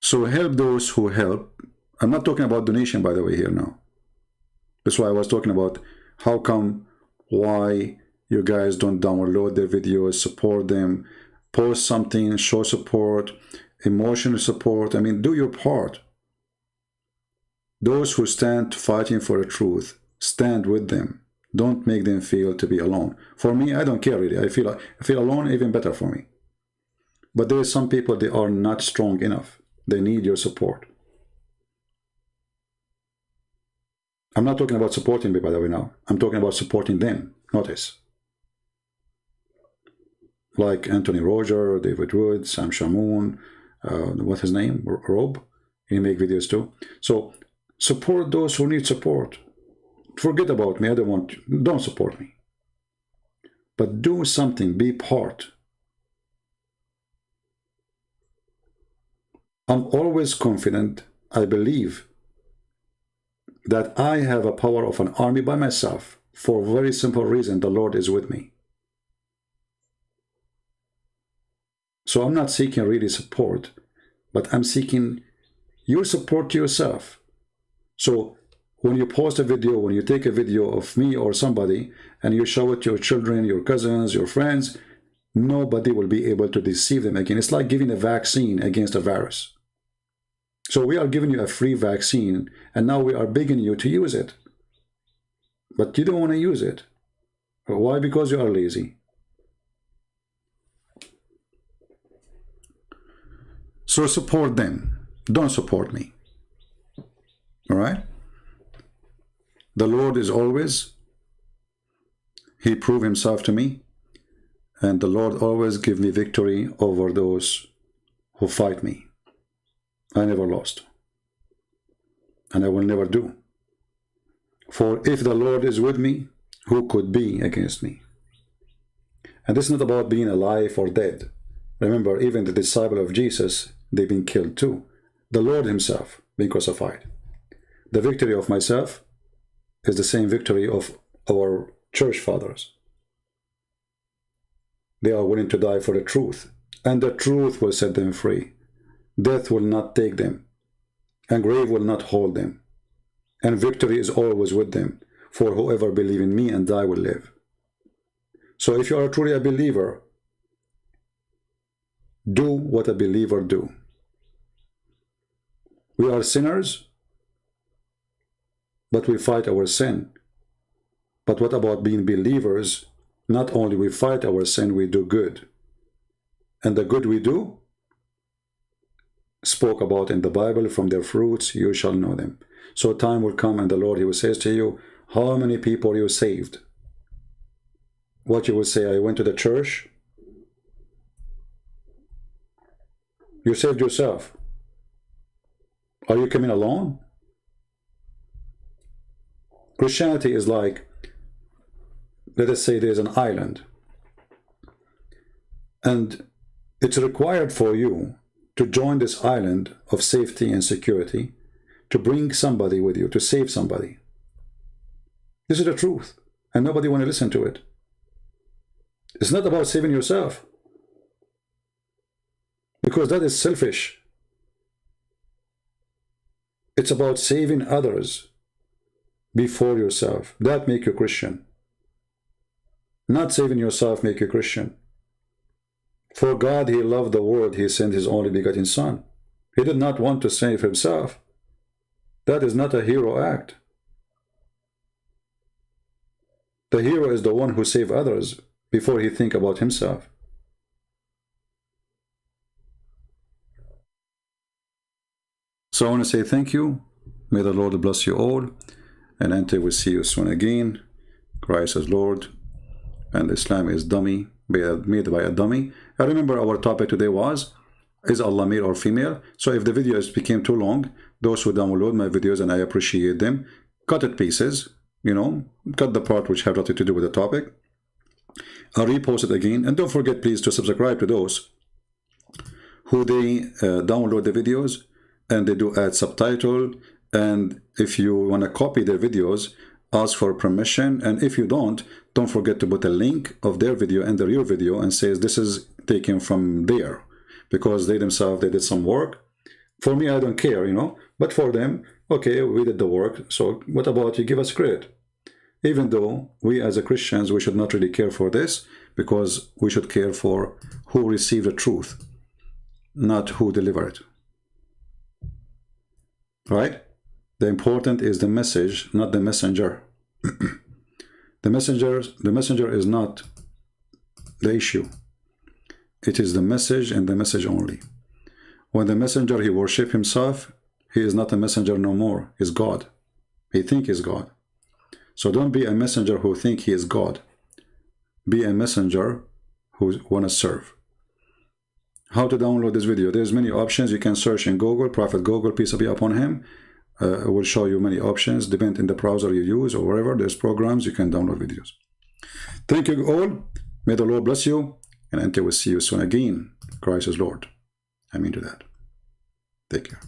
So help those who help. I'm not talking about donation, by the way, here now. That's why I was talking about how come, why you guys don't download their videos, support them, post something, show support, emotional support. I mean, do your part. Those who stand fighting for the truth, stand with them. Don't make them feel to be alone. For me, I don't care really. I feel alone, even better for me. But there are some people, they are not strong enough. They need your support. I'm not talking about supporting me, by the way, now. I'm talking about supporting them. Notice. Like Anthony Roger, David Wood, Sam Shamoun, what's his name? Rob. He make videos too. So support those who need support. Forget about me. Don't support me. But do something. Be part. I'm always confident. I believe that I have a power of an army by myself for a very simple reason: the Lord is with me. So I'm not seeking really support, but I'm seeking your support to yourself. So when you post a video, when you take a video of me or somebody and you show it to your children, your cousins, your friends, nobody will be able to deceive them again. It's like giving a vaccine against a virus. So we are giving you a free vaccine, and now we are begging you to use it. But you don't want to use it. Why? Because you are lazy. So support them. Don't support me. All right? The Lord is always, He proved Himself to me, and the Lord always give me victory over those who fight me. I never lost, and I will never do. For if the Lord is with me, who could be against me? And this is not about being alive or dead. Remember, even the disciple of Jesus, they've been killed too. The Lord Himself being crucified. The victory of myself is the same victory of our church fathers. They are willing to die for the truth, and the truth will set them free. Death will not take them, and grave will not hold them, and victory is always with them, for whoever believes in me and die will live. So if you are truly a believer, do what a believer do. We are sinners, but we fight our sin. But what about being believers? Not only we fight our sin, we do good. And the good we do, spoke about in the Bible, from their fruits you shall know them. So time will come and the Lord, He will say to you, how many people you saved? What you will say, I went to the church. You saved yourself. Are you coming alone? Christianity is like, let us say there's an island, and it's required for you to join this island of safety and security, to bring somebody with you, to save somebody. This is the truth, and nobody want to listen to it. It's not about saving yourself, because that is selfish. It's about saving others before yourself. That make you Christian. Not saving yourself make you Christian. For God, He loved the world, He sent His only begotten Son. He did not want to save Himself. That is not a hero act. The hero is the one who saves others before he think about himself. So I want to say thank you. May the Lord bless you all. And until we see you soon again, Christ is Lord, and Islam is dummy, made by a dummy. I remember our topic today was, is Allah male or female? So if the videos became too long, those who download my videos, and I appreciate them, cut it pieces, you know, cut the part which have nothing to do with the topic. I'll repost it again. And don't forget, please, to subscribe to those who they download the videos and they do add subtitle. And if you want to copy their videos, ask for permission. And if you don't forget to put a link of their video under your video and says this is taken from there, because they themselves, they did some work. For me, I don't care, you know, but for them, okay, we did the work. So what about you give us credit? Even though we as a Christians, we should not really care for this, because we should care for who received the truth, not who delivered it. Right? The important is the message, not the messenger. The messenger is not the issue. It is the message and the message only. When the messenger, he worship himself, he is not a messenger no more. He's God. He think he's God. So don't be a messenger who think he is God. Be a messenger who want to serve. How to download this video? There's many options. You can search in Google, Prophet Google, peace be upon him. It will show you many options, depending on the browser you use or wherever there's programs, you can download videos. Thank you all. May the Lord bless you. And until we see you soon again, Christ is Lord. I mean to that. Take care.